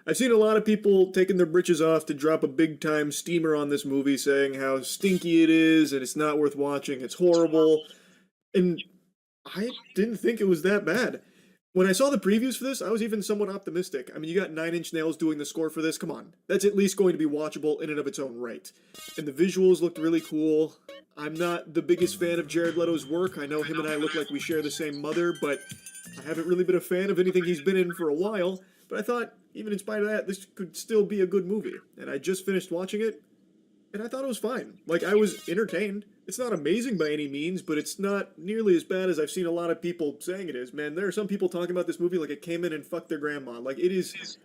I've seen a lot of people taking their britches off to drop a big-time steamer on this movie, saying how stinky it is and it's not worth watching, it's horrible, and I didn't think it was that bad. When I saw the previews for this, I was even somewhat optimistic. I mean, you got Nine Inch Nails doing the score for this, come on. That's at least going to be watchable in and of its own right. And the visuals looked really cool. I'm not the biggest fan of Jared Leto's work. I know him and I look like we share the same mother, but I haven't really been a fan of anything he's been in for a while. But I thought, even in spite of that, this could still be a good movie. And I just finished watching it, and I thought it was fine. Like, I was entertained. It's not amazing by any means, but it's not nearly as bad as I've seen a lot of people saying it is. Man, there are some people talking about this movie like it came in and fucked their grandma. Like, it is...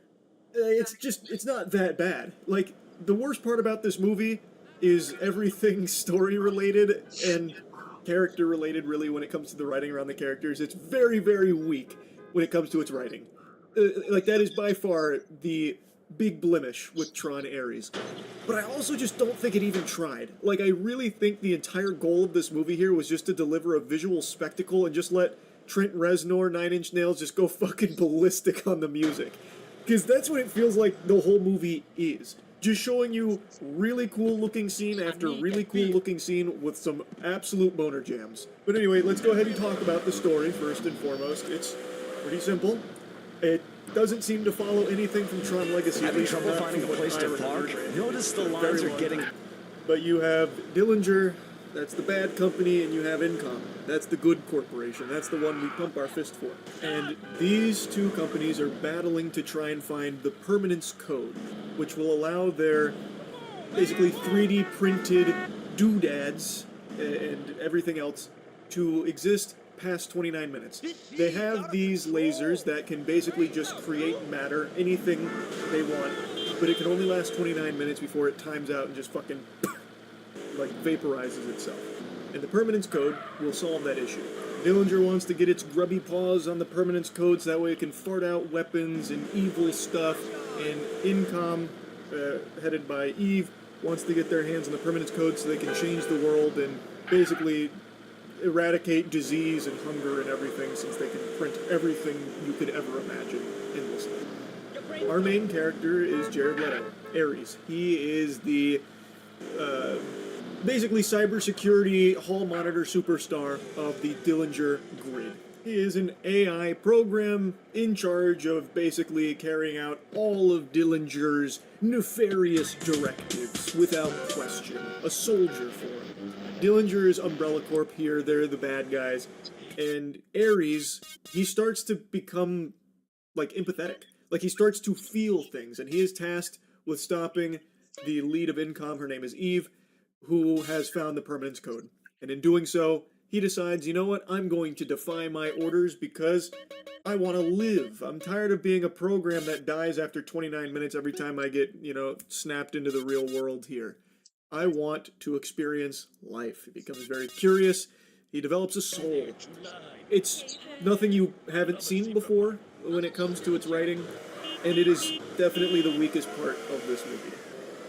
it's not that bad. Like, the worst part about this movie is everything story-related and character-related, really, when it comes to the writing around the characters. It's very, very weak when it comes to its writing. Like, that is by far the big blemish with Tron Ares. But I also just don't think it even tried. Like, I really think the entire goal of this movie here was just to deliver a visual spectacle and just let Trent Reznor, Nine Inch Nails, just go fucking ballistic on the music. Because that's what it feels like the whole movie is. Just showing you really cool looking scene after really cool looking scene with some absolute boner jams. But anyway, let's go ahead and talk about the story first and foremost. It's pretty simple. It doesn't seem to follow anything from Tron Legacy. Having trouble finding a place to park? Notice the lines are getting... But you have Dillinger, that's the bad company, and you have Incom. That's the good corporation. That's the one we pump our fist for. And these two companies are battling to try and find the permanence code, which will allow their basically 3D printed doodads and everything else to exist past 29 minutes. They have these lasers that can basically just create matter, anything they want, but it can only last 29 minutes before it times out and just fucking like vaporizes itself. And the permanence code will solve that issue. Dillinger wants to get its grubby paws on the permanence code so that way it can fart out weapons and evil stuff, and Incom, headed by Eve, wants to get their hands on the permanence code so they can change the world and basically eradicate disease and hunger and everything, since they can print everything you could ever imagine endlessly. Our main character is Jared Leto, Ares. He is the basically cybersecurity hall monitor superstar of the Dillinger grid. He is an AI program in charge of basically carrying out all of Dillinger's nefarious directives without question. A soldier for him. Dillinger's Umbrella Corp here, they're the bad guys. And Ares, he starts to become, like, empathetic. Like, he starts to feel things, and he is tasked with stopping the lead of Incom, her name is Eve, who has found the permanence code. And in doing so, he decides, you know what, I'm going to defy my orders because I want to live. I'm tired of being a program that dies after 29 minutes every time I get, snapped into the real world here. I want to experience life. He becomes very curious. He develops a soul. It's nothing you haven't seen before when it comes to its writing, and it is definitely the weakest part of this movie.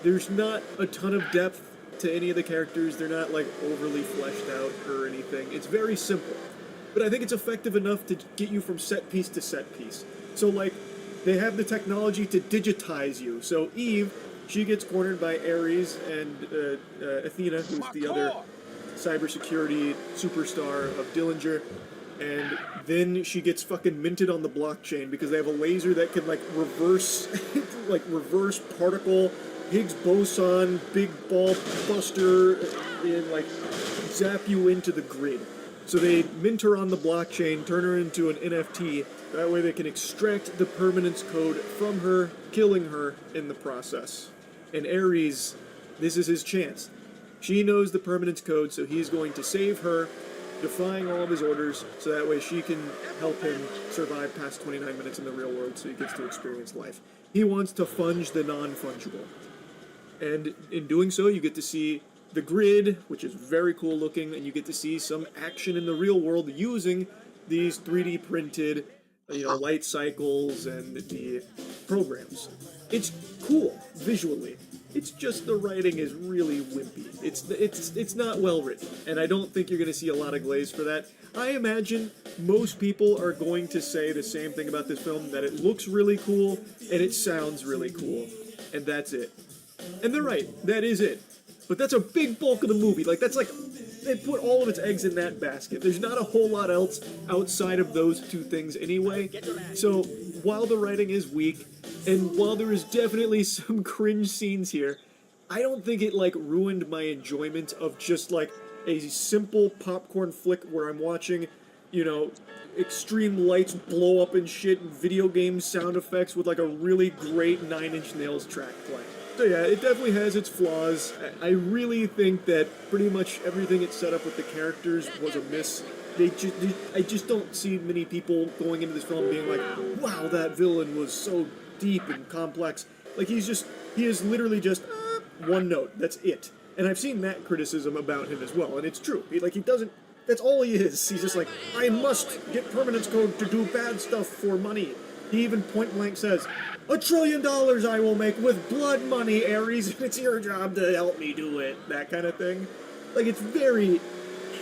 There's not a ton of depth to any of the characters. They're not, like, overly fleshed out or anything. It's very simple. But I think it's effective enough to get you from set piece to set piece. So, like, they have the technology to digitize you. So Eve, she gets cornered by Ares and Athena, who's the other cybersecurity superstar of Dillinger, and then she gets fucking minted on the blockchain because they have a laser that can, like, reverse particle, Higgs boson, big ball buster, and, like, zap you into the grid. So they mint her on the blockchain, turn her into an NFT. That way they can extract the permanence code from her, killing her in the process. And Ares, this is his chance. She knows the permanence code, so he's going to save her, defying all of his orders, so that way she can help him survive past 29 minutes in the real world so he gets to experience life. He wants to funge the non-fungible. And in doing so, you get to see the grid, which is very cool looking, and you get to see some action in the real world using these 3D printed, light cycles and the programs. It's cool visually. It's just the writing is really wimpy. It's not well written, and I don't think you're going to see a lot of glaze for that. I imagine most people are going to say the same thing about this film, that it looks really cool and it sounds really cool, and that's it. And they're right, that is it. But that's a big bulk of the movie. Like, that's like, they put all of its eggs in that basket. There's not a whole lot else outside of those two things anyway. So, while the writing is weak, and while there is definitely some cringe scenes here, I don't think it, like, ruined my enjoyment of just, like, a simple popcorn flick where I'm watching, you know, extreme lights blow up and shit, and video game sound effects with, like, a really great Nine Inch Nails track playing. So yeah, it definitely has its flaws. I really think that pretty much everything it set up with the characters was a miss. I just don't see many people going into this film being like, wow, that villain was so deep and complex. Like, he is literally just one note. That's it. And I've seen that criticism about him as well, and it's true. He doesn't, that's all he is. He's just like, I must get permanence code to do bad stuff for money. He even point blank says, $1 trillion I will make with blood money, Ares, and it's your job to help me do it. That kind of thing. Like, it's very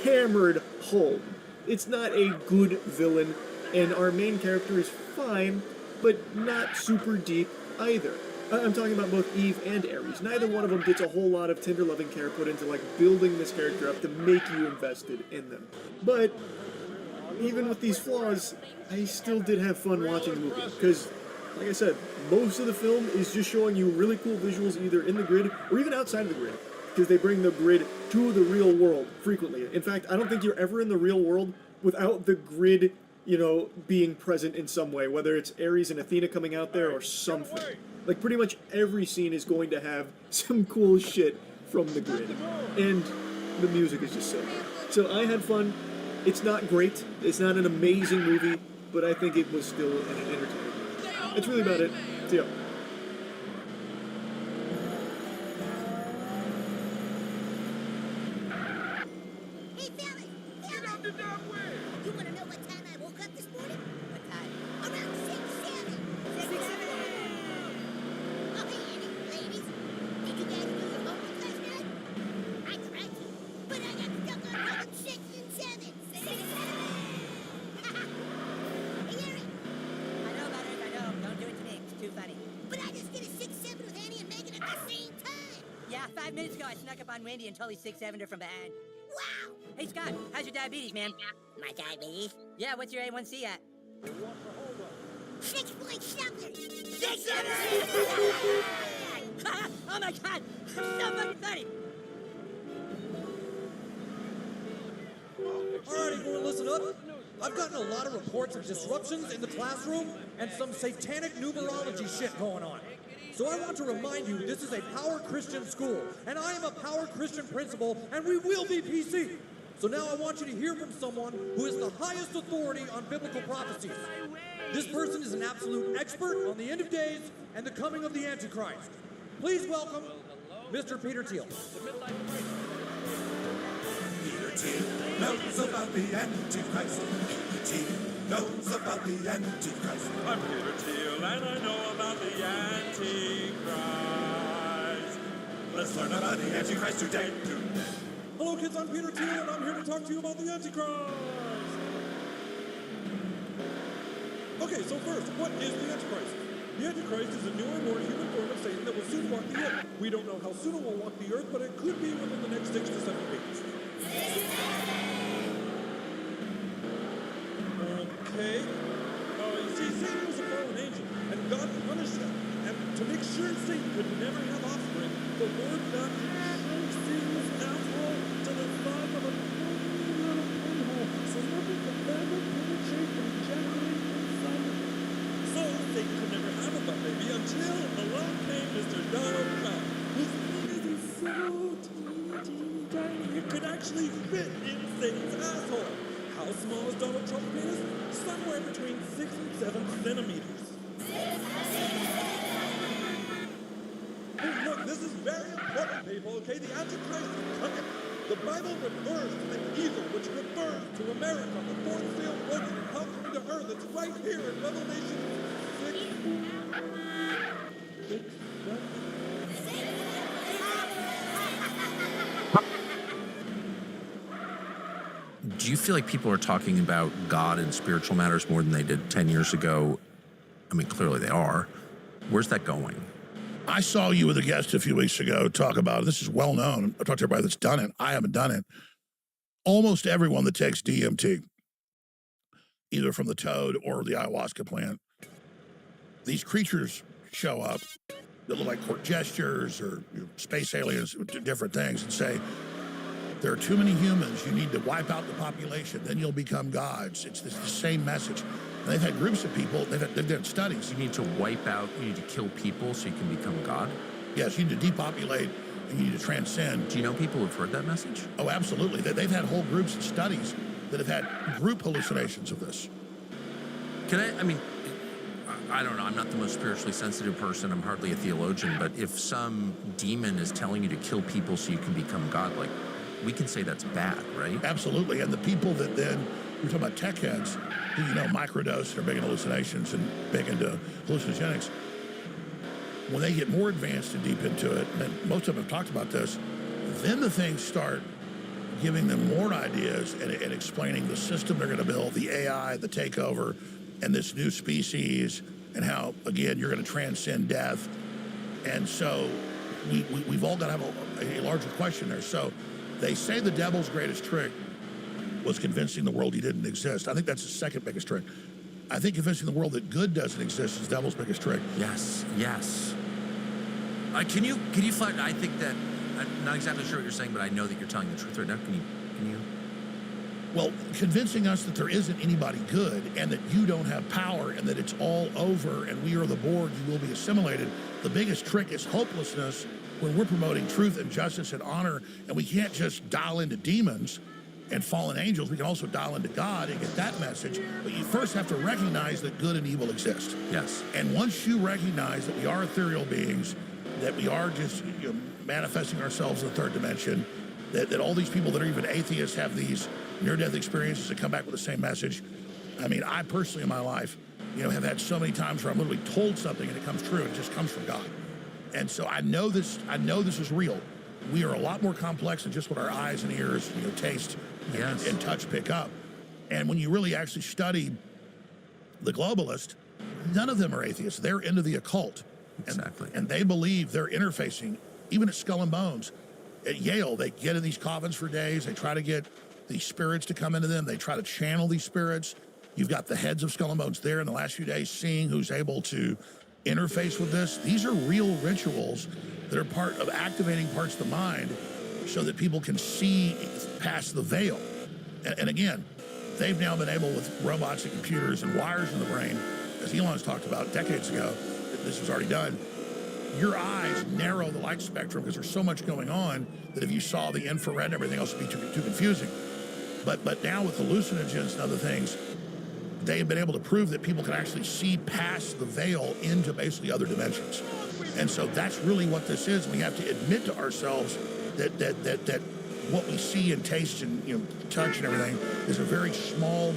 hammered home. It's not a good villain, and our main character is fine, but not super deep either. I'm talking about both Eve and Ares. Neither one of them gets a whole lot of tender loving care put into, like, building this character up to make you invested in them. But even with these flaws, I still did have fun watching the movie, because, like I said, most of the film is just showing you really cool visuals either in the grid or even outside of the grid, because they bring the grid to the real world frequently. In fact, I don't think you're ever in the real world without the grid, you know, being present in some way, whether it's Ares and Athena coming out there or something. Like, pretty much every scene is going to have some cool shit from the grid, and the music is just so good. So I had fun. It's not great, it's not an amazing movie, but I think it was still an entertaining movie. That's really about it. See ya. Hey, fellas! Get out the damn way! You wanna know what time I woke up this morning? What time? Around 6-7. 6-7! Oh, hey, Annie, ladies. Did you guys do your homework last night? I tried to, but I got stuck on number 6 and 7. 6-7! Hey, Eric! I know, Butters, I know. Don't do it to me. It's too funny. But I just did a 6-7 with Annie and Megan at the same time! Yeah, 5 minutes ago I snuck up on Wendy and totally 6-7'd her from behind. Wow! Hey, Scott, how's your diabetes, man? My diabetes? Yeah, what's your A1C at? 6 point something! 6-7! Oh my god! So fucking funny! Alright, everyone, listen up. I've gotten a lot of reports of disruptions in the classroom and some satanic numerology shit going on. So I want to remind you, this is a power Christian school, and I am a power Christian principal, and we will be PC. So now I want you to hear from someone who is the highest authority on biblical prophecies. This person is an absolute expert on the end of days and the coming of the Antichrist. Please welcome Mr. Peter Thiel. Peter Thiel knows about the Antichrist. Peter Thiel knows about the Antichrist. I'm Peter Thiel and I know about the Antichrist. Let's learn about the Antichrist today. Hello kids, I'm Peter Thiel and I'm here to talk to you about the Antichrist. Okay, so first, what is the Antichrist? The Antichrist is a newer, more human form of Satan that will soon walk the earth. We don't know how soon it will walk the earth, but it could be within the next 6 to 7 weeks. Okay. You see, Satan was a fallen angel, and God punished him. And to make sure Satan could never have offspring, the Lord God shrunk Satan's asshole to the size of a tiny little pinhole, so nothing could ever penetrate and generate inside of it. So Satan could never have a butt baby until along came Mr. Donald Trump, whose penis is so teeny tiny it could actually fit in Satan's asshole. How small is Donald Trump's penis? Somewhere between 6 and 7 centimeters. Hey, look, this is very important, people, okay? The Antichrist is coming. The Bible refers to the evil, which refers to America, the fourth seal broken and conquering the earth. It's right here in Revelation 6. 6, 7. Do you feel like people are talking about God and spiritual matters more than they did 10 years ago? I mean, clearly they are. Where's that going? I saw you with a guest a few weeks ago talk about it. This is well known. I talked to everybody that's done it. I haven't done it. Almost everyone that takes DMT, either from the toad or the ayahuasca plant, these creatures show up that look like court gestures or space aliens, different things, and say, there are too many humans, you need to wipe out the population, then you'll become gods. It's the same message. And they've had groups of people, they've done studies. You need to wipe out, you need to kill people so you can become God? Yes, you need to depopulate and you need to transcend. Do you know people who've heard that message? Oh, absolutely. They've had whole groups and studies that have had group hallucinations of this. I mean, I don't know, I'm not the most spiritually sensitive person, I'm hardly a theologian, but if some demon is telling you to kill people so you can become God, like, we can say that's bad, right? Absolutely. And the people that then, we're talking about tech heads, who, microdose and are big into hallucinations and big into hallucinogenics, when they get more advanced and deep into it, and most of them have talked about this, then the things start giving them more ideas and explaining the system they're going to build, the AI, the takeover, and this new species, and how, again, you're going to transcend death. And so we've all got to have a larger question there. So they say the devil's greatest trick was convincing the world he didn't exist. I think that's the second biggest trick. I think convincing the world that good doesn't exist is the devil's biggest trick. Yes. Can you flat? I think that I'm not exactly sure what you're saying, but I know that you're telling the truth right now. Can you? Well, convincing us that there isn't anybody good and that you don't have power and that it's all over and we are the Borg, you will be assimilated. The biggest trick is hopelessness when we're promoting truth and justice and honor, and we can't just dial into demons and fallen angels. We can also dial into God and get that message. But you first have to recognize that good and evil exist. Yes. And once you recognize that we are ethereal beings, that we are just manifesting ourselves in the third dimension, that all these people that are even atheists have these near-death experiences that come back with the same message. I mean, I personally in my life, have had so many times where I'm literally told something and it comes true and it just comes from God. And so I know this is real. We are a lot more complex than just what our eyes and ears, taste and touch pick up. And when you really actually study the globalist, none of them are atheists. They're into the occult. Exactly. And they believe they're interfacing, even at Skull and Bones. At Yale, they get in these coffins for days. They try to get these spirits to come into them. They try to channel these spirits. You've got the heads of Skull and Bones there in the last few days seeing who's able to interface with this. These are real rituals that are part of activating parts of the mind so that people can see past the veil. And again, they've now been able, with robots and computers and wires in the brain, as Elon's talked about decades ago, this was already done. Your eyes narrow the light spectrum because there's so much going on that if you saw the infrared and everything else, it would be too confusing. But now with hallucinogens and other things, they have been able to prove that people can actually see past the veil into basically other dimensions. And so that's really what this is. We have to admit to ourselves that what we see and taste and touch and everything is a very small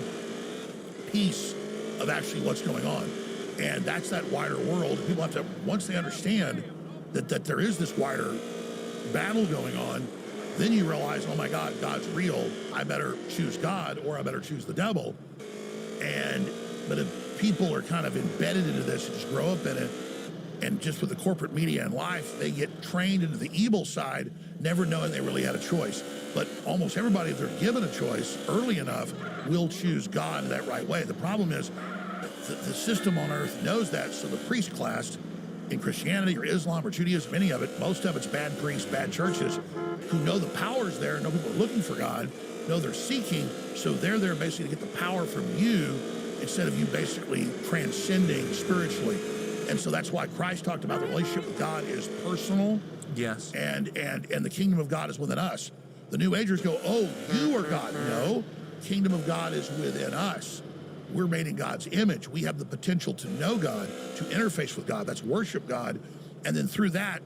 piece of actually what's going on. And that's that wider world. People have to, once they understand that there is this wider battle going on, then you realize, oh my God, God's real. I better choose God or I better choose the devil. But if people are kind of embedded into this and just grow up in it, and just with the corporate media and life, they get trained into the evil side, never knowing they really had a choice. But almost everybody, if they're given a choice early enough, will choose God in that right way. The problem is the system on earth knows that, so the priest class in Christianity or Islam or Judaism, any of it, most of it's bad priests, bad churches, who know the power's there, know people are looking for God, know they're seeking, so they're there basically to get the power from you instead of you basically transcending spiritually. And so that's why Christ talked about the relationship with God is personal. Yes. And the kingdom of God is within us. The New Agers go, oh, you are God. No, kingdom of God is within us. We're made in God's image. We have the potential to know God, to interface with God. That's worship God. And then through that,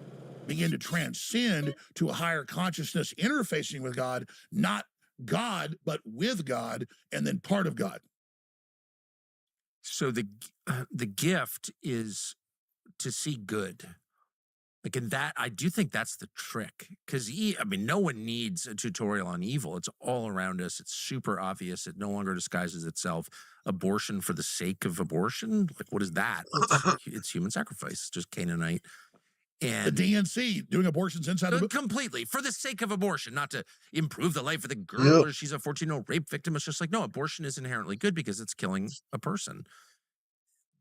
begin to transcend to a higher consciousness, interfacing with God, not God, but with God, and then part of God. So the gift is to see good. Like in that, I do think that's the trick. Because, I mean, no one needs a tutorial on evil. It's all around us. It's super obvious. It no longer disguises itself. Abortion for the sake of abortion? Like, what is that? It's human sacrifice. It's just Canaanite. And the DNC doing abortions inside the completely for the sake of abortion, not to improve the life of the girl or she's a 14-year-old rape victim. It's just like, no, abortion is inherently good because it's killing a person.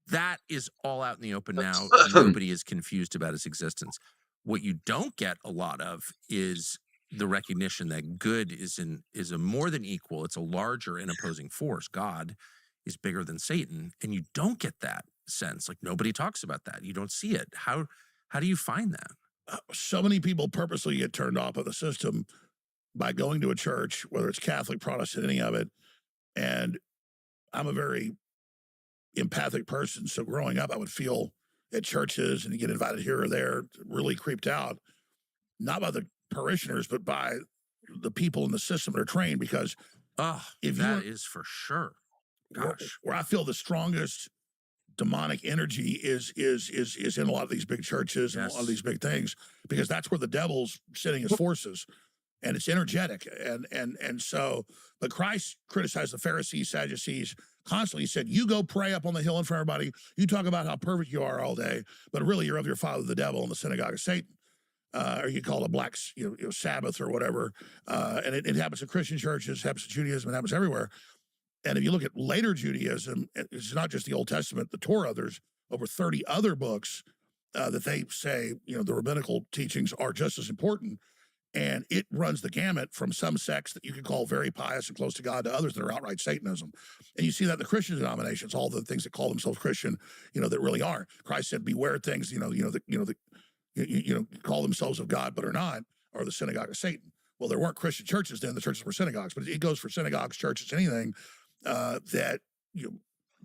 That is all out in the open now. Nobody is confused about its existence. What you don't get a lot of is the recognition that good is a more than equal. It's a larger and opposing force. God is bigger than Satan, and you don't get that sense. Like nobody talks about that. You don't see it. How do you find that? So many people purposely get turned off of the system by going to a church, whether it's Catholic, Protestant, any of it. And I'm a very empathic person. So growing up, I would feel at churches and you get invited here or there, really creeped out, not by the parishioners, but by the people in the system that are trained. Because if that is for sure. Gosh, where I feel the strongest demonic energy is in a lot of these big churches and a lot of these big things, because that's where the devil's sitting his forces, and it's energetic. And so, but Christ criticized the Pharisees, Sadducees constantly. He said, you go pray up on the hill in front of everybody. You talk about how perfect you are all day, but really you're of your father, the devil, in the synagogue of Satan. Or you call it a black Sabbath or whatever. And it happens in Christian churches, it happens in Judaism, it happens everywhere. And if you look at later Judaism, it's not just the Old Testament, the Torah, there's over 30 other books that they say, the rabbinical teachings are just as important. And it runs the gamut from some sects that you could call very pious and close to God to others that are outright Satanism. And you see that in the Christian denominations, all the things that call themselves Christian, that really aren't. Christ said, beware things, call themselves of God but are not, or the synagogue of Satan. Well, there weren't Christian churches then, the churches were synagogues, but it goes for synagogues, churches, anything that you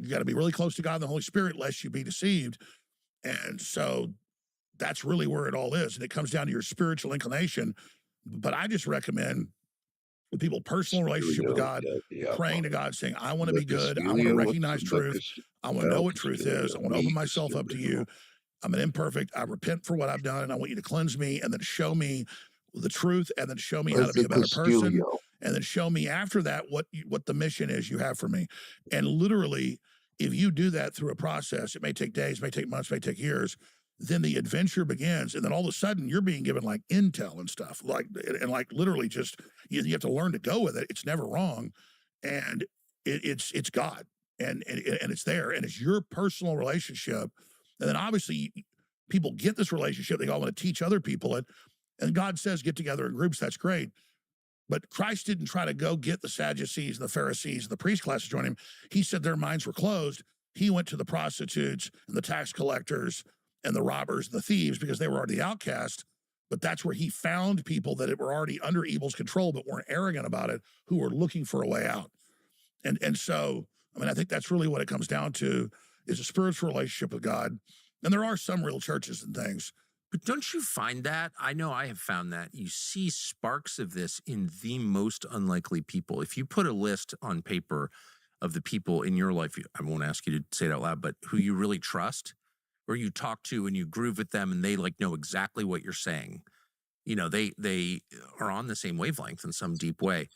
got to be really close to God and the Holy Spirit lest you be deceived. And so that's really where it all is. And it comes down to your spiritual inclination. But I just recommend the people personal relationship with God, praying to God, saying, I want to be good. I want to recognize truth. I want to know what truth is. I want to open myself up to you. I'm an imperfect. I repent for what I've done, and I want you to cleanse me and then show me the truth, and then show me how to be a better person, and then show me after that what the mission is you have for me. And literally, if you do that through a process, it may take days, may take months, may take years, then the adventure begins. And then all of a sudden you're being given like intel and stuff, like literally just, you have to learn to go with it. It's never wrong. And it's God and it's there, and it's your personal relationship. And then obviously people get this relationship. They all want to teach other people it. And God says, get together in groups. That's great. But Christ didn't try to go get the Sadducees and the Pharisees and the priest class to join him. He said their minds were closed. He went to the prostitutes and the tax collectors and the robbers and the thieves because they were already outcast. But that's where he found people that were already under evil's control but weren't arrogant about it, who were looking for a way out. And so, I think that's really what it comes down to, is a spiritual relationship with God. And there are some real churches and things. But don't you find that? I know I have found that you see sparks of this in the most unlikely people. If you put a list on paper of the people in your life, I won't ask you to say it out loud, but who you really trust, or you talk to and you groove with them and they know exactly what you're saying. They are on the same wavelength in some deep way.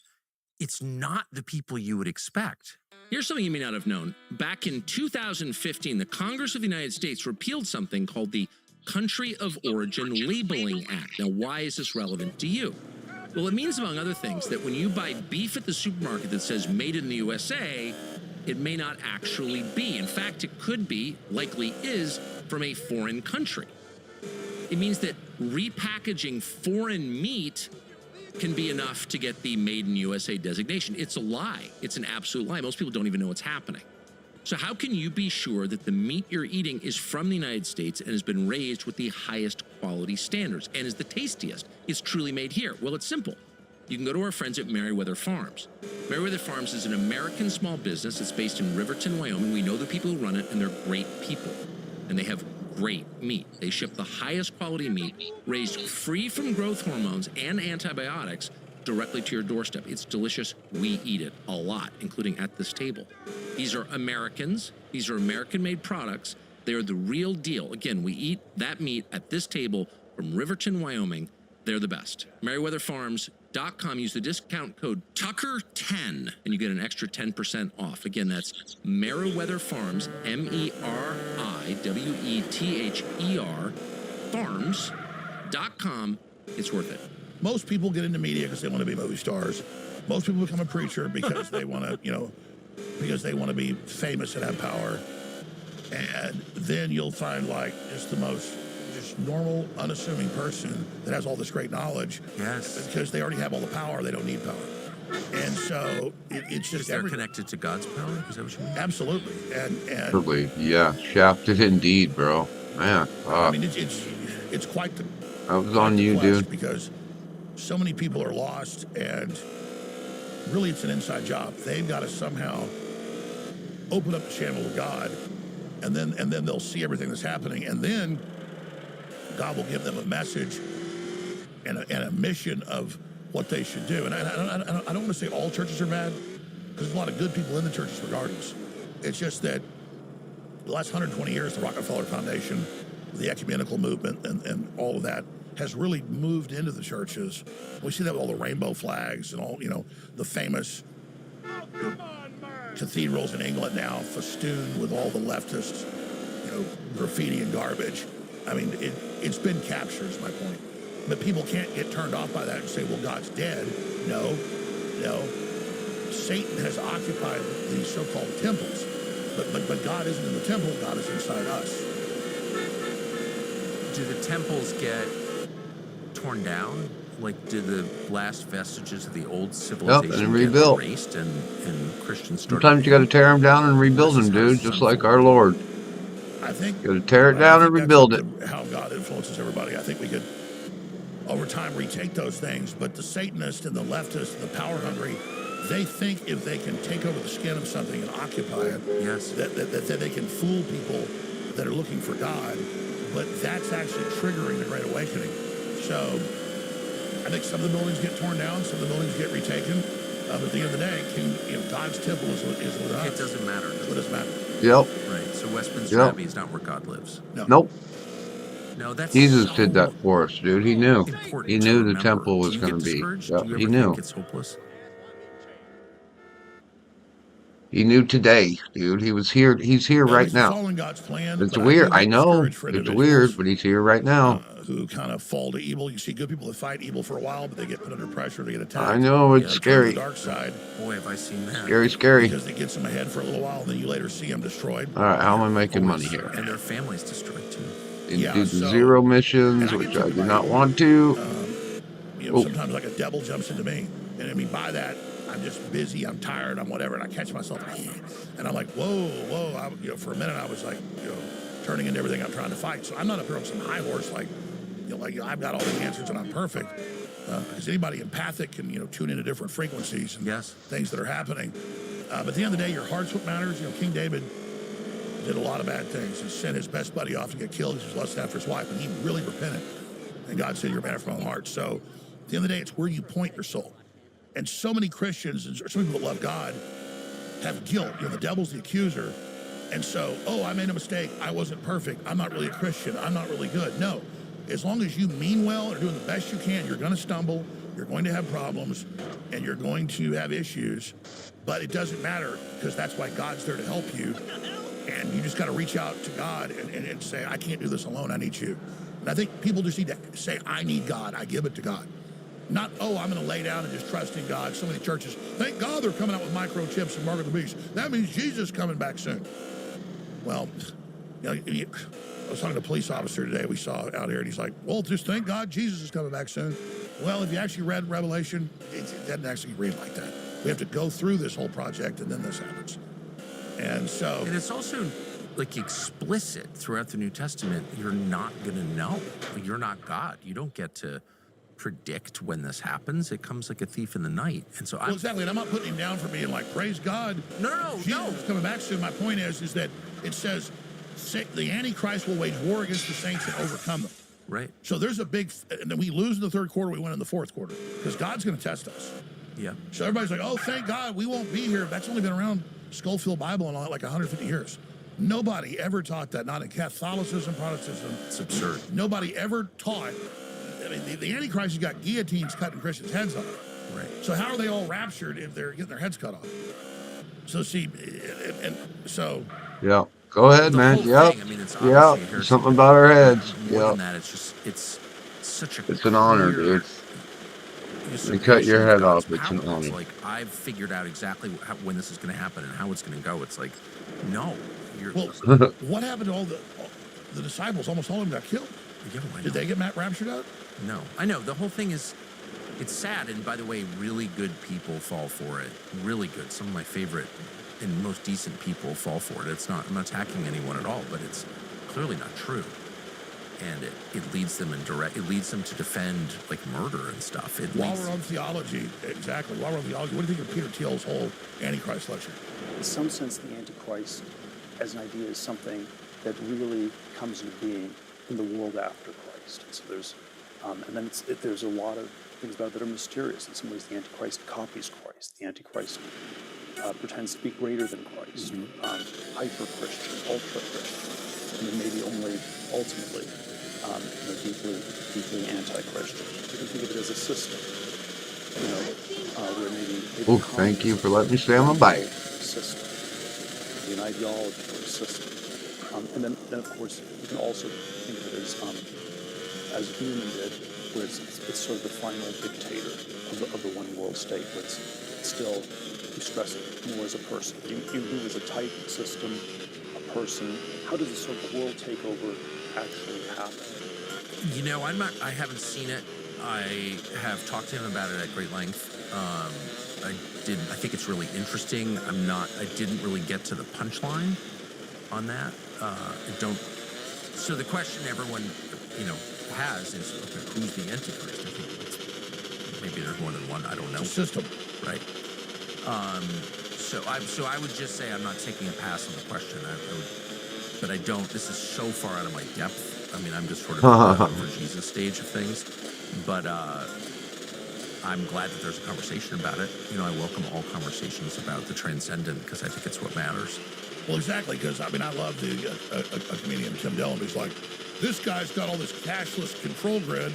It's not the people you would expect. Here's something you may not have known. Back in 2015, the Congress of the United States repealed something called the Country of Origin Labeling Act. Now, why is this relevant to you? Well, it means, among other things, that when you buy beef at the supermarket that says made in the USA, it may not actually be. In fact, it could be, likely is, from a foreign country. It means that repackaging foreign meat can be enough to get the Made in USA designation. It's a lie. It's an absolute lie. Most people don't even know what's happening. So how can you be sure that the meat you're eating is from the United States and has been raised with the highest quality standards and is the tastiest? It's truly made here. Well, it's simple. You can go to our friends at Merriweather Farms. Merriweather Farms is an American small business. It's based in Riverton, Wyoming. We know the people who run it, and they're great people. And they have great meat. They ship the highest quality meat, raised free from growth hormones and antibiotics, directly to your doorstep. It's delicious. We eat it a lot, including at this table. These are Americans. These are American-made products. They are the real deal. Again, we eat that meat at this table from Riverton, Wyoming. They're the best. Meriwetherfarms.com. Use the discount code Tucker10 and you get an extra 10% off. Again, that's Meriwether Farms, MERIWETHER farms.com. It's worth it. Most people get into media because they want to be movie stars. Most people become a preacher because they want to, because they want to be famous and have power. And then you'll find like just the most normal, unassuming person that has all this great knowledge. Yes. Because they already have all the power. They don't need power. And so it's just they're connected to God's power. Is that what you mean? Absolutely. And Absolutely. Yeah. Shafted indeed, bro. Man. I mean, it's quite the. I was on you, dude. Because so many people are lost, and really, it's an inside job. They've got to somehow open up the channel to God, and then they'll see everything that's happening, and then God will give them a message and a mission of what they should do. And I don't want to say all churches are bad, because there's a lot of good people in the churches regardless. It's just that the last 120 years, the Rockefeller Foundation, the ecumenical movement, and all of that has really moved into the churches. We see that with all the rainbow flags and all, the famous cathedrals in England now festooned with all the leftist, graffiti and garbage. I mean, it's been captured, is my point. But people can't get turned off by that and say, well, God's dead. No. Satan has occupied these so-called temples. But God isn't in the temple. God is inside us. Do the temples get torn down? Like, do the last vestiges of the old civilization and rebuilt. Get erased and Christians start? Sometimes you got to tear them down and rebuild them, dude, just like our Lord. I think you got to tear it down and rebuild it. How God influences everybody. I think we could, over time, retake those things. But the Satanists and the leftists, the power hungry, they think if they can take over the skin of something and occupy it, that they can fool people that are looking for God. But that's actually triggering the Great Awakening. So I think some of the buildings get torn down, some of the buildings get retaken. But at the end of the day, God's temple is with us. It doesn't matter. What does matter? Yep. Right. So Westminster Abbey is not where God lives. No. Nope. No, that's Jesus did that for us, dude. He knew. He knew the temple was going to be. Yep, he knew. It's hopeless. He knew today, dude. He was here. He's here right now. God's plan, it's weird. I know. It's weird, but he's here right now. Who kind of fall to evil. You see good people that fight evil for a while, but they get put under pressure to get attacked. I know. It's scary. The dark side. Boy, have I seen that. Scary. Because it gets them ahead for a little while, and then you later see them destroyed. All right. How am I making money here? And their families destroyed, too. Do the zero missions, which I do not want to. Sometimes like a devil jumps into me. And I mean, by that, I'm just busy, I'm tired, I'm whatever, and I catch myself, and I'm like, whoa. For a minute, I was like, turning into everything I'm trying to fight. So I'm not up here on some high horse, like I've got all the answers and I'm perfect. Because anybody empathic can, tune into different frequencies and things that are happening. But at the end of the day, your heart's what matters. King David did a lot of bad things. He sent his best buddy off to get killed because he was lusting after his wife, and he really repented. And God said, you're a man after my own heart. So at the end of the day, it's where you point your soul. And so many Christians and so many people that love God have guilt. The devil's the accuser. And so, I made a mistake. I wasn't perfect. I'm not really a Christian. I'm not really good. No. As long as you mean well and are doing the best you can, you're going to stumble, you're going to have problems, and you're going to have issues. But it doesn't matter, because that's why God's there to help you. And you just got to reach out to God and say, I can't do this alone. I need you. And I think people just need to say, I need God. I give it to God. Not, I'm going to lay down and just trust in God. So many churches, thank God they're coming out with microchips and Mark of the Beast. That means Jesus is coming back soon. Well, I was talking to a police officer today we saw out here, and he's like, well, just thank God Jesus is coming back soon. Well, if you actually read Revelation, it doesn't actually read like that. We have to go through this whole project, and then this happens. And so... And it's also, explicit throughout the New Testament. You're not going to know. You're not God. You don't get to predict when this happens. It comes like a thief in the night. And so exactly. And I'm not putting him down for being like, praise God. No. Jesus is coming back soon. My point is that it says the Antichrist will wage war against the saints and overcome them. Right. So there's a big, and then we lose in the third quarter, we win in the fourth quarter, because God's going to test us. Yeah. So everybody's like, thank God we won't be here. That's only been around Schofield Bible and all that, like 150 years. Nobody ever taught that, not in Catholicism, Protestantism. It's absurd. Nobody ever taught. I mean, the Antichrist has got guillotines cutting Christians' heads off. Right. So how are they all raptured if they're getting their heads cut off? So see, and so. Yeah. Go ahead, man. Yep. Thing, I mean, it's yep. Something about our heads. More yep. than that, it's such a. It's an honor, dude. You cut your head off. It's an honor. It's like I've figured out exactly when this is going to happen and how it's going to go. It's like, no. Well, what happened to all the disciples? Almost all of them got killed. Yeah, did they get raptured out? No, I know. The whole thing is, it's sad. And by the way, really good people fall for it. Really good. Some of my favorite and most decent people fall for it. It's not. I'm not attacking anyone at all, but it's clearly not true. And it leads them it leads them to defend like murder and stuff. While we're on theology, exactly. While we're on theology, what do you think of Peter Thiel's whole Antichrist lecture? In some sense, the Antichrist as an idea is something that really comes into being in the world after Christ. And so there's, and then there's a lot of things about it that are mysterious. In some ways, the Antichrist copies Christ. The Antichrist pretends to be greater than Christ, hyper-Christian, ultra-Christian, and then maybe only ultimately deeply anti-Christian. You can think of it as a system, where maybe Oh, thank you for letting me stay on my bike. System, an ideology or a system, and then of course you can also think of it as Newman did, where it's sort of the final dictator of the one world state, but it's still you stress it more as a person. You move as a type, system, a person. How does this sort of world takeover actually happen? You know, I haven't seen it. I have talked to him about it at great length. I think it's really interesting. I didn't really get to the punchline on that. So the question everyone, has is, okay, who's the Antichrist? I think maybe there's more than one. I don't know. System. Right. So I would just say I'm not taking a pass on the question. But I don't. This is so far out of my depth. I mean, I'm just sort of over Jesus stage of things. But I'm glad that there's a conversation about it. I welcome all conversations about the transcendent because I think it's what matters. Well, exactly, because, I love a comedian, Tim Dillon, who's like, this guy's got all this cashless control grid,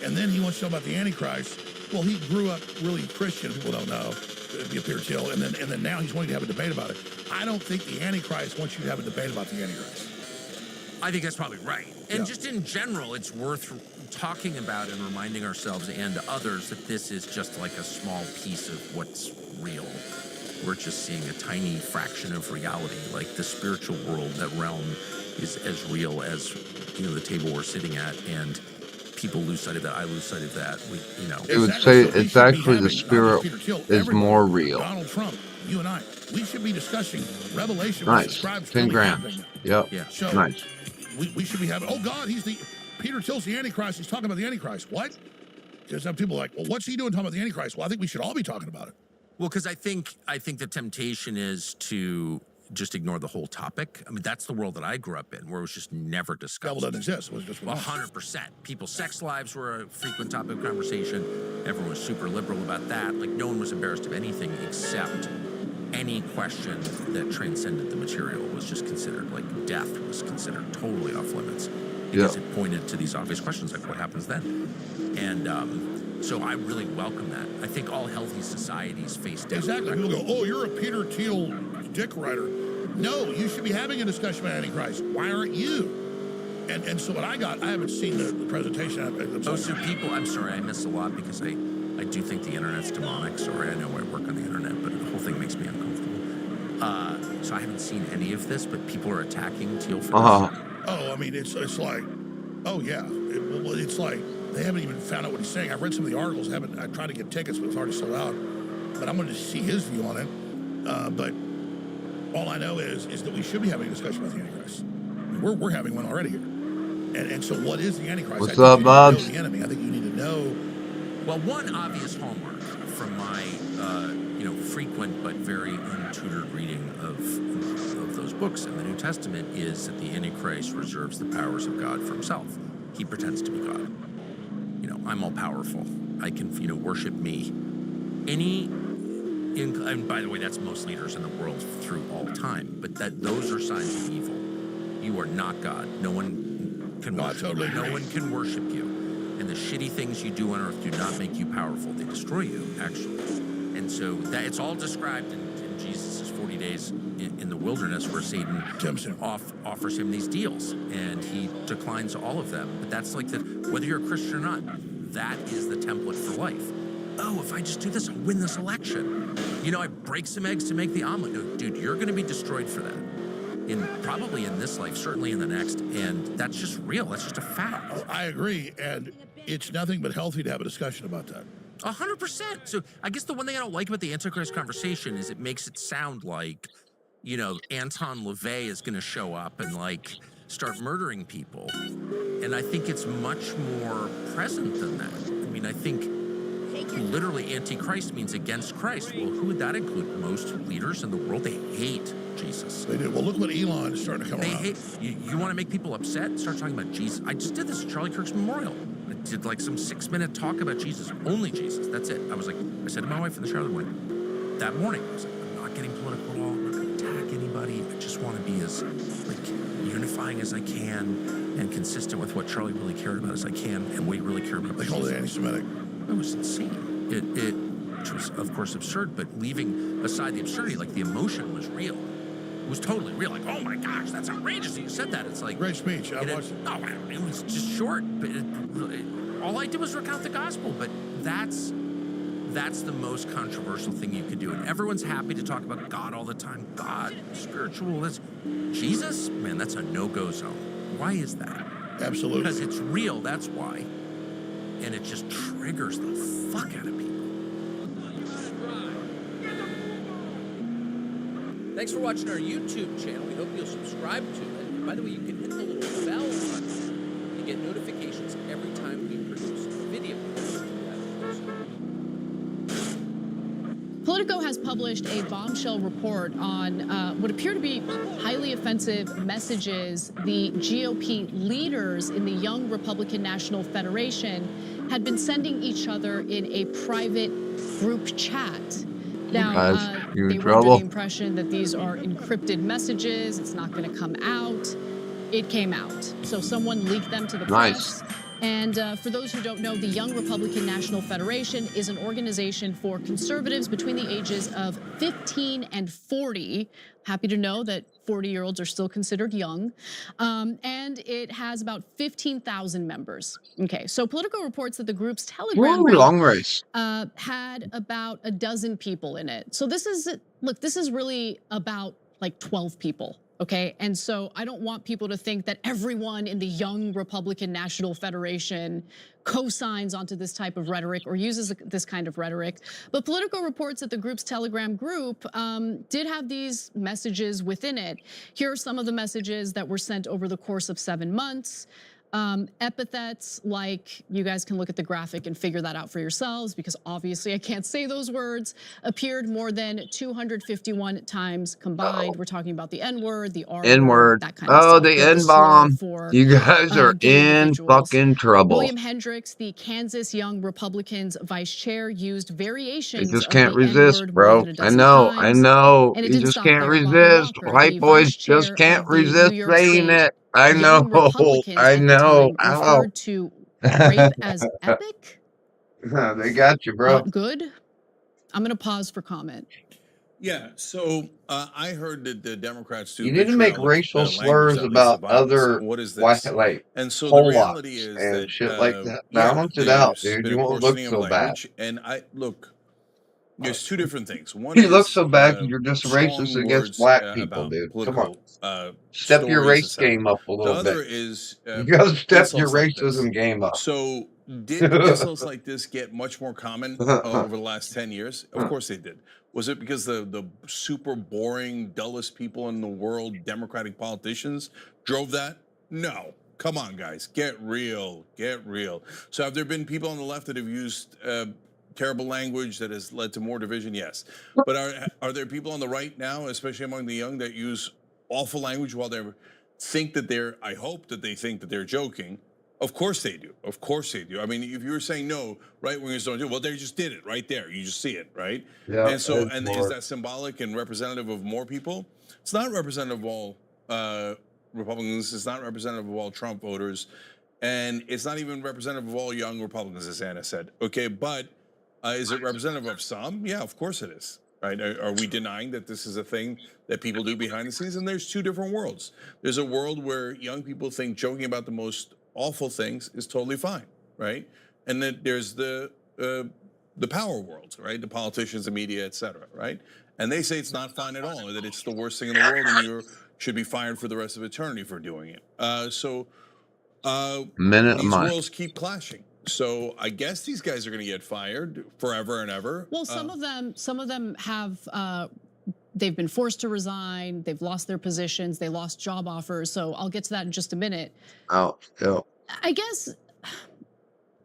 and then he wants to know about the Antichrist. Well, he grew up really Christian, people don't know, Peter Thiel, and then now he's wanting to have a debate about it. I don't think the Antichrist wants you to have a debate about the Antichrist. I think that's probably right. And just in general, it's worth talking about and reminding ourselves and others that this is just like a small piece of what's real. We're just seeing a tiny fraction of reality. Like the spiritual world, that realm is as real as, the table we're sitting at, and people lose sight of that. I lose sight of that. It would say it's actually the spirit is more real. Donald Trump, you and I, we should be discussing Revelation. Nice. 10 grand. Yep. Yeah. So nice. We should be having, oh God, Peter Thiel's the Antichrist. He's talking about the Antichrist. What? Because some people are like, well, what's he doing talking about the Antichrist? Well, I think we should all be talking about it. Well, because I think the temptation is to just ignore the whole topic. I mean, that's the world that I grew up in, where it was just never discussed. Devil doesn't exist. It was just 100%. People's sex lives were a frequent topic of conversation. Everyone was super liberal about that. Like, no one was embarrassed of anything except any question that transcended the material was just considered, like death was considered totally off limits. Because it pointed to these obvious questions, like what happens then? And so I really welcome that. I think all healthy societies face death. Exactly. People go, oh, you're a Peter Thiel dick writer. No, you should be having a discussion about Antichrist. Why aren't you? And so what I haven't seen the presentation. So people, I'm sorry, I miss a lot because I do think the internet's demonic. Sorry, I know I work on the internet, but the whole thing makes me uncomfortable. So I haven't seen any of this, but people are attacking Thiel for this. Oh, I mean, it's like, oh yeah, it's like they haven't even found out what he's saying. I read some of the articles. I tried to get tickets, but it's already sold out. But I'm going to see his view on it. But all I know is that we should be having a discussion about the Antichrist. I mean, we're having one already here. And so, what is the Antichrist? What's up, Bob? The enemy. I think you need to know. Well, one obvious hallmark from my frequent but very untutored reading of those books in the New Testament is that the Antichrist reserves the powers of God for himself. He pretends to be God. I'm all powerful. I can, worship me. And by the way, that's most leaders in the world through all time. But those are signs of evil. You are not God. No one can worship you. No one can worship you. And the shitty things you do on earth do not make you powerful. They destroy you, actually. And so that it's all described in Jesus' 40 days in the wilderness, where Satan offers him these deals, and he declines all of them. But that's like whether you're a Christian or not, that is the template for life. Oh, if I just do this, I'll win this election. You know, I break some eggs to make the omelet. No, dude, you're going to be destroyed for that. Probably in this life, certainly in the next. And that's just real. That's just a fact. I agree. And it's nothing but healthy to have a discussion about that. 100%. So I guess the one thing I don't like about the Antichrist conversation is it makes it sound like, you know, Anton LaVey is going to show up and like start murdering people. And I think it's much more present than that. I mean, I think literally Antichrist means against Christ. Well, who would that include? Most leaders in the world, they hate Jesus. They do. Well, look what Elon is starting to come around. They hate. You want to make people upset? Start talking about Jesus. I just did this at Charlie Kirk's memorial. I did like some 6-minute talk about Jesus, only Jesus. That's it. I said to my wife in the shower that morning, I was like, I'm not getting political at all. I'm not going to attack anybody. I just want to be as like unifying as I can and consistent with what Charlie really cared about as I can and what he really cared about. They called it anti-Semitic. It was insane. Which was of course absurd, but leaving aside the absurdity, like the emotion was real. It was totally real. Like, oh my gosh, that's outrageous that you said that. It's like great speech. I watched it. No, it was just short. But all I did was recount the gospel. But that's the most controversial thing you could do. And everyone's happy to talk about God all the time. God, spiritual. That's Jesus. Man, that's a no-go zone. Why is that? Absolutely. Because it's real. That's why. And it just triggers the fuck out of people. Thanks for watching our YouTube channel. We hope you'll subscribe to it. And by the way, you can hit the little bell button to get notifications every time we produce a video. Politico has published a bombshell report on what appear to be highly offensive messages the GOP leaders in the Young Republican National Federation had been sending each other in a private group chat. Now, they were under the impression that these are encrypted messages. It's not going to come out. It came out. So someone leaked them to the press. And for those who don't know, the Young Republican National Federation is an organization for conservatives between the ages of 15 and 40. Happy to know that 40-year-olds are still considered young. And it has about 15,000 members. Okay, so Politico reports that the group's Telegram group had about a dozen people in it. So this is, look, this is really about like 12 people. Okay, and so I don't want people to think that everyone in the Young Republican National Federation co-signs onto this type of rhetoric or uses this kind of rhetoric. But Politico reports that the group's Telegram group did have these messages within it. Here are some of the messages that were sent over the course of 7 months. Epithets like, you guys can look at the graphic and figure that out for yourselves because obviously I can't say those words, appeared more than 251 times combined. We're talking about the N-word, the R-word, that kind of stuff. Oh, the N-bomb. You guys are in fucking trouble. William Hendricks, the Kansas Young Republicans vice chair, used variations You just can't resist, bro. I know. You just can't resist. White boys just can't resist saying it. I know. Referred to rape as epic. They got you, bro. Good. I'm going to pause for comment. Yeah, so I heard that the Democrats do. You didn't make racial slurs about other like and so the reality is and that shit like that. Balance it out, dude. You won't look so bad. And I look. There's two different things. One you look so bad. You're just racist against black people, dude. Come on, step your race game up a little bit. The other is you gotta step your racism game up. So did insults like this get much more common over the last 10 years? Of course they did. Was it because the super boring, dullest people in the world, Democratic politicians, drove that? No. Come on, guys. Get real. Get real. So have there been people on the left that have used terrible language that has led to more division? Yes. But are there people on the right now, especially among the young, that use awful language while they think that they're, I hope that they think that they're joking, Of course they do. Of course they do. I mean, if you were saying no, right wingers don't do it, well, they just did it right there. You just see it, right? Yeah. And so, and is that symbolic and representative of more people? It's not representative of all Republicans. It's not representative of all Trump voters, and it's not even representative of all young Republicans, as Anna said. Okay, but is it representative of some? Yeah, of course it is. Right? Are we denying that this is a thing that people do behind the scenes? And there's two different worlds. There's a world where young people think joking about the most awful things is totally fine, right? And then there's the power world, right? The politicians, the media, etc., right? And they say it's not fine at all, that it's the worst thing in the world, and you should be fired for the rest of eternity for doing it. These worlds keep clashing. So I guess these guys are going to get fired forever and ever. Well, some of them have. They've been forced to resign. They've lost their positions. They lost job offers. So I'll get to that in just a minute. Oh, yeah. I guess.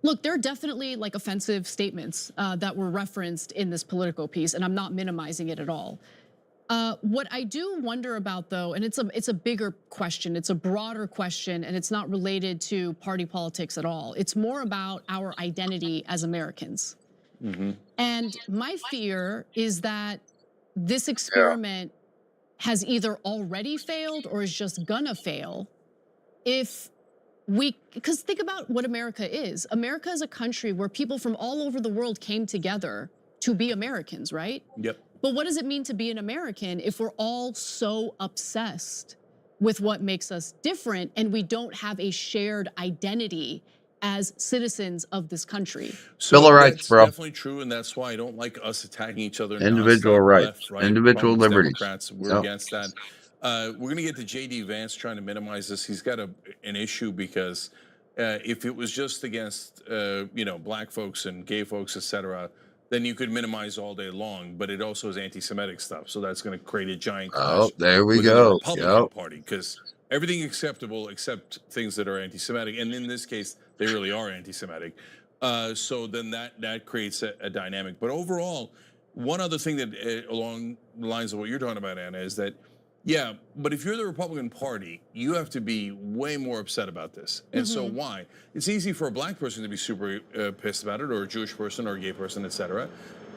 Look, there are definitely like offensive statements that were referenced in this Politico piece, and I'm not minimizing it at all. What I do wonder about, though, and it's a bigger question, it's a broader question, and it's not related to party politics at all. It's more about our identity as Americans. And my fear is that this experiment has either already failed or is just gonna fail if because think about what America is. America is a country where people from all over the world came together to be Americans, right? Yep. But what does it mean to be an American if we're all so obsessed with what makes us different and we don't have a shared identity as citizens of this country? So Bill of Rights, that's bro. definitely true, and that's why I don't like us attacking each other. Individual nonstop, rights, left, right, individual Republicans, liberties. Democrats, we're against that. We're going to get to J.D. Vance trying to minimize this. He's got an issue because if it was just against black folks and gay folks, etc., then you could minimize all day long. But it also is anti-Semitic stuff, so that's going to create a giant clash. There we within go. the Republican Party, because everything acceptable except things that are anti-Semitic, and in this case, they really are anti-Semitic. So then that creates a dynamic. But overall, one other thing that along the lines of what you're talking about, Anna, is that but if you're the Republican Party, you have to be way more upset about this. And so why? It's easy for a black person to be super pissed about it, or a Jewish person, or a gay person, etc.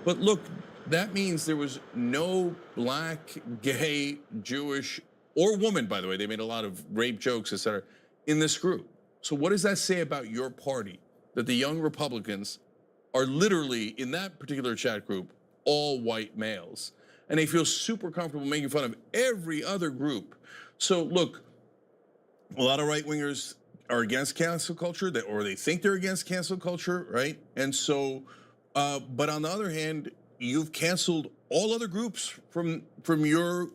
But look, that means there was no black, gay, Jewish, or woman, by the way, they made a lot of rape jokes, etc., in this group. So what does that say about your party? That the young Republicans are literally, in that particular chat group, all white males. And they feel super comfortable making fun of every other group. So look, a lot of right-wingers are against cancel culture, or they think they're against cancel culture, right? And so, but on the other hand, you've canceled all other groups from your,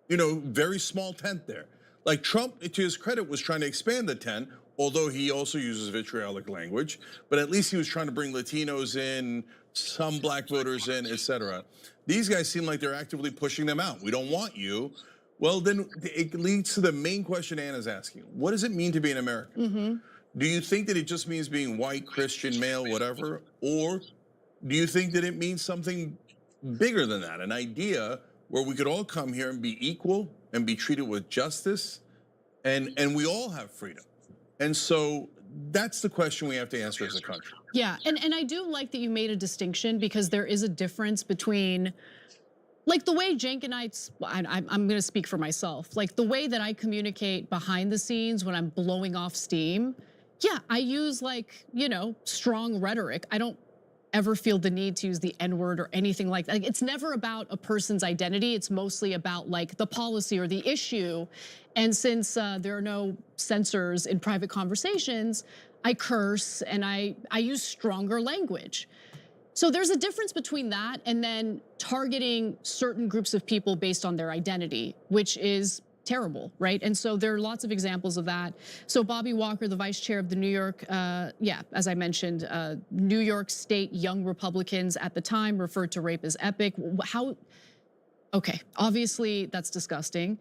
very small tent there. Like Trump, to his credit, was trying to expand the tent, although he also uses vitriolic language, but at least he was trying to bring Latinos in, some black voters in, etc. These guys seem like they're actively pushing them out. We don't want you. Well, then it leads to the main question Anna's asking. What does it mean to be an American? Do you think that it just means being white, Christian, male, whatever? Or do you think that it means something bigger than that? An idea where we could all come here and be equal and be treated with justice, and we all have freedom. And so that's the question we have to answer as a country. Yeah, and I do like that you made a distinction, because there is a difference between, like, the way Cenk and I'm gonna speak for myself, like the way that I communicate behind the scenes when I'm blowing off steam. Yeah, I use strong rhetoric. I don't ever feel the need to use the N-word or anything like that. Like, it's never about a person's identity. It's mostly about like the policy or the issue. And since there are no censors in private conversations, I curse and I use stronger language. So there's a difference between that and then targeting certain groups of people based on their identity, which is terrible, right? And so there are lots of examples of that. So Bobby Walker, the vice chair of the New York, as I mentioned, New York State Young Republicans at the time referred to rape as epic. Okay, obviously that's disgusting.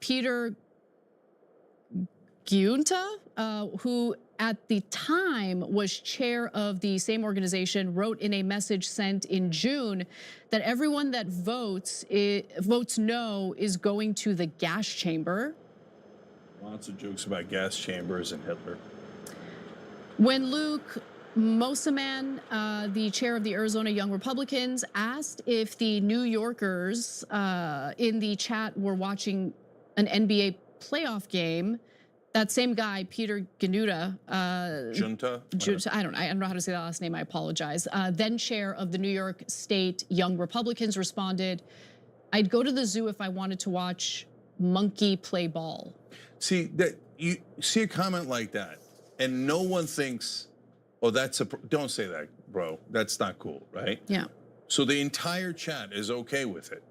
Peter Giunta, who at the time was chair of the same organization, wrote in a message sent in June that everyone that votes no is going to the gas chamber. Lots of jokes about gas chambers and Hitler. When Luke Mosaman, the chair of the Arizona Young Republicans, asked if the New Yorkers in the chat were watching an NBA playoff game, that same guy, Peter Ganuta, I don't know how to say that last name, I apologize, then chair of the New York State Young Republicans responded, I'd go to the zoo if I wanted to watch monkey play ball. See, that you see a comment like that, and no one thinks, oh, don't say that, bro. That's not cool, right? Yeah. So the entire chat is okay with it.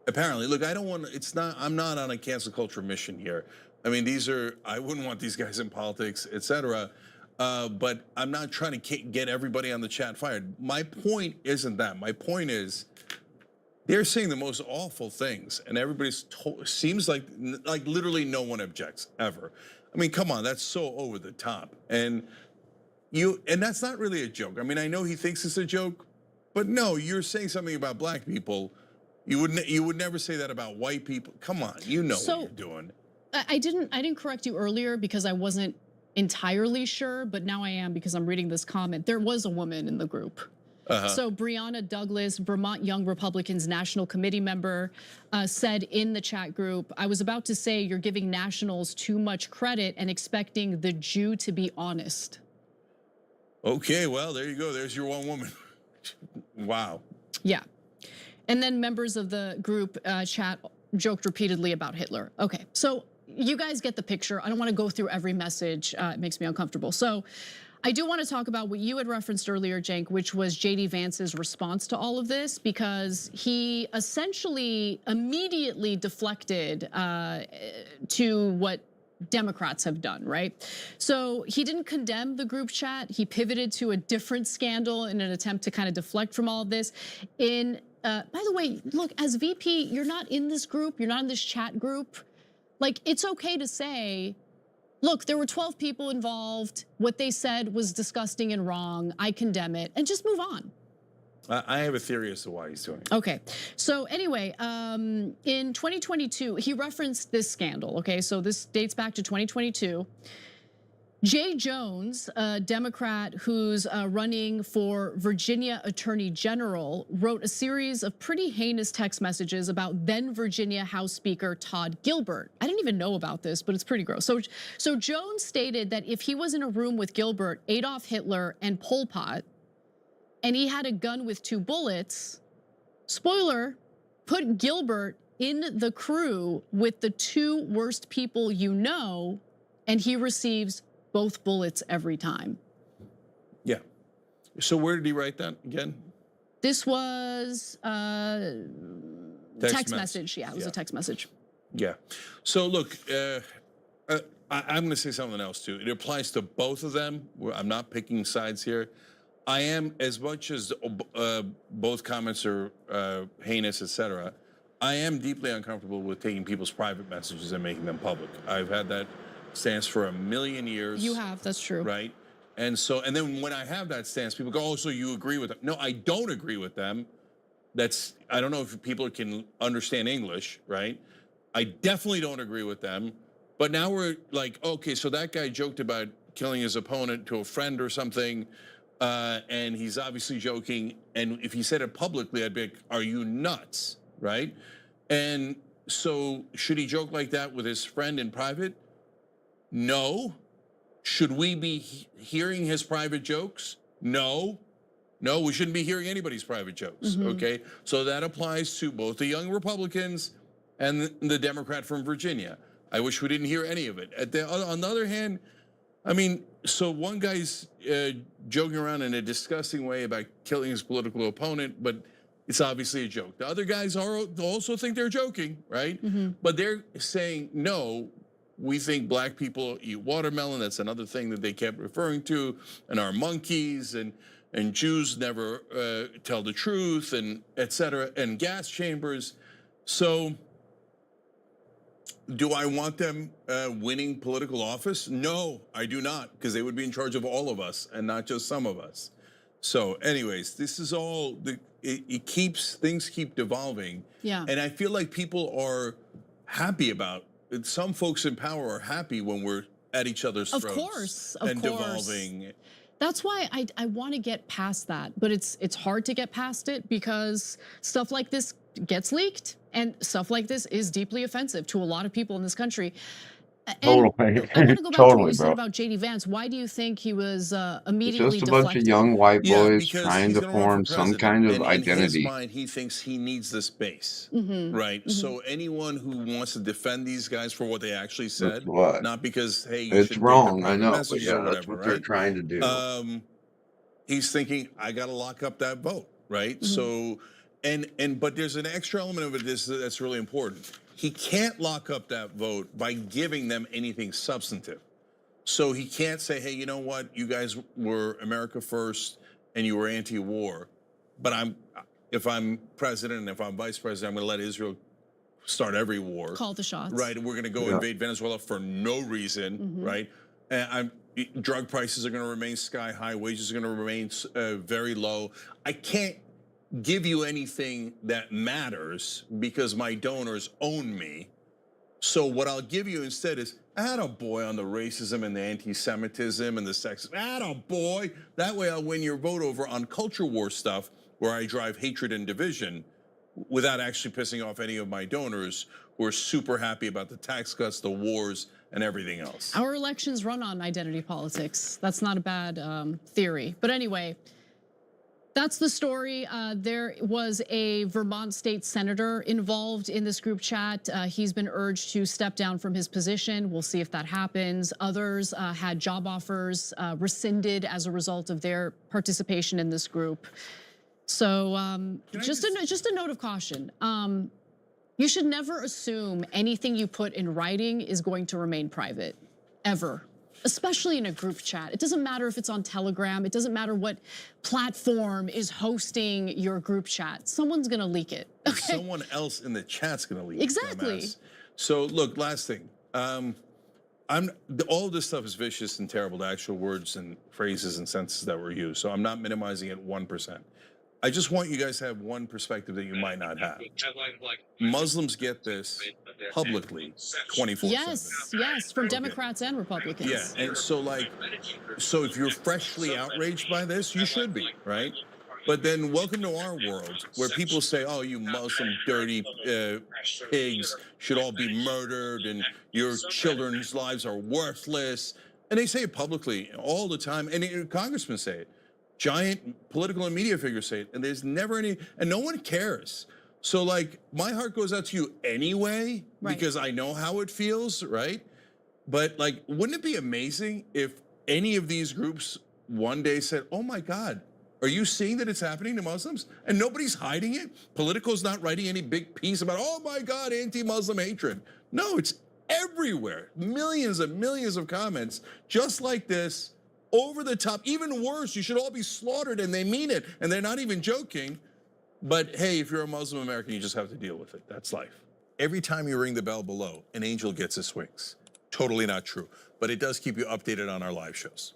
Apparently, look, I'm not on a cancel culture mission here. I mean, I wouldn't want these guys in politics, etc. But I'm not trying to get everybody on the chat fired. My point isn't that. My point is, they're saying the most awful things, and seems like literally no one objects ever. I mean, come on, that's so over the top, and that's not really a joke. I mean, I know he thinks it's a joke, but no, you're saying something about black people. You would never say that about white people. Come on, you know what you're doing. I didn't correct you earlier because I wasn't entirely sure, but now I am because I'm reading this comment. There was a woman in the group. So Breonna Douglas, Vermont Young Republicans National Committee member, said in the chat group, I was about to say you're giving nationals too much credit and expecting the Jew to be honest. Okay, well, there you go. There's your one woman. Wow. Yeah. And then members of the group chat joked repeatedly about Hitler. Okay, so you guys get the picture. I don't want to go through every message. It makes me uncomfortable. So I do want to talk about what you had referenced earlier, Cenk, which was J.D. Vance's response to all of this, because he essentially immediately deflected to what Democrats have done, right? So he didn't condemn the group chat. He pivoted to a different scandal in an attempt to kind of deflect from all of this. By the way, look, as VP, you're not in this group. You're not in this chat group. Like, it's okay to say, look, there were 12 people involved. What they said was disgusting and wrong. I condemn it, and just move on. I have a theory as to why he's doing it. Okay, so anyway, in 2022, he referenced this scandal, okay? So this dates back to 2022. Jay Jones, a Democrat who's running for Virginia Attorney General, wrote a series of pretty heinous text messages about then Virginia House Speaker Todd Gilbert. I didn't even know about this, but it's pretty gross. So Jones stated that if he was in a room with Gilbert, Adolf Hitler, and Pol Pot, and he had a gun with 2 bullets, spoiler, put Gilbert in the crew with the 2 worst people you know, and he receives both bullets every time. Yeah. So where did he write that again? This was text message. Yeah, it was a text message. Yeah. So look, I'm going to say something else too. It applies to both of them. I'm not picking sides here. I am, as much as both comments are heinous, etc., I am deeply uncomfortable with taking people's private messages and making them public. I've had that stance for a million years. You have, that's true. Right? And then when I have that stance, people go, oh, so you agree with them. No, I don't agree with them. I don't know if people can understand English, right? I definitely don't agree with them. But now we're like, okay, so that guy joked about killing his opponent to a friend or something, and he's obviously joking. And if he said it publicly, I'd be like, are you nuts, right? And so should he joke like that with his friend in private? No. Should we be hearing his private jokes? No. No, we shouldn't be hearing anybody's private jokes, okay? So that applies to both the young Republicans and the Democrat from Virginia. I wish we didn't hear any of it. On the other hand, I mean, so one guy's joking around in a disgusting way about killing his political opponent, but it's obviously a joke. The other guys also think they're joking, right? But they're saying, no, we think black people eat watermelon. That's another thing that they kept referring to, and are monkeys, and Jews never tell the truth, and et cetera, and gas chambers. So do I want them winning political office? No, I do not, because they would be in charge of all of us and not just some of us. So anyways, this is all, things keep devolving. Yeah. And I feel like people are happy about, some folks in power are happy when we're at each other's throats. Of course. Devolving. That's why I want to get past that, but it's hard to get past it because stuff like this gets leaked, and stuff like this is deeply offensive to a lot of people in this country. And Totally. I want to go back to what Totally, you said bro. about JD Vance. Why do you think he was It's immediately just a bunch of deflected? young white Yeah, boys because trying he's to going to run for form some president, kind of and in his identity. mind, he thinks he needs this base, Mhm, right? mhm. So anyone who wants to defend these guys for what they actually That's said, what. not because hey, you It's should take the wrong, I private know, but messages yeah, or that's whatever, what they're right? trying to do. He's thinking I got to lock up that vote, right? So, but there's an extra element of it that's really important. He can't lock up that vote by giving them anything substantive. So he can't say, hey, you know what? You guys were America first and you were anti-war, but if I'm president and if I'm vice president, I'm going to let Israel start every war. Call the shots. Right, and we're going to go invade Venezuela for no reason, right? And drug prices are going to remain sky high, wages are going to remain very low. I can't give you anything that matters because my donors own me. So what I'll give you instead is attaboy on the racism and the anti-Semitism and the sexism. Attaboy. That way I'll win your vote over on culture war stuff where I drive hatred and division without actually pissing off any of my donors who are super happy about the tax cuts, the wars, and everything else. Our elections run on identity politics. That's not a bad theory. But anyway, that's the story. There was a Vermont state senator involved in this group chat. He's been urged to step down from his position. We'll see if that happens. Others had job offers rescinded as a result of their participation in this group. So just a note of caution. You should never assume anything you put in writing is going to remain private, ever. Especially in a group chat. It doesn't matter if it's on Telegram. It doesn't matter what platform is hosting your group chat. Someone's gonna leak it. Okay? Someone else in the chat's gonna leak. Exactly. Dumbass. So look, last thing. All this stuff is vicious and terrible, the actual words and phrases and sentences that were used. So I'm not minimizing it 1%. I just want you guys to have one perspective that you might not have. Muslims get this publicly 24/7. Yes, from Democrats and Republicans. Yeah, and so if you're freshly outraged by this, you should be, right? But then welcome to our world where people say, oh, you Muslim dirty pigs should all be murdered and your children's lives are worthless. And they say it publicly all the time, and congressmen say it. Giant political and media figures say it, and there's never any, and no one cares. So like, my heart goes out to you anyway, because I know how it feels, right? But like, wouldn't it be amazing if any of these groups one day said, oh my God, are you seeing that it's happening to Muslims? And nobody's hiding it? Politico's not writing any big piece about, oh my God, anti-Muslim hatred. No, it's everywhere. Millions and millions of comments just like this. Over the top, even worse, you should all be slaughtered, and they mean it, and they're not even joking. But hey, if you're a Muslim American, you just have to deal with it. That's life. Every time you ring the bell below, an angel gets his wings. Totally not true, but it does keep you updated on our live shows.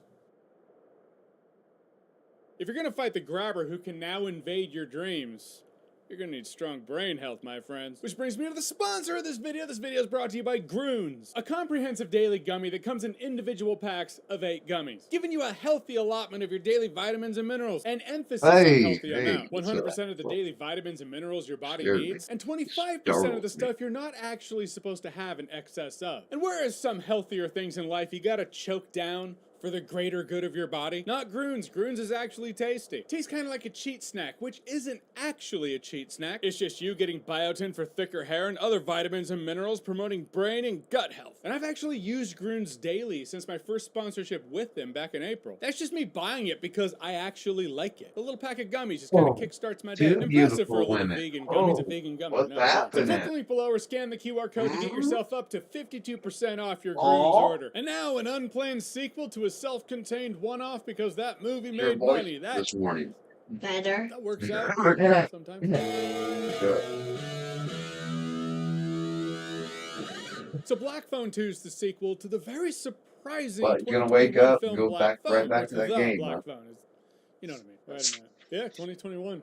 If you're gonna fight the grabber who can now invade your dreams, you're gonna need strong brain health, my friends. Which brings me to the sponsor of this video. This video is brought to you by Groons, a comprehensive daily gummy that comes in individual packs of 8 gummies, giving you a healthy allotment of your daily vitamins and minerals, and emphasis on healthy amount. 100% of the daily vitamins and minerals your body needs, and 25% of the stuff you're not actually supposed to have in excess of. And whereas some healthier things in life you gotta choke down for the greater good of your body, not Groons. Groons is actually tasty. Tastes kind of like a cheat snack, which isn't actually a cheat snack. It's just you getting biotin for thicker hair and other vitamins and minerals promoting brain and gut health. And I've actually used Groons daily since my first sponsorship with them back in April. That's just me buying it because I actually like it. The little pack of gummies just kind of kickstarts my day. Impressive for a little vegan gummy. It's a vegan gummy. What's happening? So click the link below or scan the QR code to get yourself up to 52% off your Groons order. And now an unplanned sequel to a self-contained one-off because that movie made money. That this morning. Better. That works out sometimes. So Black Phone 2 is the sequel to the very surprising. But you're gonna wake up and film go Black right Phone, back to that the game, Black huh? Phone is, you know what I mean? Wait a minute. Yeah, 2021.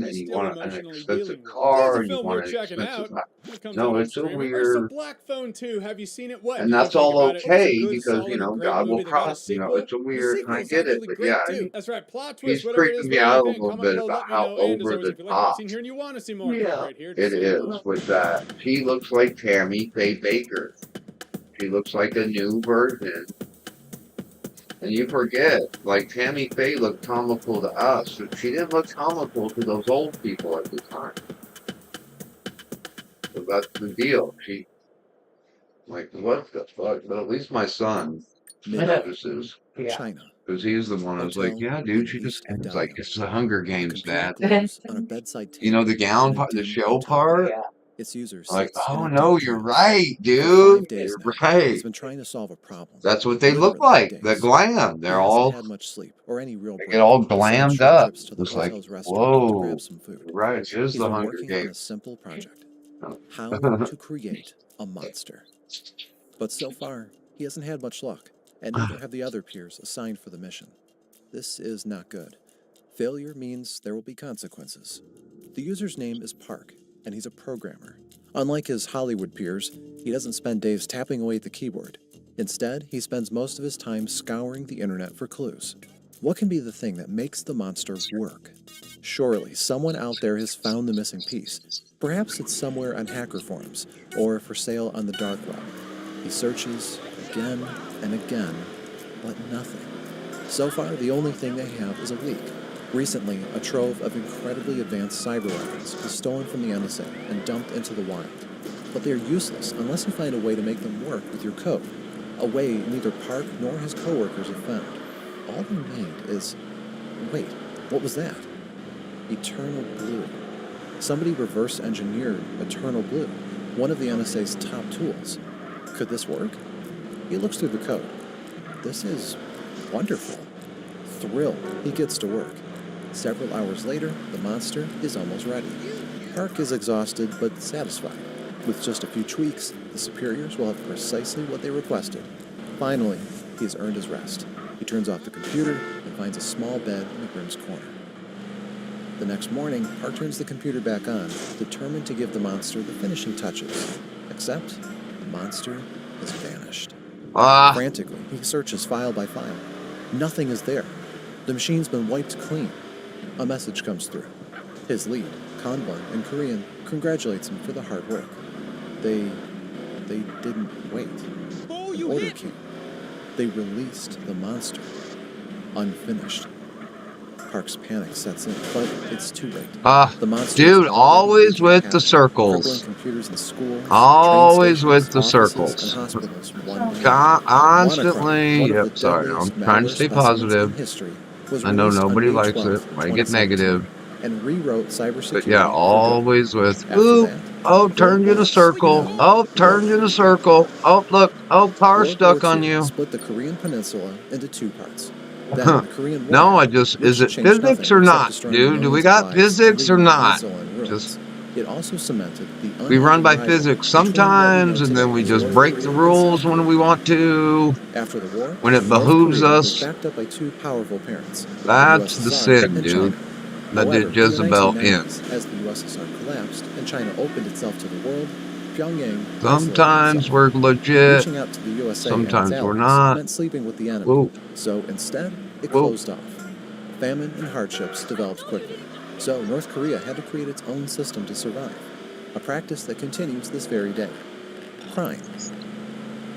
wine, and you want an expensive car, and you want an expensive house. No, it's a weird. Black Phone 2, have you seen it? What? And that's all okay because, you know, God will cross, you know, it's a weird, and I get it, but yeah, that's right. Plot he's twist, whatever it is, freaking me out a comment little bit below, about let me how know. And as over always, the if you like what you've top seen here and you want to see more, yeah, right here. it is with that. She looks like Tammy Faye Baker. She looks like a new version. And you forget, like Tammy Faye looked comical to us, but she didn't look comical to those old people at the time. So that's the deal. She, like, what the fuck? But at least my son notices. China. Because he's the one who's like, Hotel yeah, dude, in she just, East it's like, Dalian. it's the Hunger A Games, computer Dad. glows on a bedside You know, table the gown in a part, the dim show hotel part? room. Its user Like, sits in oh a no, deep you're trance. right, For dude. 5 days You're now, right. he's been trying to solve a problem. That's what they look Literally like. The days. glam. He They're hasn't all, had much sleep or any real they break, get all besides glammed short up. trips to the It's like, hotel's restaurant to whoa. grab some food. Right, it is He's the been Hunger working on a Games. simple project: how to create a monster. But so far, he hasn't had much luck, and neither have the other peers assigned for the mission. This is not good. Failure means there will be consequences. The user's name is Park, and he's a programmer. Unlike his Hollywood peers, he doesn't spend days tapping away at the keyboard. Instead, he spends most of his time scouring the internet for clues. What can be the thing that makes the monster work? Surely, someone out there has found the missing piece. Perhaps it's somewhere on hacker forums, or for sale on the dark web. He searches again and again, but nothing. So far, the only thing they have is a leak. Recently, a trove of incredibly advanced cyber weapons was stolen from the NSA and dumped into the wild. But they are useless unless you find a way to make them work with your code, a way neither Park nor his coworkers have found. All they remained is... Wait, what was that? Eternal Blue. Somebody reverse engineered Eternal Blue, one of the NSA's top tools. Could this work? He looks through the code. This is wonderful. Thrilled, he gets to work. Several hours later, the monster is almost ready. Park is exhausted but satisfied. With just a few tweaks, the superiors will have precisely what they requested. Finally, he has earned his rest. He turns off the computer and finds a small bed in the room's corner. The next morning, Park turns the computer back on, determined to give the monster the finishing touches. Except, the monster has vanished. Frantically, he searches file by file. Nothing is there. The machine's been wiped clean. A message comes through. His lead, Kanban, in Korean, congratulates him for the hard work. They didn't wait. An order came. They released the monster. Unfinished. Park's panic sets in, but it's too late. The monster dude, always with the circles. Computers in schools, Always train with the stations, circles. offices, and hospitals. Constantly. Yep, sorry, I'm trying to stay positive. I know nobody likes it. Might get negative. And rewrote cybersecurity. But yeah, always with, ooh, oh, turned in a circle. Oh, turned in a circle. Oh, look. Oh, car stuck on you. Split the Korean peninsula into two parts. Then the Korean War, No, I just, is it physics or not, dude? Do we got physics or not? Just, it also cemented the we run by physics sometimes, and then we just break the rules when we want to. After the war, when it behooves Korea was us. backed up by two powerful parents. That's the sin, dude. That did Jezebel in. As the USSR collapsed and China opened itself to the world, Pyongyang sometimes we're legit, reaching out to the USA sometimes and its we're allies not. meant sleeping with the enemy. Whoa. So instead, it Whoa. closed off. Famine and hardships developed quickly. So North Korea had to create its own system to survive. A practice that continues this very day. Crime.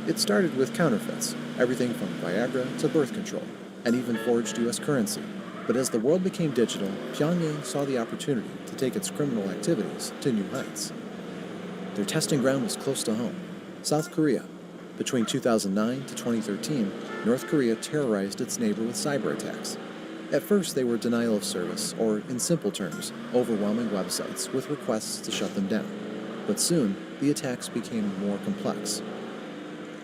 It started with counterfeits, everything from Viagra to birth control, and even forged US currency. But as the world became digital, Pyongyang saw the opportunity to take its criminal activities to new heights. Their testing ground was close to home, South Korea. Between 2009 to 2013, North Korea terrorized its neighbor with cyber attacks. At first, they were denial of service, or in simple terms, overwhelming websites with requests to shut them down. But soon, the attacks became more complex.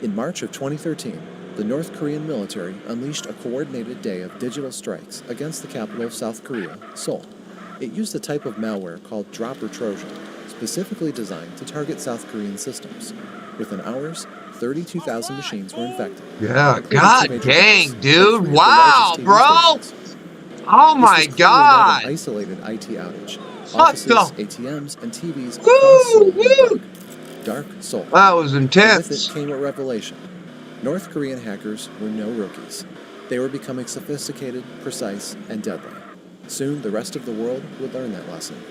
In March of 2013, the North Korean military unleashed a coordinated day of digital strikes against the capital of South Korea, Seoul. It used a type of malware called Dropper Trojan, specifically designed to target South Korean systems. Within hours, 32,000 machines were infected. Yeah, god dang, dude. Wow, bro. Oh my god. An isolated IT outage. What Offices, the? ATMs, and TVs across Seoul went dark. Seoul. That was intense. And with it came a revelation. North Korean hackers were no rookies. They were becoming sophisticated, precise, and deadly. Soon, the rest of the world would learn that lesson.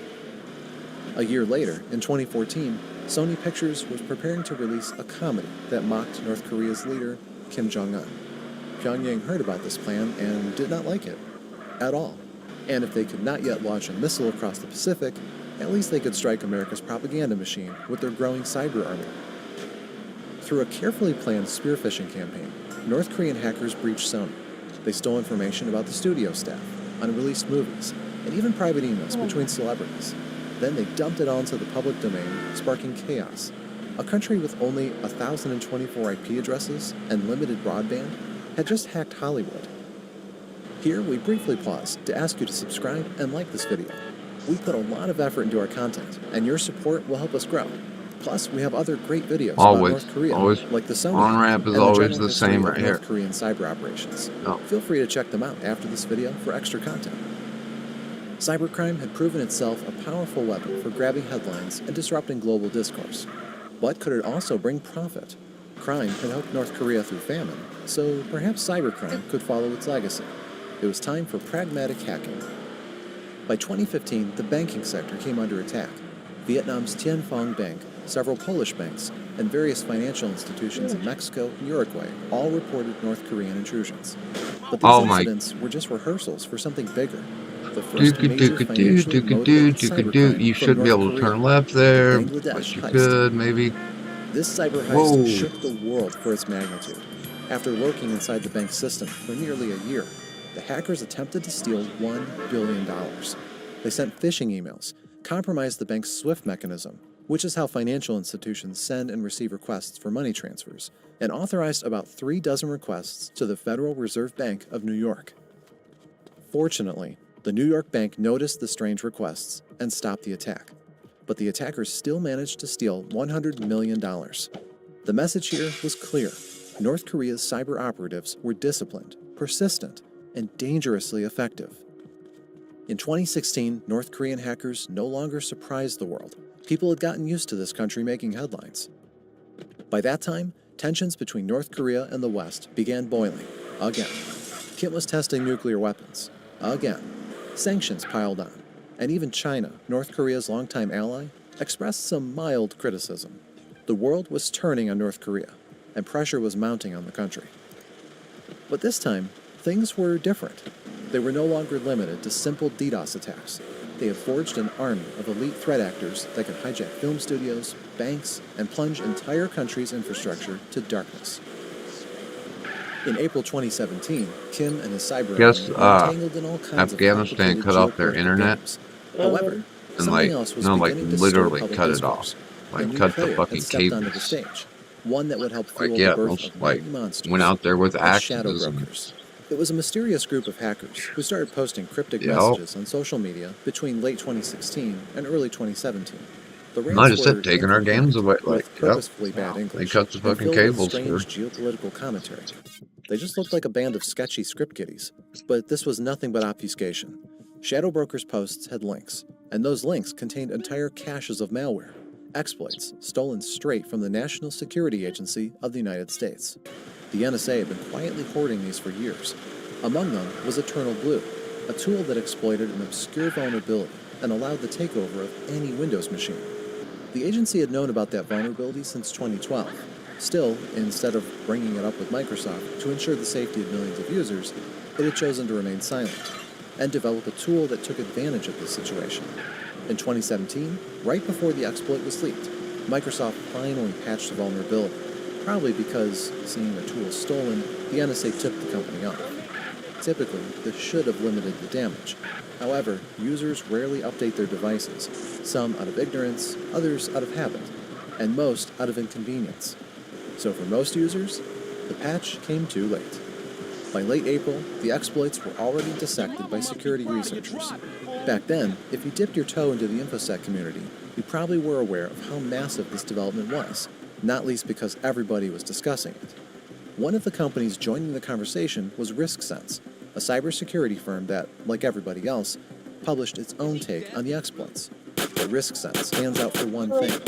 A year later, in 2014, Sony Pictures was preparing to release a comedy that mocked North Korea's leader, Kim Jong-un. Pyongyang heard about this plan and did not like it at all. And if they could not yet launch a missile across the Pacific, at least they could strike America's propaganda machine with their growing cyber army. Through a carefully planned spear phishing campaign, North Korean hackers breached Sony. They stole information about the studio staff, unreleased movies, and even private emails between celebrities. Then they dumped it all into the public domain, sparking chaos. A country with only 1,024 IP addresses and limited broadband had just hacked Hollywood. Here, we briefly pause to ask you to subscribe and like this video. We put a lot of effort into our content, and your support will help us grow. Plus, we have other great videos about North Korea, like the Sony on-ramp is and always general the same history right of here. North Korean cyber operations. Oh. Feel free to check them out after this video for extra content. Cybercrime had proven itself a powerful weapon for grabbing headlines and disrupting global discourse. But could it also bring profit? Crime had helped North Korea through famine, so perhaps cybercrime could follow its legacy. It was time for pragmatic hacking. By 2015, the banking sector came under attack. Vietnam's Tien Phong Bank, several Polish banks, and various financial institutions in Mexico and Uruguay all reported North Korean intrusions. But these incidents were just rehearsals for something bigger. The first major financially motivated cybercrime You should from be able North to Korea, turn left the there, Bangladesh but you heist. could maybe. This cyber heist Whoa. shook the world for its magnitude. After lurking inside the bank's system for nearly a year, the hackers attempted to steal $1 billion. They sent phishing emails, compromised the bank's SWIFT mechanism, which is how financial institutions send and receive requests for money transfers, and authorized about 36 requests to the Federal Reserve Bank of New York. Fortunately, the New York bank noticed the strange requests and stopped the attack. But the attackers still managed to steal $100 million. The message here was clear. North Korea's cyber operatives were disciplined, persistent, and dangerously effective. In 2016, North Korean hackers no longer surprised the world. People had gotten used to this country making headlines. By that time, tensions between North Korea and the West began boiling, again. Kim was testing nuclear weapons, again. Sanctions piled on, and even China, North Korea's longtime ally, expressed some mild criticism. The world was turning on North Korea, and pressure was mounting on the country. But this time, things were different. They were no longer limited to simple DDoS attacks. They had forged an army of elite threat actors that could hijack film studios, banks, and plunge entire countries' infrastructure to darkness. In April 2017, Kim and his cyber Guess were entangled in all kinds Afghanistan of cut off their geopolitical internet games. However, and something else was beginning to stir literally public cut it discourse. off, A new cut the player fucking had stepped onto the cables. stage, one that would help fuel Yeah, the birth most of mighty monsters. went out there with the shadow activism. brokers. It was a mysterious group of hackers who started posting cryptic Yep. messages on social media between late 2016 and early 2017. The Might have rants said were taking our games away. with Like, yep. purposefully bad They English. cut the and fucking filled with cables strange here. geopolitical commentary. They just looked like a band of sketchy script kiddies. But this was nothing but obfuscation. Shadow brokers' posts had links, and those links contained entire caches of malware, exploits stolen straight from the National Security Agency of the United States. The NSA had been quietly hoarding these for years. Among them was Eternal Blue, a tool that exploited an obscure vulnerability and allowed the takeover of any Windows machine. The agency had known about that vulnerability since 2012. Still, instead of bringing it up with Microsoft to ensure the safety of millions of users, it had chosen to remain silent and develop a tool that took advantage of this situation. In 2017, right before the exploit was leaked, Microsoft finally patched the vulnerability, probably because, seeing the tool stolen, the NSA tipped the company off. Typically, this should have limited the damage. However, users rarely update their devices, some out of ignorance, others out of habit, and most out of inconvenience. So for most users, the patch came too late. By late April, the exploits were already dissected by security researchers. Back then, if you dipped your toe into the InfoSec community, you probably were aware of how massive this development was, not least because everybody was discussing it. One of the companies joining the conversation was RiskSense, a cybersecurity firm that, like everybody else, published its own take on the exploits. But RiskSense stands out for one thing.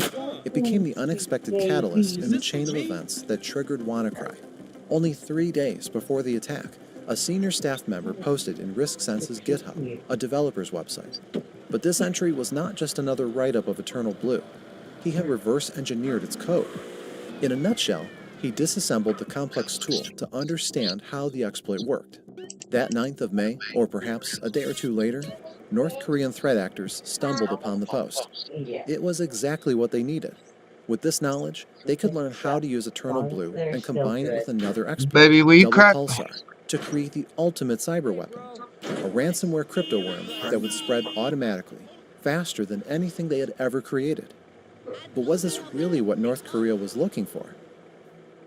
It became the unexpected catalyst in the chain of events that triggered WannaCry. Only 3 days before the attack, a senior staff member posted in RiskSense's GitHub, a developer's website. But this entry was not just another write-up of Eternal Blue. he had reverse engineered its code. In a nutshell, he disassembled the complex tool to understand how the exploit worked. That 9th of May, or perhaps a day or two later, North Korean threat actors stumbled upon the post. It was exactly what they needed. With this knowledge, they could learn how to use Eternal Blue and combine it with another exploit, Baby, will you Double crack? Pulsar, to create the ultimate cyber weapon, a ransomware crypto worm that would spread automatically, faster than anything they had ever created. But was this really what North Korea was looking for?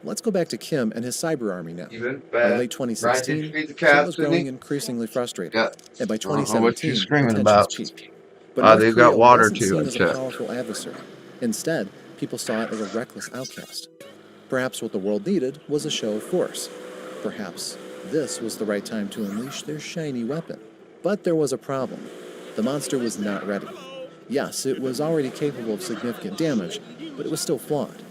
Let's go back to Kim and his cyber army now. By late 2016, Kim was growing increasingly frustrated, and by 2017, tensions peaked. But North they've Korea got water wasn't too, seen and as a shit. powerful adversary. Instead, people saw it as a reckless outcast. Perhaps what the world needed was a show of force. Perhaps this was the right time to unleash their shiny weapon. But there was a problem. The monster was not ready. Yes, it was already capable of significant damage, but it was still flawed.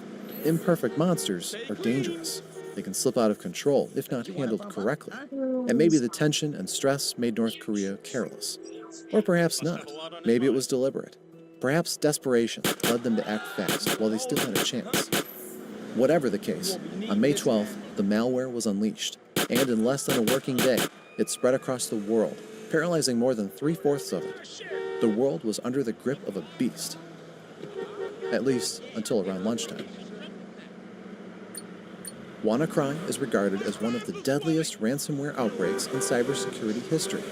Imperfect monsters are dangerous. They can slip out of control if not handled correctly. And maybe the tension and stress made North Korea careless. Or perhaps not. Maybe it was deliberate. Perhaps desperation led them to act fast while they still had a chance. Whatever the case, on May 12th, the malware was unleashed. And in less than a working day, it spread across the world, paralyzing more than 3/4 of it. The world was under the grip of a beast. At least until around lunchtime. WannaCry is regarded as one of the deadliest ransomware outbreaks in cybersecurity history.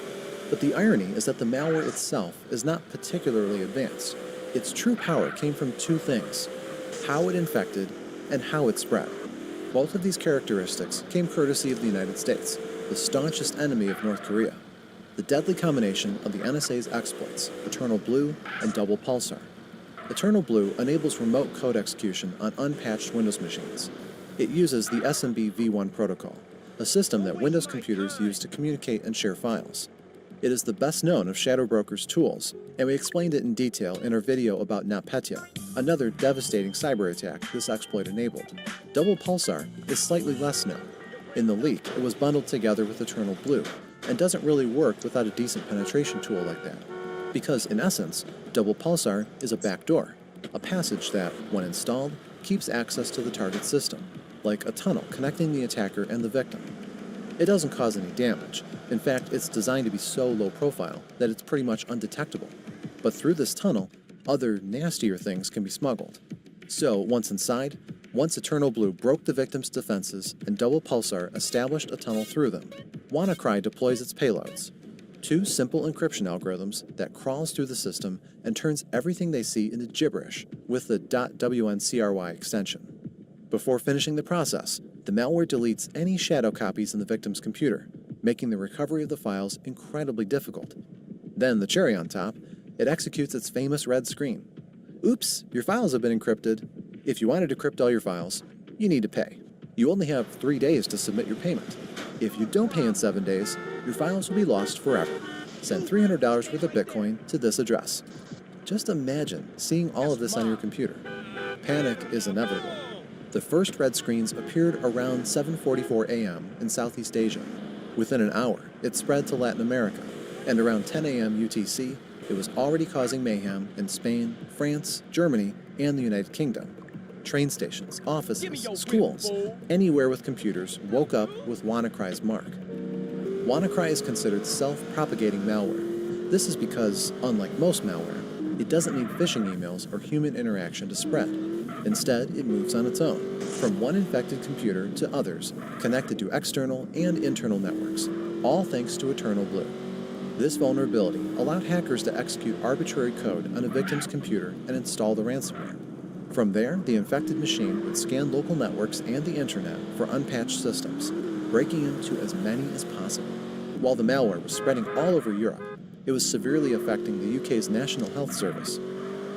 But the irony is that the malware itself is not particularly advanced. Its true power came from two things: how it infected and how it spread. Both of these characteristics came courtesy of the United States, the staunchest enemy of North Korea. The deadly combination of the NSA's exploits, Eternal Blue and Double Pulsar. Eternal Blue enables remote code execution on unpatched Windows machines. It uses the SMB v1 protocol, a system that Windows computers use to communicate and share files. It is the best known of Shadow Broker's tools, and we explained it in detail in our video about NotPetya, another devastating cyber attack this exploit enabled. Double Pulsar is slightly less known. In the leak, it was bundled together with Eternal Blue, and doesn't really work without a decent penetration tool like that. Because in essence, Double Pulsar is a backdoor, a passage that, when installed, keeps access to the target system, like a tunnel connecting the attacker and the victim. It doesn't cause any damage. In fact, it's designed to be so low profile that it's pretty much undetectable. But through this tunnel, other nastier things can be smuggled. So once inside, once Eternal Blue broke the victim's defenses and Double Pulsar established a tunnel through them, WannaCry deploys its payloads. Two simple encryption algorithms that crawls through the system and turns everything they see into gibberish with the .wncry extension. Before finishing the process, the malware deletes any shadow copies in the victim's computer, making the recovery of the files incredibly difficult. Then, the cherry on top, it executes its famous red screen. Oops, your files have been encrypted. If you want to decrypt all your files, you need to pay. You only have 3 days to submit your payment. If you don't pay in 7 days, your files will be lost forever. Send $300 worth of Bitcoin to this address. Just imagine seeing all of this on your computer. Panic is inevitable. The first red screens appeared around 7:44 a.m. in Southeast Asia. Within an hour, it spread to Latin America, and around 10 a.m. UTC, it was already causing mayhem in Spain, France, Germany, and the United Kingdom. Train stations, offices, schools, anywhere with computers woke up with WannaCry's mark. WannaCry is considered self-propagating malware. This is because, unlike most malware, it doesn't need phishing emails or human interaction to spread. Instead, it moves on its own, from one infected computer to others, connected to external and internal networks, all thanks to Eternal Blue. This vulnerability allowed hackers to execute arbitrary code on a victim's computer and install the ransomware. From there, the infected machine would scan local networks and the internet for unpatched systems, breaking into as many as possible. While the malware was spreading all over Europe, it was severely affecting the UK's National Health Service.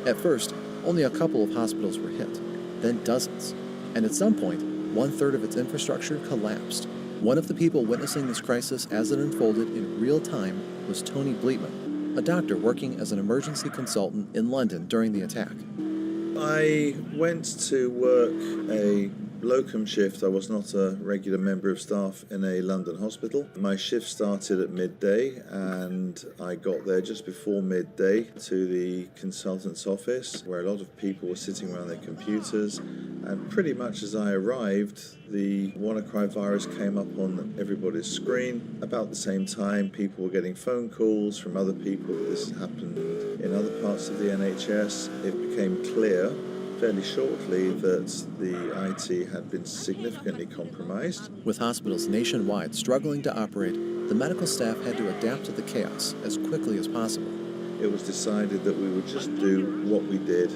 At first, only a couple of hospitals were hit, then dozens, and at some point, 1/3 of its infrastructure collapsed. One of the people witnessing this crisis as it unfolded in real time was Tony Bleetman, a doctor working as an emergency consultant in London during the attack. I went to work a locum shift. I was not a regular member of staff in a London hospital. My shift started at midday, and I got there just before midday to the consultant's office, where a lot of people were sitting around their computers. And pretty much as I arrived, the WannaCry virus came up on everybody's screen. About the same time, people were getting phone calls from other people. This happened in other parts of the NHS. It became clear fairly shortly that the IT had been significantly compromised. With hospitals nationwide struggling to operate, the medical staff had to adapt to the chaos as quickly as possible. It was decided that we would just do what we did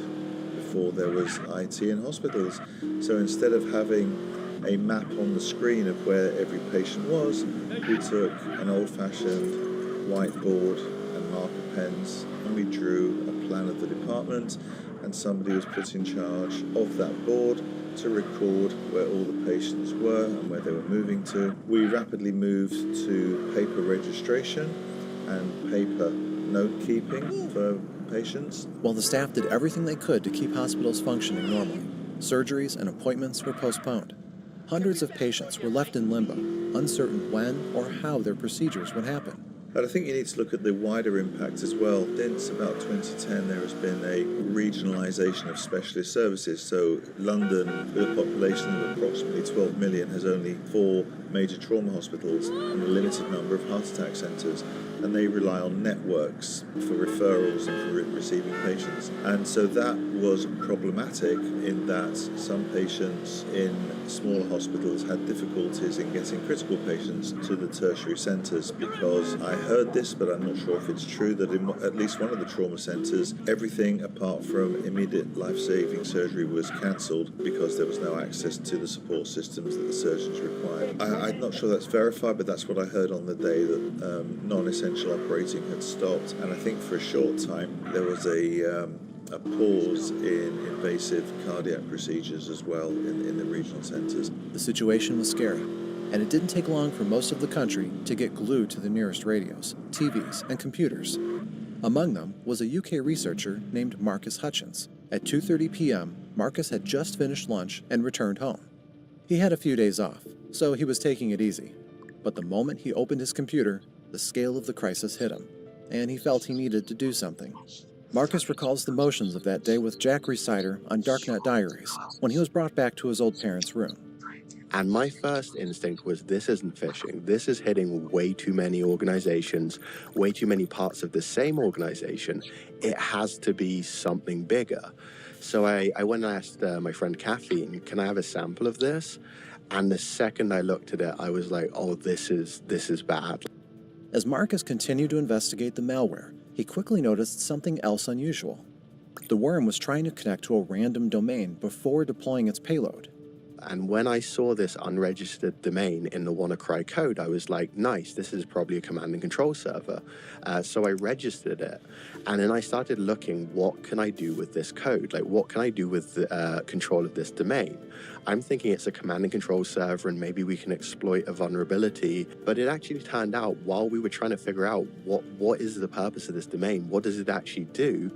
before there was IT in hospitals. So instead of having a map on the screen of where every patient was, we took an old-fashioned whiteboard and marker pens, and we drew a plan of the department, and somebody was put in charge of that board to record where all the patients were and where they were moving to. We rapidly moved to paper registration and paper note-keeping for patients. While the staff did everything they could to keep hospitals functioning normally, surgeries and appointments were postponed. Hundreds of patients were left in limbo, uncertain when or how their procedures would happen. But I think you need to look at the wider impact as well. Since about 2010, there has been a regionalisation of specialist services. So London, with a population of approximately 12 million, has only 4 major trauma hospitals and a limited number of heart attack centres. And they rely on networks for referrals and for receiving patients. And so that was problematic in that some patients in smaller hospitals had difficulties in getting critical patients to the tertiary centres, because I heard this, but I'm not sure if it's true, that in at least one of the trauma centres, everything apart from immediate life-saving surgery was cancelled because there was no access to the support systems that the surgeons required. I'm not sure that's verified, but that's what I heard on the day that non-essential operating had stopped. And I think for a short time there was a pause in invasive cardiac procedures as well in the regional centres. The situation was scary, and it didn't take long for most of the country to get glued to the nearest radios, TVs, and computers. Among them was a UK researcher named Marcus Hutchins. At 2:30 p.m., Marcus had just finished lunch and returned home. He had a few days off, so he was taking it easy. But the moment he opened his computer, the scale of the crisis hit him, and he felt he needed to do something. Marcus recalls the motions of that day with Jack Rhysider on Darknet Diaries when he was brought back to his old parents' room. And my first instinct was, this isn't phishing. This is hitting way too many organizations, way too many parts of the same organization. It has to be something bigger. So I went and asked my friend Caffeine, can I have a sample of this? And the second I looked at it, I was like, oh, this is bad. As Marcus continued to investigate the malware, he quickly noticed something else unusual. The worm was trying to connect to a random domain before deploying its payload. And when I saw this unregistered domain in the WannaCry code, I was like, nice, this is probably a command and control server. So I registered it. And then I started looking, what can I do with this code? Like, what can I do with the control of this domain? I'm thinking it's a command and control server and maybe we can exploit a vulnerability. But it actually turned out, while we were trying to figure out what is the purpose of this domain, what does it actually do,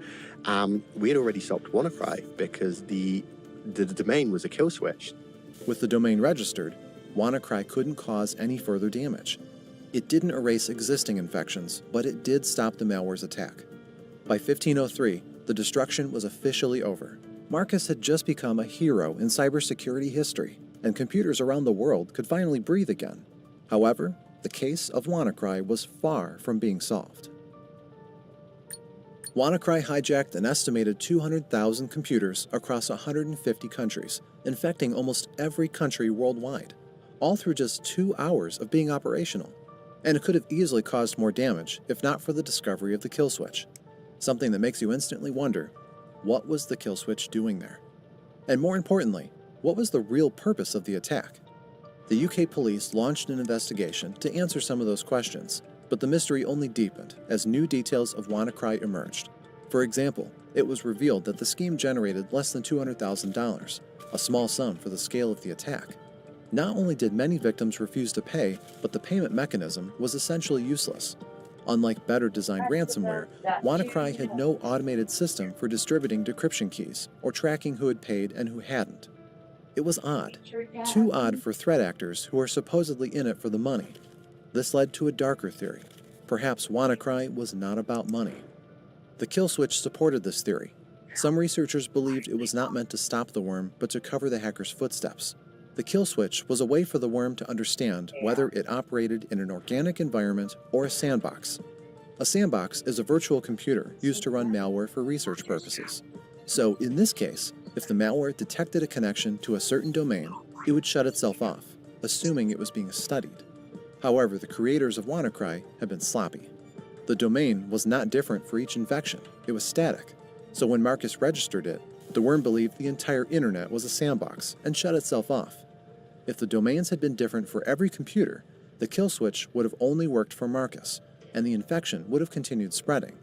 we had already stopped WannaCry because the domain was a kill switch. With the domain registered, WannaCry couldn't cause any further damage. It didn't erase existing infections, but it did stop the malware's attack. By 1503, the destruction was officially over. Marcus had just become a hero in cybersecurity history, and computers around the world could finally breathe again. However, the case of WannaCry was far from being solved. WannaCry hijacked an estimated 200,000 computers across 150 countries, infecting almost every country worldwide, all through just 2 hours of being operational. And it could have easily caused more damage if not for the discovery of the kill switch. Something that makes you instantly wonder, what was the kill switch doing there? And more importantly, what was the real purpose of the attack? The UK police launched an investigation to answer some of those questions, but the mystery only deepened as new details of WannaCry emerged. For example, it was revealed that the scheme generated less than $200,000, a small sum for the scale of the attack. Not only did many victims refuse to pay, but the payment mechanism was essentially useless. Unlike better-designed ransomware, WannaCry had no automated system for distributing decryption keys or tracking who had paid and who hadn't. It was odd. Too odd for threat actors who are supposedly in it for the money. This led to a darker theory. Perhaps WannaCry was not about money. The kill switch supported this theory. Some researchers believed it was not meant to stop the worm, but to cover the hacker's footsteps. The kill switch was a way for the worm to understand whether it operated in an organic environment or a sandbox. A sandbox is a virtual computer used to run malware for research purposes. So, in this case, if the malware detected a connection to a certain domain, it would shut itself off, assuming it was being studied. However, the creators of WannaCry had been sloppy. The domain was not different for each infection, it was static. So when Marcus registered it, the worm believed the entire internet was a sandbox and shut itself off. If the domains had been different for every computer, the kill switch would have only worked for Marcus, and the infection would have continued spreading.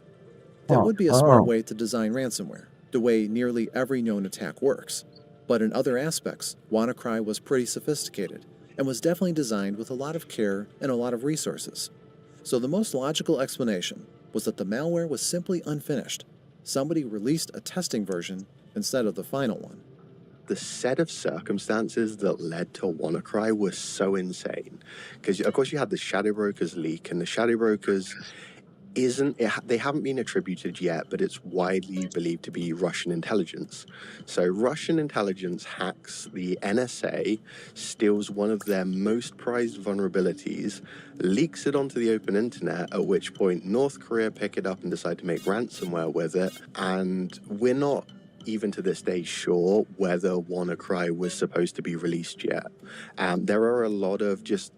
That would be a smart way to design ransomware, the way nearly every known attack works. But in other aspects, WannaCry was pretty sophisticated, and was definitely designed with a lot of care and a lot of resources. So the most logical explanation was that the malware was simply unfinished. Somebody released a testing version instead of the final one. The set of circumstances that led to WannaCry was so insane. Because, of course, you had the Shadow Brokers leak, and the Shadow Brokers they haven't been attributed yet, but it's widely believed to be Russian intelligence. So Russian intelligence hacks the NSA, steals one of their most prized vulnerabilities, leaks it onto the open internet, at which point North Korea pick it up and decide to make ransomware with it, and we're not even to this day sure whether WannaCry was supposed to be released yet. There are a lot of just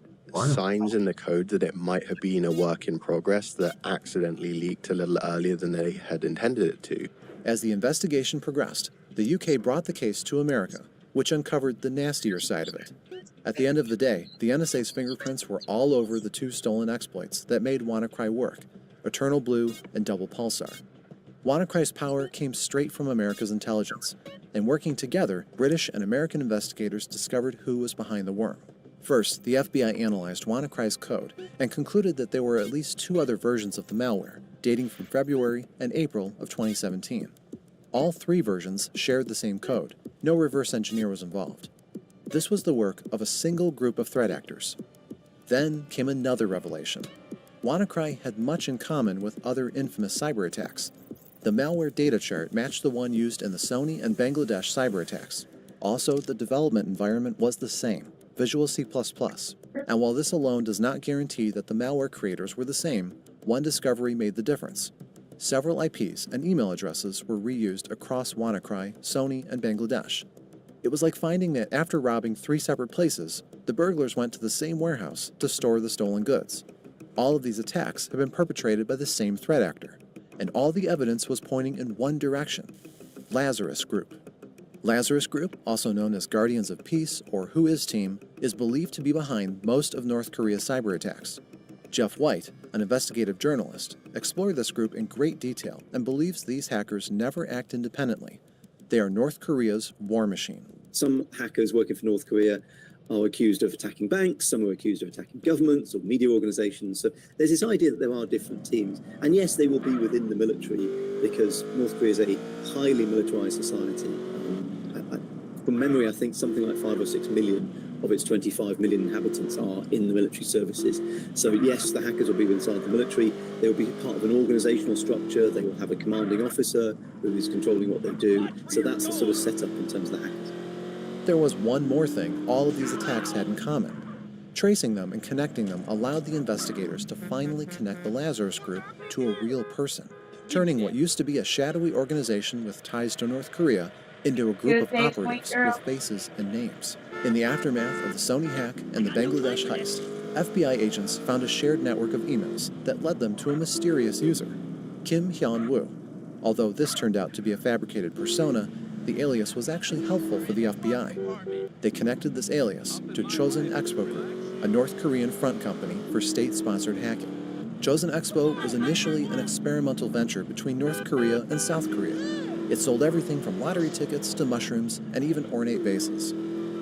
signs in the code that it might have been a work in progress that accidentally leaked a little earlier than they had intended it to. As the investigation progressed, the UK brought the case to America, which uncovered the nastier side of it. At the end of the day, the NSA's fingerprints were all over the two stolen exploits that made WannaCry work, Eternal Blue and Double Pulsar. WannaCry's power came straight from America's intelligence, and working together, British and American investigators discovered who was behind the worm. First, the FBI analyzed WannaCry's code and concluded that there were at least two other versions of the malware, dating from February and April of 2017. All three versions shared the same code. No reverse engineer was involved. This was the work of a single group of threat actors. Then came another revelation. WannaCry had much in common with other infamous cyber attacks. The malware data chart matched the one used in the Sony and Bangladesh cyber attacks. Also, the development environment was the same, Visual C++. And while this alone does not guarantee that the malware creators were the same, one discovery made the difference. Several IPs and email addresses were reused across WannaCry, Sony, and Bangladesh. It was like finding that after robbing 3 separate places, the burglars went to the same warehouse to store the stolen goods. All of these attacks have been perpetrated by the same threat actor, and all the evidence was pointing in one direction: Lazarus Group. Lazarus Group, also known as Guardians of Peace or Who Is Team, is believed to be behind most of North Korea's cyber attacks. Jeff White, an investigative journalist, explored this group in great detail and believes these hackers never act independently. They are North Korea's war machine. Some hackers working for North Korea are accused of attacking banks, some are accused of attacking governments or media organizations. So there's this idea that there are different teams. And yes, they will be within the military because North Korea is a highly militarized society. From memory, I think something like 5 or 6 million of its 25 million inhabitants are in the military services. So yes, the hackers will be inside the military. They will be part of an organizational structure. They will have a commanding officer who is controlling what they do. So that's the sort of setup in terms of the hackers. There was one more thing all of these attacks had in common. Tracing them and connecting them allowed the investigators to finally connect the Lazarus Group to a real person, turning what used to be a shadowy organization with ties to North Korea into a group of operatives with faces and names. In the aftermath of the Sony hack and the Bangladesh heist, FBI agents found a shared network of emails that led them to a mysterious user, Kim Hyun-woo. Although this turned out to be a fabricated persona, the alias was actually helpful for the FBI. They connected this alias to Chosun Expo Group, a North Korean front company for state-sponsored hacking. Chosun Expo was initially an experimental venture between North Korea and South Korea. It sold everything from lottery tickets to mushrooms and even ornate vases.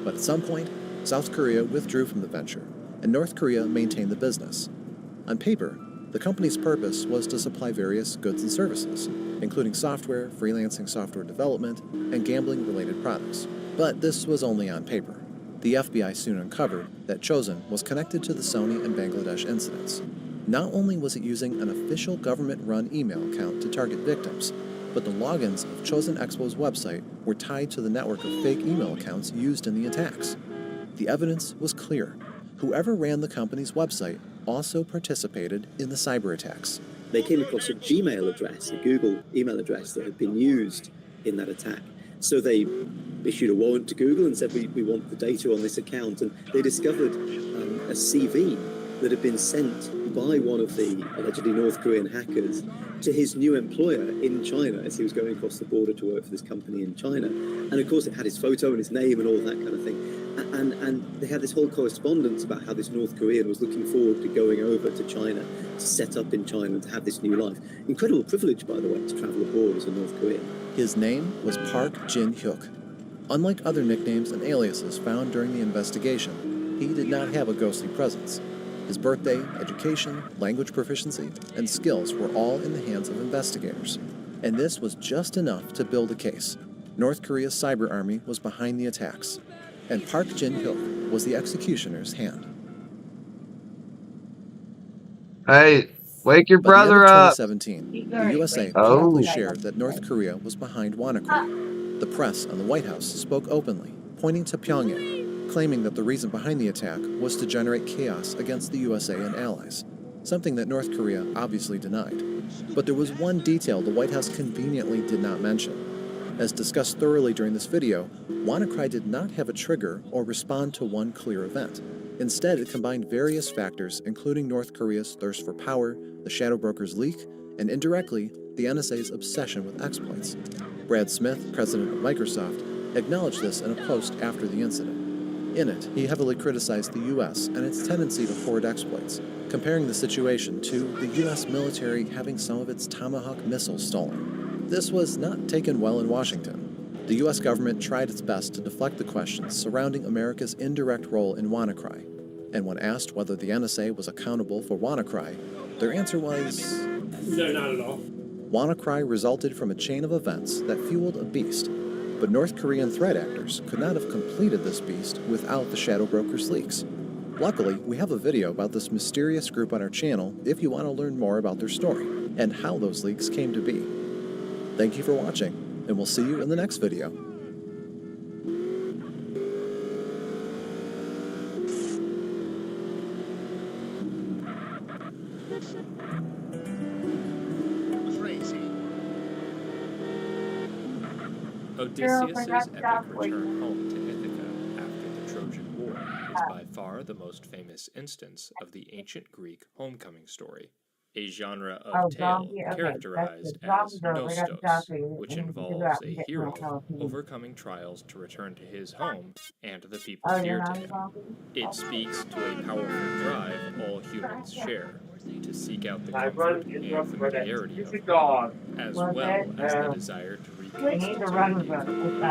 But at some point, South Korea withdrew from the venture, and North Korea maintained the business. On paper, the company's purpose was to supply various goods and services, including software, freelancing software development, and gambling-related products. But this was only on paper. The FBI soon uncovered that Chosen was connected to the Sony and Bangladesh incidents. Not only was it using an official government-run email account to target victims, but the logins of Chosen Expo's website were tied to the network of fake email accounts used in the attacks. The evidence was clear. Whoever ran the company's website also participated in the cyber attacks. They came across a Gmail address, a Google email address that had been used in that attack. So they issued a warrant to Google and said, we want the data on this account. And they discovered a CV that had been sent by one of the allegedly North Korean hackers to his new employer in China as he was going across the border to work for this company in China. And of course, it had his photo and his name and all that kind of thing. And they had this whole correspondence about how this North Korean was looking forward to going over to China, to set up in China and to have this new life. Incredible privilege, by the way, to travel abroad as a North Korean. His name was Park Jin-hyuk. Unlike other nicknames and aliases found during the investigation, he did not have a ghostly presence. His birthday, education, language proficiency, and skills were all in the hands of investigators. And this was just enough to build a case. North Korea's cyber army was behind the attacks, and Park Jin-hyuk was the executioner's hand. Hey, wake your By the end brother of up. 2017, the USA publicly shared that North Korea was behind WannaCry. The press and the White House spoke openly, pointing to Pyongyang, claiming that the reason behind the attack was to generate chaos against the USA and allies, something that North Korea obviously denied. But there was one detail the White House conveniently did not mention. As discussed thoroughly during this video, WannaCry did not have a trigger or respond to one clear event. Instead, it combined various factors, including North Korea's thirst for power, the shadow broker's leak, and indirectly, the NSA's obsession with exploits. Brad Smith, president of Microsoft, acknowledged this in a post after the incident. In it, he heavily criticized the U.S. and its tendency to hoard exploits, comparing the situation to the U.S. military having some of its Tomahawk missiles stolen. This was not taken well in Washington. The U.S. government tried its best to deflect the questions surrounding America's indirect role in WannaCry, and when asked whether the NSA was accountable for WannaCry, their answer was... No, not at all. WannaCry resulted from a chain of events that fueled a beast, but North Korean threat actors could not have completed this beast without the shadow broker's leaks. Luckily, we have a video about this mysterious group on our channel if you want to learn more about their story and how those leaks came to be. Thank you for watching, and we'll see you in the next video. Odysseus's epic return home to Ithaca after the Trojan War is by far the most famous instance of the ancient Greek homecoming story, a genre of tale characterized as nostos, which involves a hero overcoming trials to return to his home and the people dear to him. It speaks to a powerful drive all humans share, to seek out the comfort and familiarity of home, as well as the desire to reconstitute a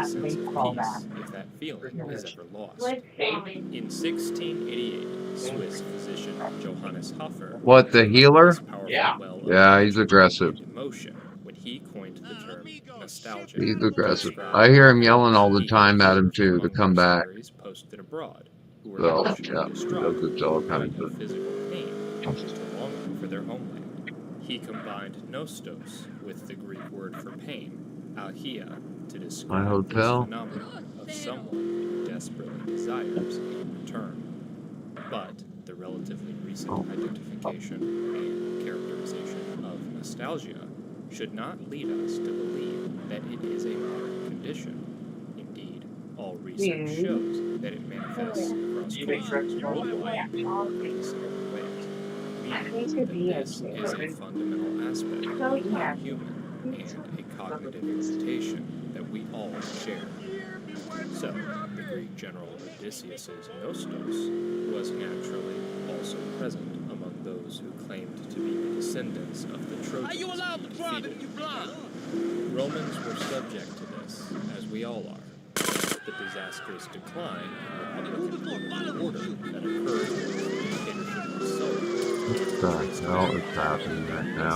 sense of peace if that feeling is ever lost. In 1688, Swiss physician Johannes Hofer, What, the healer? yeah, He's aggressive. emotion when he coined the term nostalgia. He's aggressive. I hear him yelling all the time at him too to come back. Posted abroad, who were So, emotionally distraught it's all by kinds no of... physical pain and a longing for their homeland. He combined nostos with the Greek word for pain, algia, to describe My hotel? this phenomenon of someone who desperately desires a return. But the relatively recent identification and characterization of nostalgia should not lead us to believe that it is a modern condition. Indeed, all research shows that it manifests across cultures worldwide in pretty similar ways, meaning that this is a fundamental aspect of being human and a cognitive limitation that we all share. So, the Greek general Odysseus's nostos was naturally also present among those who claimed to be the descendants of the Trojans. Are you allowed to drive if you blind? Romans were subject to this, as we all are. The disastrous decline in Republican order that occurred with the dictatorship of Sulla. What the hell is happening right now?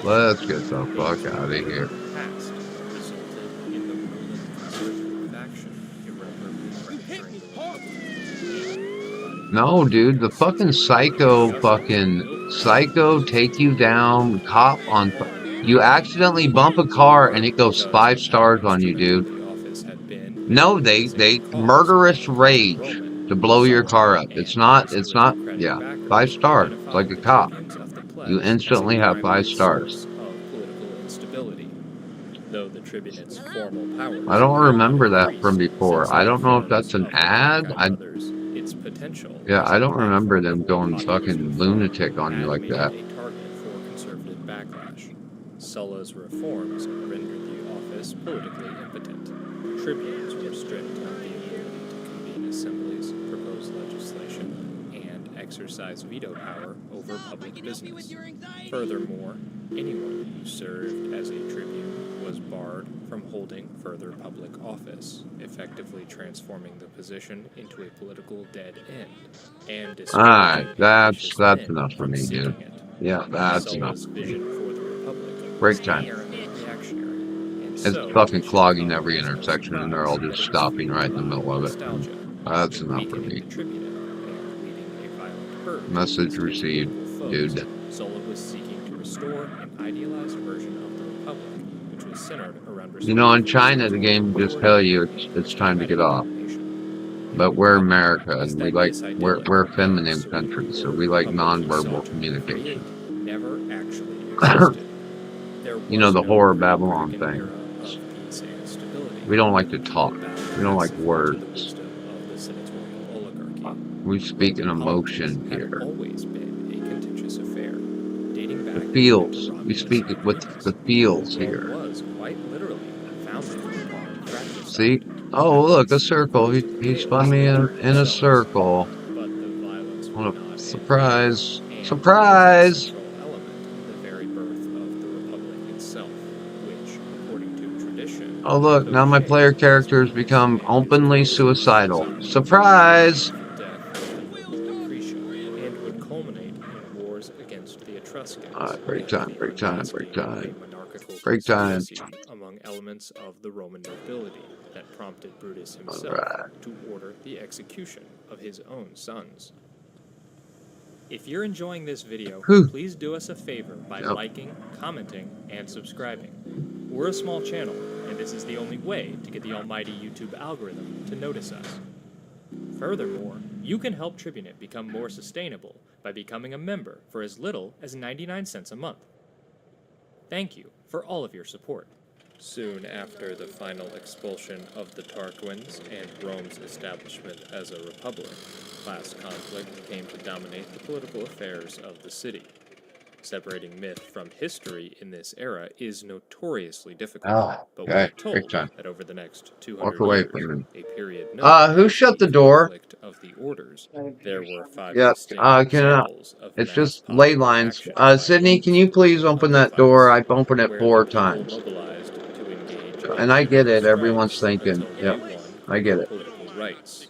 Let's get the fuck out of here. Past resulted in the ruling conservative No, dude, the fucking psycho take you down, cop on. You accidentally bump a car and it goes 5 stars on you, dude. No, they murderous rage to blow your car up. It's not, yeah, 5 stars. It's like a cop. You instantly have 5 stars. Though the tribunate's formal powers I don't may not remember that increase from before. since I the don't know if forms that's an of ad. attack on others, its potential Yeah, as I a don't remember platform them for going populist fucking reform lunatic on you had like made that. it a target for conservative backlash. Sulla's reforms rendered the office politically impotent. Tribunes were stripped of the ability to convene assemblies, propose legislation, and exercise veto power over public business. Furthermore, anyone who served as a tribune was barred from holding further public office, effectively transforming the position into a political dead end, and discouraging Alright, that's men enough for from me, seeking dude. it. Yeah, that's enough Sulla's for me. vision for the Republic Break was time. inherently reactionary, and It's so fucking it should clogging come every as no intersection and they're surprise all that just it was stopping right in the fueled middle by of it. nostalgia. That's In enough for weakening me. the tribunate and leading a violent purge Message against received, political foes, dude. Sulla was seeking to restore an idealized version of the Republic, which was centered around You know, in respect China, for the game just authority tell you and it's time to aristocratic get off. domination. But we're America Is and that this idyllic we're a and feminine serene country, so world we like Republic he sought nonverbal to communication. recreate never actually existed. There You know, was the no horror Babylon pre-American thing. era of peace and stability. We don't like to talk. We don't like To the words. wisdom of the senatorial oligarchy. We speak in Politics emotion had here. always been a contentious affair, dating back The even feels. to We Romulus speak and with Remus. the feels Rome here. was quite literally founded upon fratricide. See? Oh, look, a circle. He spun me in a circle. But the violence What would a not end surprise. here, and Surprise! it is a central element in the very birth of the Republic itself, which, according to tradition, Oh, look, now my player character has become openly suicidal. Surprise! and would culminate in wars against the Etruscans. Alright, break time, break time, break time. Monarchical Break time. conspiracy among elements of the Roman nobility that prompted Brutus himself Alright. to order the execution of his own sons. If you're enjoying this video, Whew. please do us a favor by Yep. liking, commenting, and subscribing. We're a small channel, and this is the only way to get the almighty YouTube algorithm to notice us. Furthermore, you can help Tribunate become more sustainable by becoming a member for as little as 99 cents a month. Thank you for all of your support. Soon after the final expulsion of the Tarquins and Rome's establishment as a republic, class conflict came to dominate the political affairs of the city. Separating myth from history in this era is notoriously difficult, Oh, but okay. we're Break told time. that over the next Walk 200 away years, from me. a period known Who as shut the the door? conflict of the orders, there were 5 Yep. distinct It's examples of it's mass just ley popular lines. action by Sydney, can you please open that door? I've opened it 4 times. mobilized to engage And I get it. strikes Everyone's thinking, until yep, they won I get it. political rights.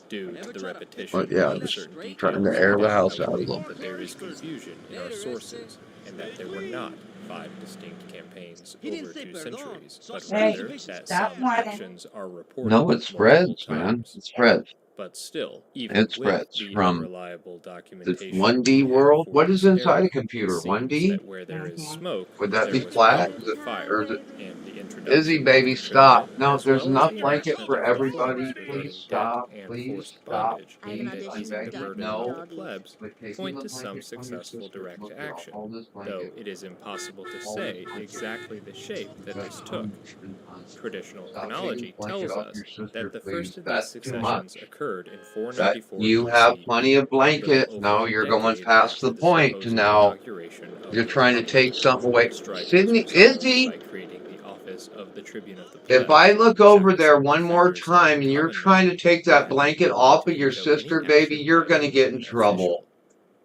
Due to the repetition But yeah, of just certain details, trying to air the house I out a believe little that bit. there is confusion in our sources, and that there were not 5 distinct campaigns over 2 centuries, but rather that some actions are reported No, it multiple spreads, man. times. It spreads. But still, even It with spreads the from unreliable the documentation 1D we have world. for What is this inside era, a computer? it seems 1D? that where there is smoke, Would that there be was flat? probably fire, Or is it? and the introduction Izzy, of baby, the stop. tribunate, No, as there's well as enough the blanket enactment for of reforms everybody. regarding Please debt stop. and Please forced stop. bondage Please, aimed at I'm easing the begging. burden No. of the plebs But taking point the to some blanket from your successful sister. direct Look, here, action, hold this though blanket. it is impossible to Hold say this blanket. exactly the shape that this Stop took. taking Traditional the chronology blanket tells off us your sister, that the please. first of these That's too successions much. occurred in That 494 you have BCE, plenty of a little blanket. over No, a you're going decade past after the the point to supposed now. inauguration of You're the trying to Republic. take something away. The strife was Sydney, resolved Izzy, by creating the office of the Tribune of the if Plebs, I look over there sacrosanct one more defenders of time the and you're common trying man to take who that had the blanket ability off to of your veto any sister, baby, action you're by going to a get in Roman trouble. official.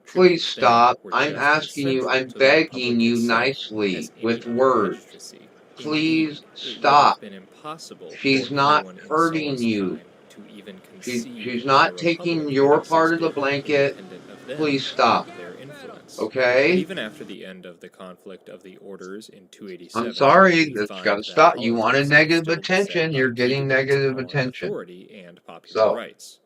Please Tribunes then stop. were I'm just as asking you, central I'm to the begging Republic you itself nicely as any with other words. magistracy. Please Indeed, it would stop. have been impossible She's for not anyone in hurting Sulla's you. time to even She's conceive not of a taking republic your that part of the existed blanket. independent of them Please stop. and their influence. But Okay? even after the end of the conflict of the orders in 287, I'm sorry. we That's find got to that stop. You wanted politics was negative still beset attention. by You're getting key debates negative on attention. authority and popular So, rights.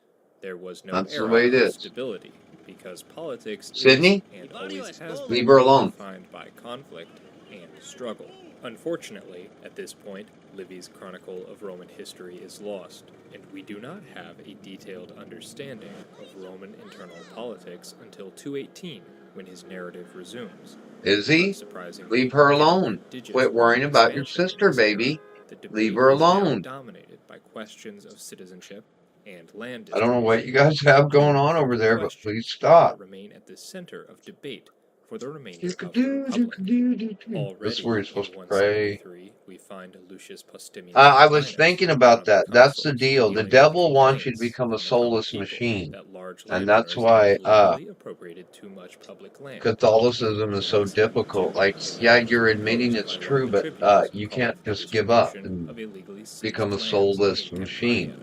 there was no That's the era way it of is. stability, because politics Sydney? is and always has Leave been her alone. defined by conflict and struggle. Unfortunately, at this point, Livy's chronicle of Roman history is lost, and we do not have a detailed understanding of Roman internal politics until 218, when his narrative resumes. Izzy, Unsurprisingly, leave her given the alone. prodigious Quit worrying Roman about your expansion in sister, this era, baby. the Leave debate her is now alone. dominated by questions of citizenship and land I don't know what you distribution. guys have going Two on over critical there, but please questions stop. that remain at the center of debate for the remainder of the Republic. This is Already where you're in supposed to pray. 173, we find Lucius Postimius I was Laelinus, thinking one about of the that. That's the consuls, deal. The dealing with devil wants you to complaints become a from the common soulless people machine. that large And that's landowners had why illegally appropriated too much public land. Catholicism is so difficult. Like, yeah, you're admitting it's true, but you can't just give up and become a soulless machine.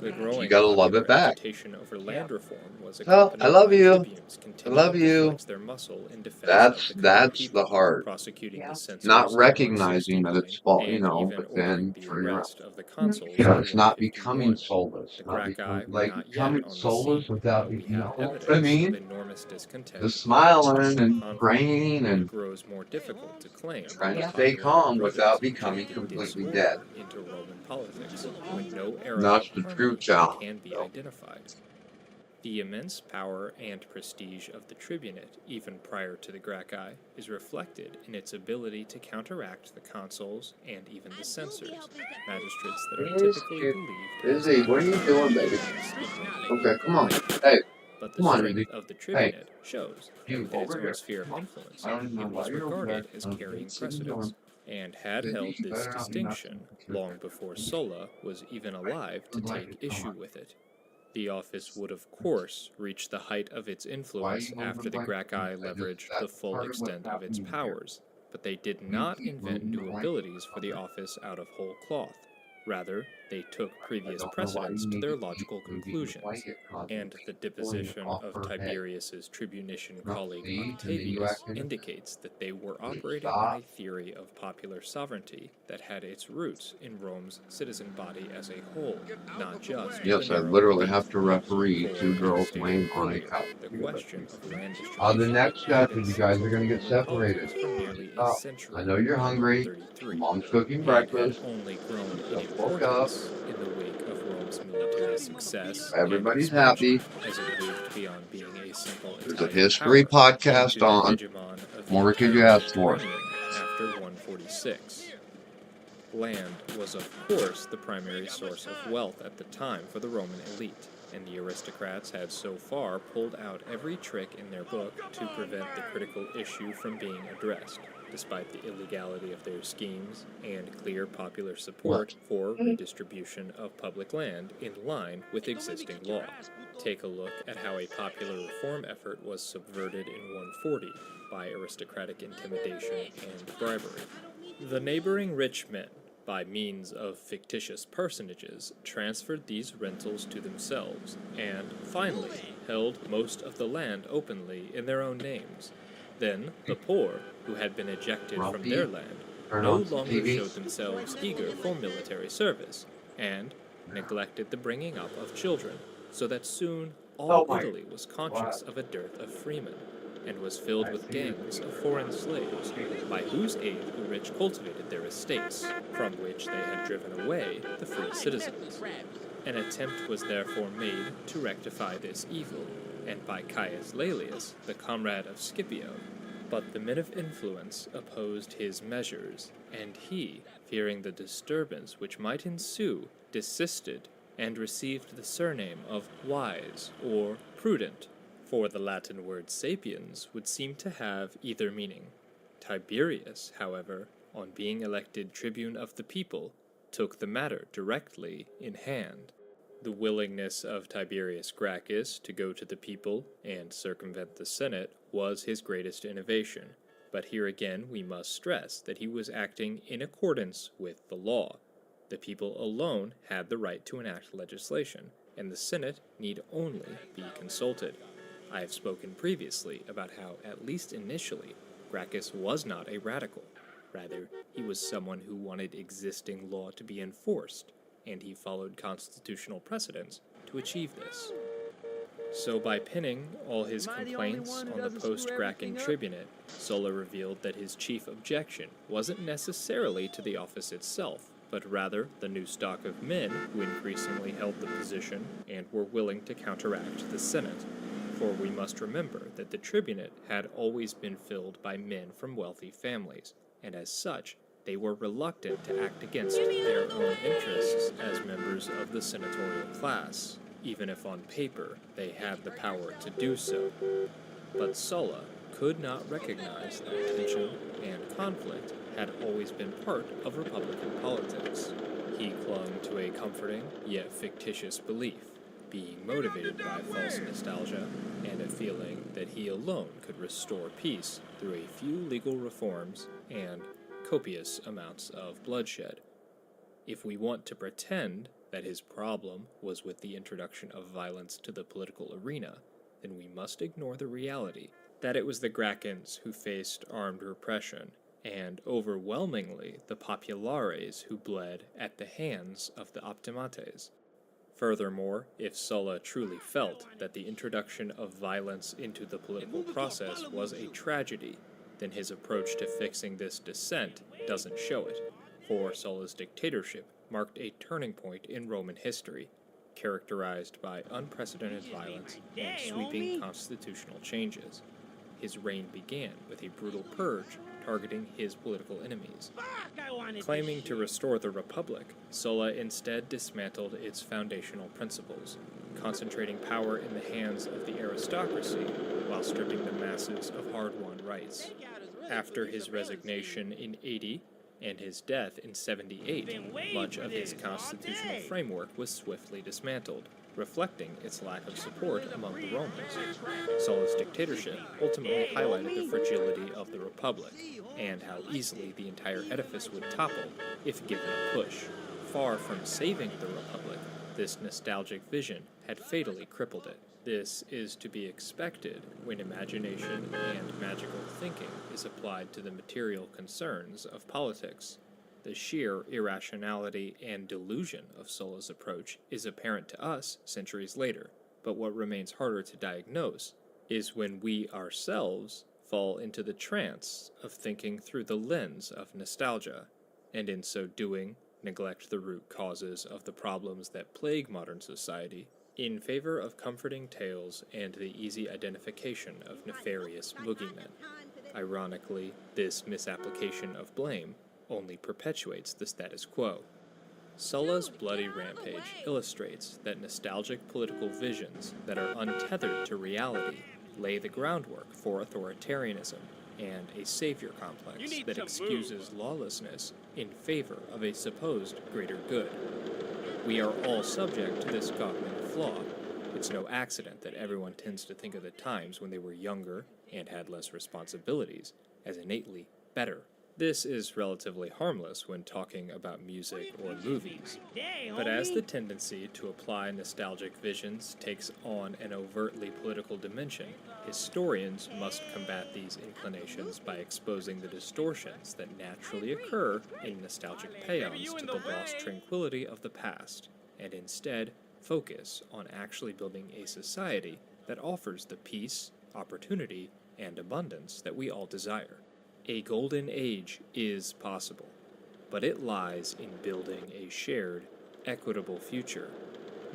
You gotta love it back. Agitation over land reform was Well, I accompanied love by you. Libyans I continuing love to you. flex their muscle in defense of the common That's people, the heart. prosecuting the censors Not in recognizing that 169 it's fault, you and know, even but ordering then the for your, arrest of the consuls you know, in it's not 151. becoming soulless. The Not Gracchi becoming, were like, not yet becoming on the soulless scene, without, but we you have know what I evidence mean? of enormous discontent. Just smiling and Conflict. praying It and grows more difficult to claim trying that to the stay popular calm brothers without becoming injected completely disorder dead. into Roman politics when no era That's of the harmony truth, child. can be identified. The immense power and prestige of the tribunate, even prior to the Gracchi, is reflected in its ability to counteract the consuls and even the censors, magistrates that are typically believed as Izzy, what are you doing, baby? Okay, come on. Hey, but the come on, strength Izzy. of the Hey, tribunate shows that you within its over own here. sphere of influence, I don't even know it why was you're over regarded there. as Okay, carrying sit down. precedence, and had Izzy, held you this better not be not distinction long before Sulla was even alive to take issue with it. The office would, of course, reach the height of its influence after the Gracchi leveraged the full extent of its powers, but they did not invent new abilities for the office out of whole cloth. Rather, they took previous precedents to their logical conclusions, and the deposition of Tiberius's tribunician colleague Octavius indicates that they were operating on a theory of popular sovereignty that had its roots in Rome's citizen body as a whole, not just Yes, the I narrow literally elite. have to referee For, two as girls stated laying on a earlier, couch. the question of land The distribution next had step been is you guys are central going to to get Roman separated. politics for nearly a Oh, century. I know you're hungry. 33, Mom's cooking and had breakfast. only grown in Just woke up. importance in the wake of Rome's military success Everybody's and expansion, happy. as it moved beyond being a simple There's a Italian history power podcast into the on. hegemon of the More could you entire ask for? Mediterranean after 146. Land was, of course, the primary source of wealth at the time for the Roman elite, and the aristocrats had so far pulled out every trick in their book to prevent the critical issue from being addressed, despite the illegality of their schemes and clear popular support for redistribution of public land in line with existing law. Take a look at how a popular reform effort was subverted in 140 by aristocratic intimidation and bribery. The neighboring rich men, by means of fictitious personages, transferred these rentals to themselves, and, finally, held most of the land openly in their own names. Then, the poor, who had been ejected from their land, no longer showed themselves eager for military service, and neglected the bringing up of children, so that soon all Italy was conscious of a dearth of freemen, and was filled with gangs of foreign slaves, by whose aid the rich cultivated their estates, from which they had driven away the free citizens. An attempt was therefore made to rectify this evil, and by Caius Laelius, the comrade of Scipio, but the men of influence opposed his measures, and he, fearing the disturbance which might ensue, desisted, and received the surname of wise or prudent, for the Latin word sapiens would seem to have either meaning. Tiberius, however, on being elected tribune of the people, took the matter directly in hand. The willingness of Tiberius Gracchus to go to the people and circumvent the Senate was his greatest innovation, but here again we must stress that he was acting in accordance with the law. The people alone had the right to enact legislation, and the Senate need only be consulted. I have spoken previously about how, at least initially, Gracchus was not a radical. Rather, he was someone who wanted existing law to be enforced, and he followed constitutional precedents to achieve this. So by pinning all his complaints on the post-Gracken tribunate, Sulla revealed that his chief objection wasn't necessarily to the office itself, but rather the new stock of men who increasingly held the position and were willing to counteract the Senate. For we must remember that the tribunate had always been filled by men from wealthy families, and as such, they were reluctant to act against their own interests as members of the senatorial class, even if on paper they had the power to do so. But Sulla could not recognize that tension and conflict had always been part of Republican politics. He clung to a comforting yet fictitious belief, being motivated by false nostalgia and a feeling that he alone could restore peace through a few legal reforms and copious amounts of bloodshed. If we want to pretend that his problem was with the introduction of violence to the political arena, then we must ignore the reality that it was the Grackens who faced armed repression, and overwhelmingly the populares who bled at the hands of the optimates. Furthermore, if Sulla truly felt that the introduction of violence into the political process was a tragedy, then his approach to fixing this dissent doesn't show it, for Sulla's dictatorship marked a turning point in Roman history, characterized by unprecedented violence and sweeping constitutional changes. His reign began with a brutal purge targeting his political enemies. Claiming to restore the Republic, Sulla instead dismantled its foundational principles, concentrating power in the hands of the aristocracy while stripping the masses of hard-won rights. After his resignation in 80 and his death in 78, much of his constitutional framework was swiftly dismantled, reflecting its lack of support among the Romans. Sulla's dictatorship ultimately highlighted the fragility of the Republic, and how easily the entire edifice would topple if given a push. Far from saving the Republic, this nostalgic vision had fatally crippled it. This is to be expected when imagination and magical thinking is applied to the material concerns of politics. The sheer irrationality and delusion of Sulla's approach is apparent to us centuries later, but what remains harder to diagnose is when we ourselves fall into the trance of thinking through the lens of nostalgia, and in so doing, neglect the root causes of the problems that plague modern society in favor of comforting tales and the easy identification of nefarious boogeymen. Ironically, this misapplication of blame only perpetuates the status quo. Sulla's bloody rampage illustrates that nostalgic political visions that are untethered to reality lay the groundwork for authoritarianism and a savior complex that excuses lawlessness in favor of a supposed greater good. We are all subject to this Gottman flaw. It's no accident that everyone tends to think of the times when they were younger and had less responsibilities as innately better. This is relatively harmless when talking about music or movies, but as the tendency to apply nostalgic visions takes on an overtly political dimension, historians must combat these inclinations by exposing the distortions that naturally occur in nostalgic paeans to the lost tranquility of the past, and instead focus on actually building a society that offers the peace, opportunity, and abundance that we all desire. A golden age is possible, but it lies in building a shared, equitable future,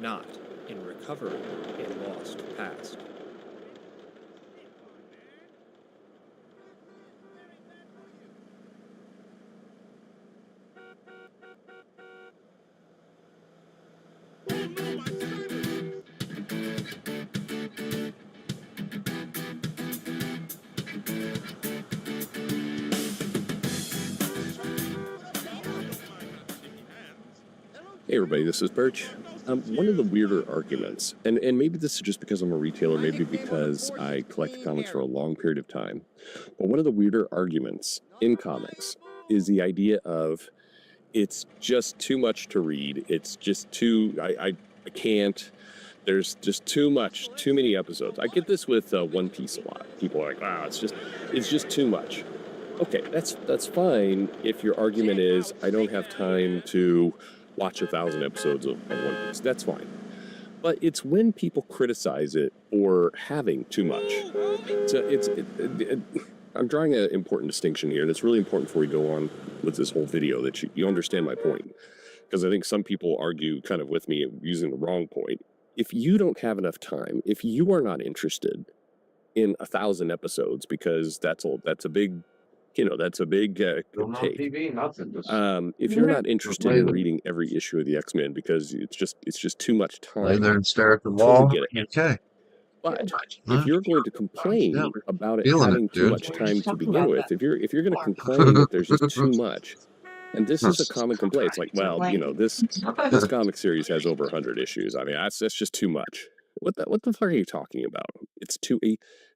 not in recovering a lost past. Hey everybody, this is Birch. One of the weirder arguments, and maybe this is just because I'm a retailer, maybe because I collect comics for a long period of time, but one of the weirder arguments in comics is the idea of it's just too much to read. It's just too, I can't, there's just too much, too many episodes. I get this with One Piece a lot. People are like, wow, it's just too much. Okay, that's fine if your argument is, I don't have time to watch 1,000 episodes of One Piece. That's fine. But it's when people criticize it for having too much. So I'm drawing an important distinction here, and it's really important before we go on with this whole video that you understand my point. Because I think some people argue kind of with me using the wrong point. If you don't have enough time, if you are not interested in 1,000 episodes, because that's a big, that's a big take. If you're not interested in reading every issue of the X-Men because it's just too much time, Lay there and stare at the totally wall. get it. Okay. But if you're going to complain about it Feeling it, having too dude. much time to begin with, if you're going to complain that there's just too much, and this is a common complaint, it's like, well, this comic series has over 100 issues. I mean, that's just too much. What the fuck are you talking about? It's too.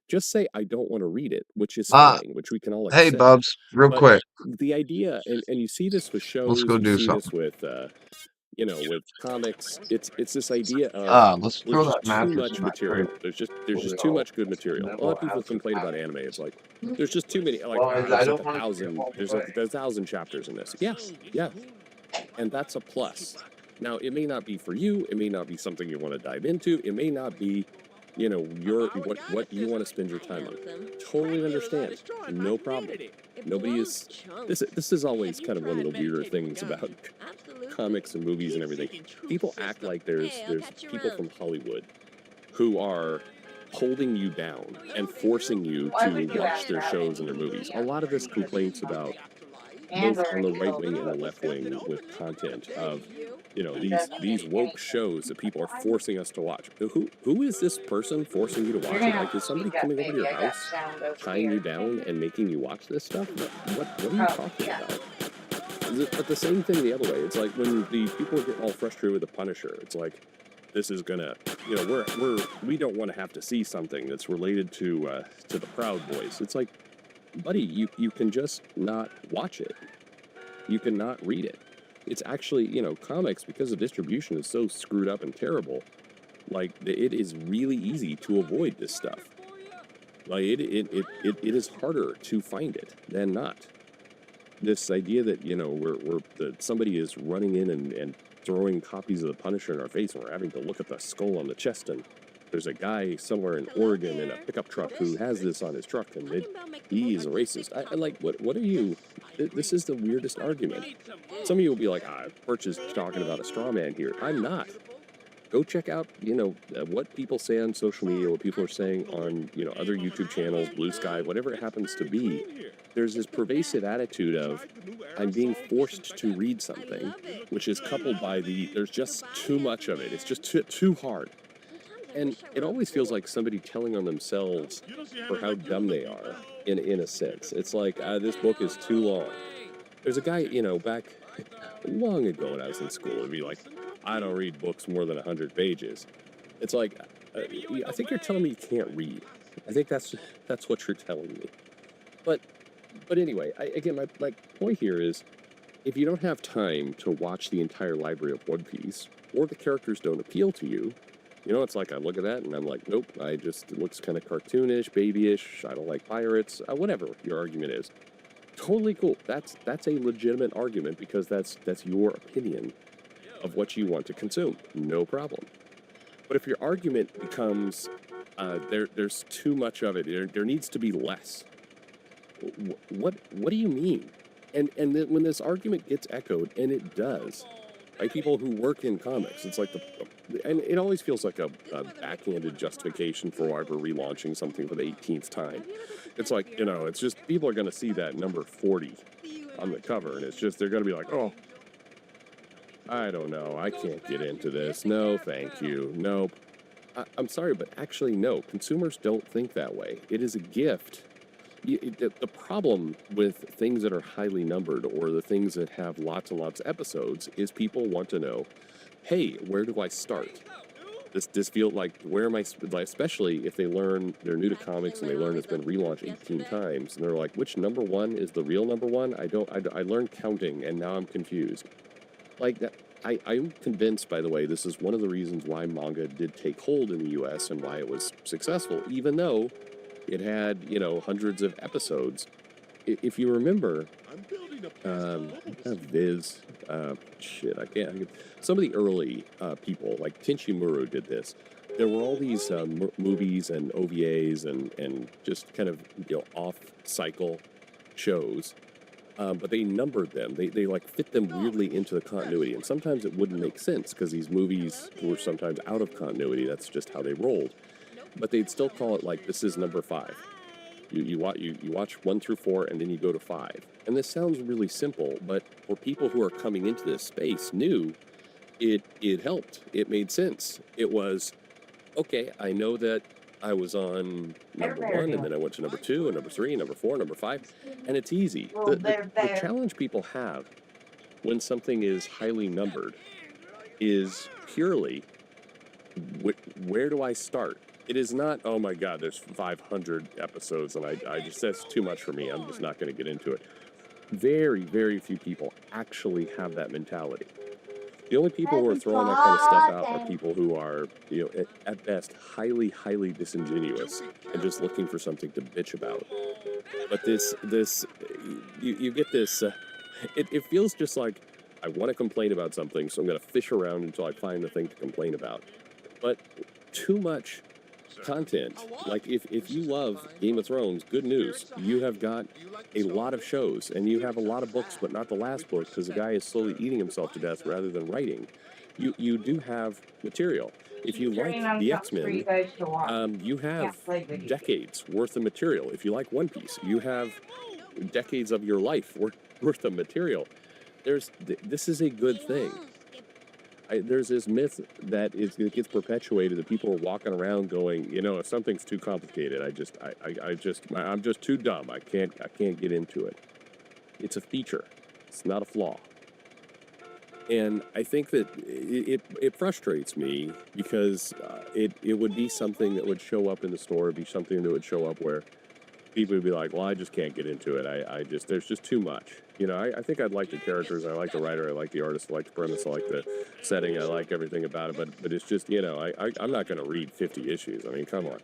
Just say I don't want to read it, which is fine, which we can all accept. Hey, Bubs, real But quick. the idea, and you see this with shows, Let's go you do see this something. with with comics. It's this idea of Let's there's throw just that too mattress much in my material. crate. There's just too much good material. A lot of people complain about anime. It's like there's just too many. Like there's like 1,000. There's 1,000 chapters in this. Yes, and that's a plus. Now it may not be for you. It may not be something you want to dive into. It may not be, what you want to spend your time on. Totally understand. No problem. Nobody is. This is always kind of one of the weirder things about comics and movies and everything. People act like there's people from Hollywood who are holding you down and forcing you to watch their shows and their movies. A lot of this complaints about both on the right wing and the left wing with content of these woke shows that people are forcing us to watch. Who is this person forcing you to watch it? Like, is somebody coming over to your house, tying you down and making you watch this stuff? What are you talking about? But the same thing the other way. It's like when the people get all frustrated with the Punisher. It's like, this is gonna, we don't want to have to see something that's related to the Proud Boys. It's like, buddy, you can just not watch it. You can not read it. It's actually, comics, because the distribution is so screwed up and terrible, like, it is really easy to avoid this stuff. Like, it is harder to find it than not. This idea that, that somebody is running in and throwing copies of the Punisher in our face, and we're having to look at the skull on the chest, and there's a guy somewhere in Oregon in a pickup truck who has this on his truck, and he is a racist. I like, what are you? This is the weirdest argument. Some of you will be like, Birch is talking about a straw man here. I'm not. Go check out, what people say on social media, what people are saying on, other YouTube channels, Blue Sky, whatever it happens to be. There's this pervasive attitude of, I'm being forced to read something, which is coupled by there's just too much of it. It's just too hard. And it always feels like somebody telling on themselves for how dumb they are, in a sense. It's like, this book is too long. There's a guy, back long ago when I was in school, it'd be like, I don't read books more than 100 pages. It's like, I think you're telling me you can't read. I think that's what you're telling me. But anyway, my point here is, if you don't have time to watch the entire library of One Piece, or the characters don't appeal to you, it's like I look at that and I'm like, nope, it looks kind of cartoonish, babyish, I don't like pirates, whatever your argument is. Totally cool. That's a legitimate argument because that's your opinion of what you want to consume. No problem. But if your argument becomes there's too much of it, there needs to be less. What do you mean? And then when this argument gets echoed, and it does, by people who work in comics, it's like and it always feels like a backhanded justification for why we're relaunching something for the 18th time. It's like, it's just people are going to see that number 40 on the cover, and it's just they're going to be like, oh, I don't know, I can't get into this. No, thank you. Nope. I'm sorry, but actually, no. Consumers don't think that way. It is a gift. The problem with things that are highly numbered or the things that have lots and lots of episodes is people want to know, hey, where do I start? This feels like, where am I, especially if they're new to comics and they learn it's been relaunched 18 times, and they're like, which number one is the real number one? I learned counting, and now I'm confused. Like that, I'm convinced, by the way, this is one of the reasons why manga did take hold in the U.S. and why it was successful, even though it had, hundreds of episodes. If you remember, Viz, shit, I can't. Some of the early people, like Tenchi Muru, did this. There were all these movies and OVAs and just kind of off-cycle shows, but they numbered them. They like fit them weirdly into the continuity, and sometimes it wouldn't make sense because these movies were sometimes out of continuity. That's just how they rolled. But they'd still call it like, this is number 5. You watch 1 through 4, and then you go to 5. And this sounds really simple, but for people who are coming into this space new, it helped. It made sense. It was, okay, I know that I was on number 1, and then I went to number 2, and number 3, and number 4, and number 5, and it's easy. The challenge people have when something is highly numbered is purely, where do I start? It is not, oh my God, there's 500 episodes, and I just, that's too much for me. I'm just not going to get into it. Very, very few people actually have that mentality. The only people who are throwing that kind of stuff out are people who are, at best, highly, highly disingenuous and just looking for something to bitch about. But you get this, it feels just like, I want to complain about something, so I'm going to fish around until I find the thing to complain about. But too much content, like if you love Game of Thrones, good news, you have got a lot of shows, and you have a lot of books, but not the last book, because the guy is slowly eating himself to death rather than writing. You do have material. If you like the X-Men, you have decades worth of material. If you like One Piece, you have decades of your life worth of material. This is a good thing. There's this myth that it gets perpetuated that people are walking around going, if something's too complicated, I'm just too dumb. I can't get into it. It's a feature. It's not a flaw. And I think that it frustrates me because it would be something that would show up in the store. It'd be something that would show up where people would be like, well, I just can't get into it. There's just too much. I think I'd like the characters, I like the writer, I like the artist, I like the premise, I like the setting, I like everything about it, but it's just, I'm not going to read 50 issues. I mean, come on.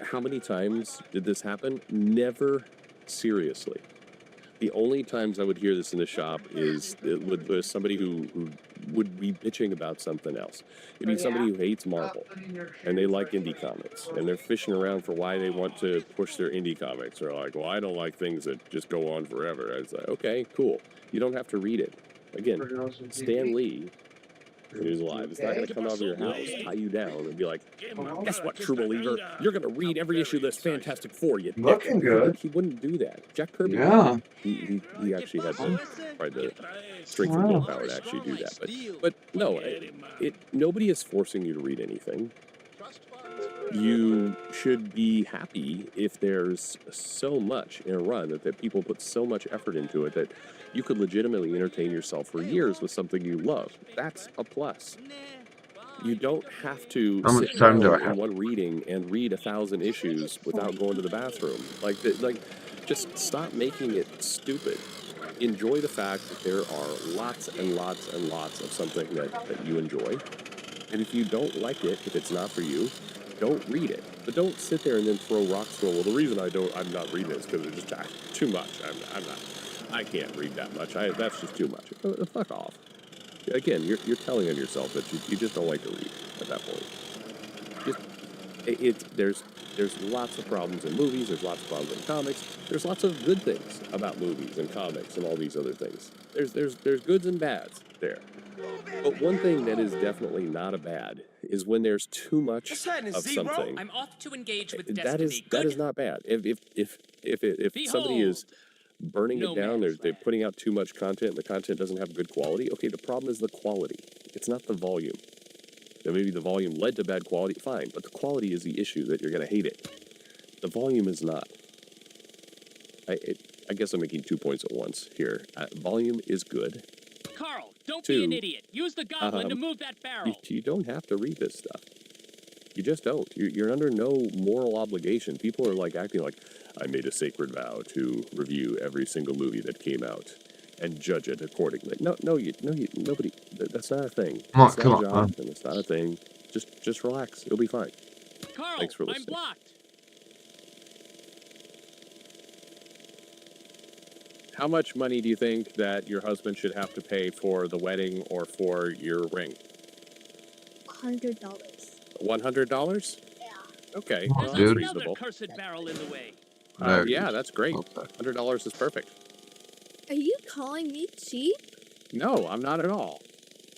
How many times did this happen? Never seriously. The only times I would hear this in the shop is with somebody who would be bitching about something else. It'd be somebody who hates Marvel, and they like indie comics, and they're fishing around for why they want to push their indie comics. They're like, well, I don't like things that just go on forever. I was like, okay, cool. You don't have to read it. Again, Stan Lee, when he was alive, it's not going to come out of your house, tie you down, and be like, guess what, true believer? You're going to read every issue of this Fantastic Four, you dick. Looking good. He wouldn't do that. Jack Kirby. Yeah. He actually had the strength and willpower to actually do that. But no, nobody is forcing you to read anything. You should be happy if there's so much in a run that people put so much effort into it that you could legitimately entertain yourself for years with something you love. That's a plus. You don't have to sit down in one reading and read 1,000 issues without going to the bathroom. Just stop making it stupid. Enjoy the fact that there are lots and lots and lots of something that you enjoy. And if you don't like it, if it's not for you, don't read it. But don't sit there and then throw rocks. Well, the reason I'm not reading it is because it's just too much. I can't read that much. That's just too much. Fuck off. Again, you're telling on yourself that you just don't like to read at that point. There's lots of problems in movies. There's lots of problems in comics. There's lots of good things about movies and comics and all these other things. There's goods and bads there. But one thing that is definitely not a bad is when there's too much of something. I'm off to engage with That is not bad. If somebody is burning it down, they're putting out too much content, and the content doesn't have good quality. Okay, the problem is the quality. It's not the volume. Maybe the volume led to bad quality, fine, but the quality is the issue that you're going to hate it. The volume is not. I guess I'm making 2 points at once here. Volume is good. Carl, don't be an idiot. Use the goblin to move that barrel. You don't have to read this stuff. You just don't. You're under no moral obligation. People are acting like, I made a sacred vow to review every single movie that came out and judge it accordingly. Nobody. That's not a thing. It's not a job, and it's not a thing. Just relax. You'll be fine. Carl, thanks for listening. I'm blocked. How much money do you think that your husband should have to pay for the wedding or for your ring? $100. $100? Yeah. Okay, Oh, well, that's dude. reasonable. Cursed barrel in the way. There it Yeah, is. that's great. Okay. $100 is perfect. Are you calling me cheap? No, I'm not at all.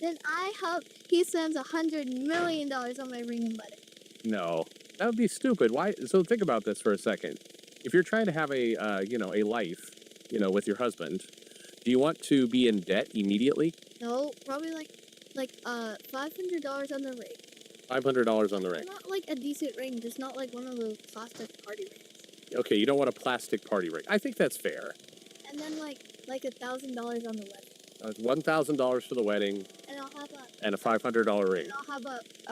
Then I hope he spends $100 million on my ring and wedding. No, that would be stupid. Why? So think about this for a second. If you're trying to have a, a life, with your husband, do you want to be in debt immediately? No, probably like $500 on the ring. $500 on the ring. Not like a decent ring, just not like one of those plastic party rings. Okay, you don't want a plastic party ring. I think that's fair. And then like $1,000 on the wedding. $1,000 for the wedding. And I'll have and a $500 ring. And I'll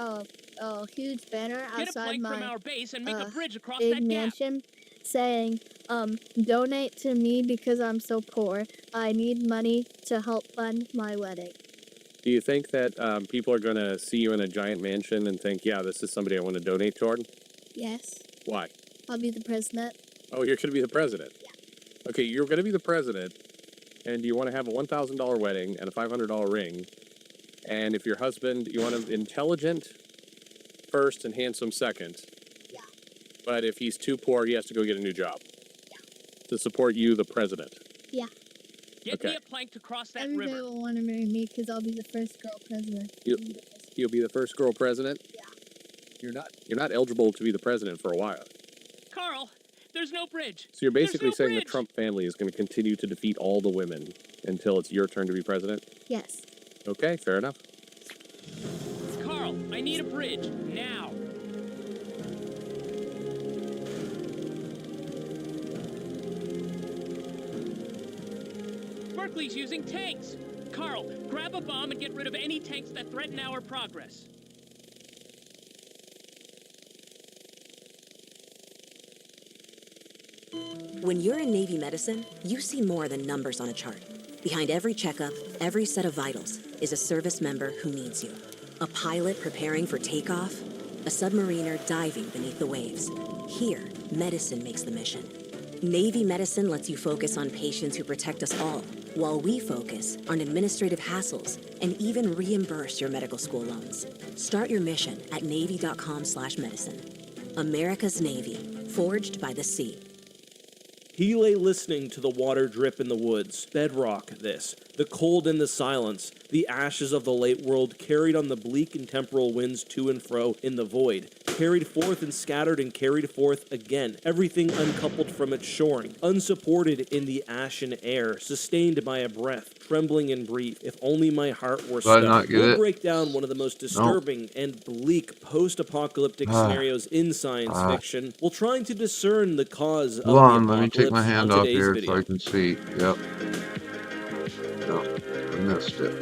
have a huge banner Get a outside plank my from our base and make a bridge across big that gap. mansion saying, donate to me because I'm so poor. I need money to help fund my wedding. Do you think that people are going to see you in a giant mansion and think, yeah, this is somebody I want to donate toward? Yes, Why? I'll be the president. Oh, you're going to be the president? Yeah. Okay, you're going to be the president, and you want to have a $1,000 wedding and a $500 ring. And if your husband, you want him intelligent first and handsome second. Yeah. But if he's too poor, he has to go get a new job. Yeah. To support you, the president. Yeah. Get me a plank to cross that Everybody river. will want to marry me because I'll be the first girl president. You'll be the first girl president? Yeah. You're not eligible to be the president for a while. Carl, there's no bridge. So you're basically There's no saying the bridge. Trump family is going to continue to defeat all the women until it's your turn to be president? Yes. Okay, fair enough. Carl, I need a bridge now. Berkeley's using tanks. Carl, grab a bomb and get rid of any tanks that threaten our progress. When you're in Navy medicine, you see more than numbers on a chart. Behind every checkup, every set of vitals, is a service member who needs you. A pilot preparing for takeoff, a submariner diving beneath the waves. Here, medicine makes the mission. Navy medicine lets you focus on patients who protect us all, while we focus on administrative hassles and even reimburse your medical school loans. Start your mission at Navy.com/medicine. America's Navy, forged by the sea. He lay listening to the water drip in the woods, bedrock this, the cold and the silence, the ashes of the late world carried on the bleak and temporal winds to and fro in the void, carried forth and scattered and carried forth again, everything uncoupled from its shoring, unsupported in the ashen air, sustained by a breath, trembling in brief, if only my heart were stuck. We'll break down one of the most disturbing and bleak post-apocalyptic scenarios in science fiction, while trying to discern the cause of the apocalypse. Let me take my hand on off today's here video. so I can see. Yep. No, I missed it.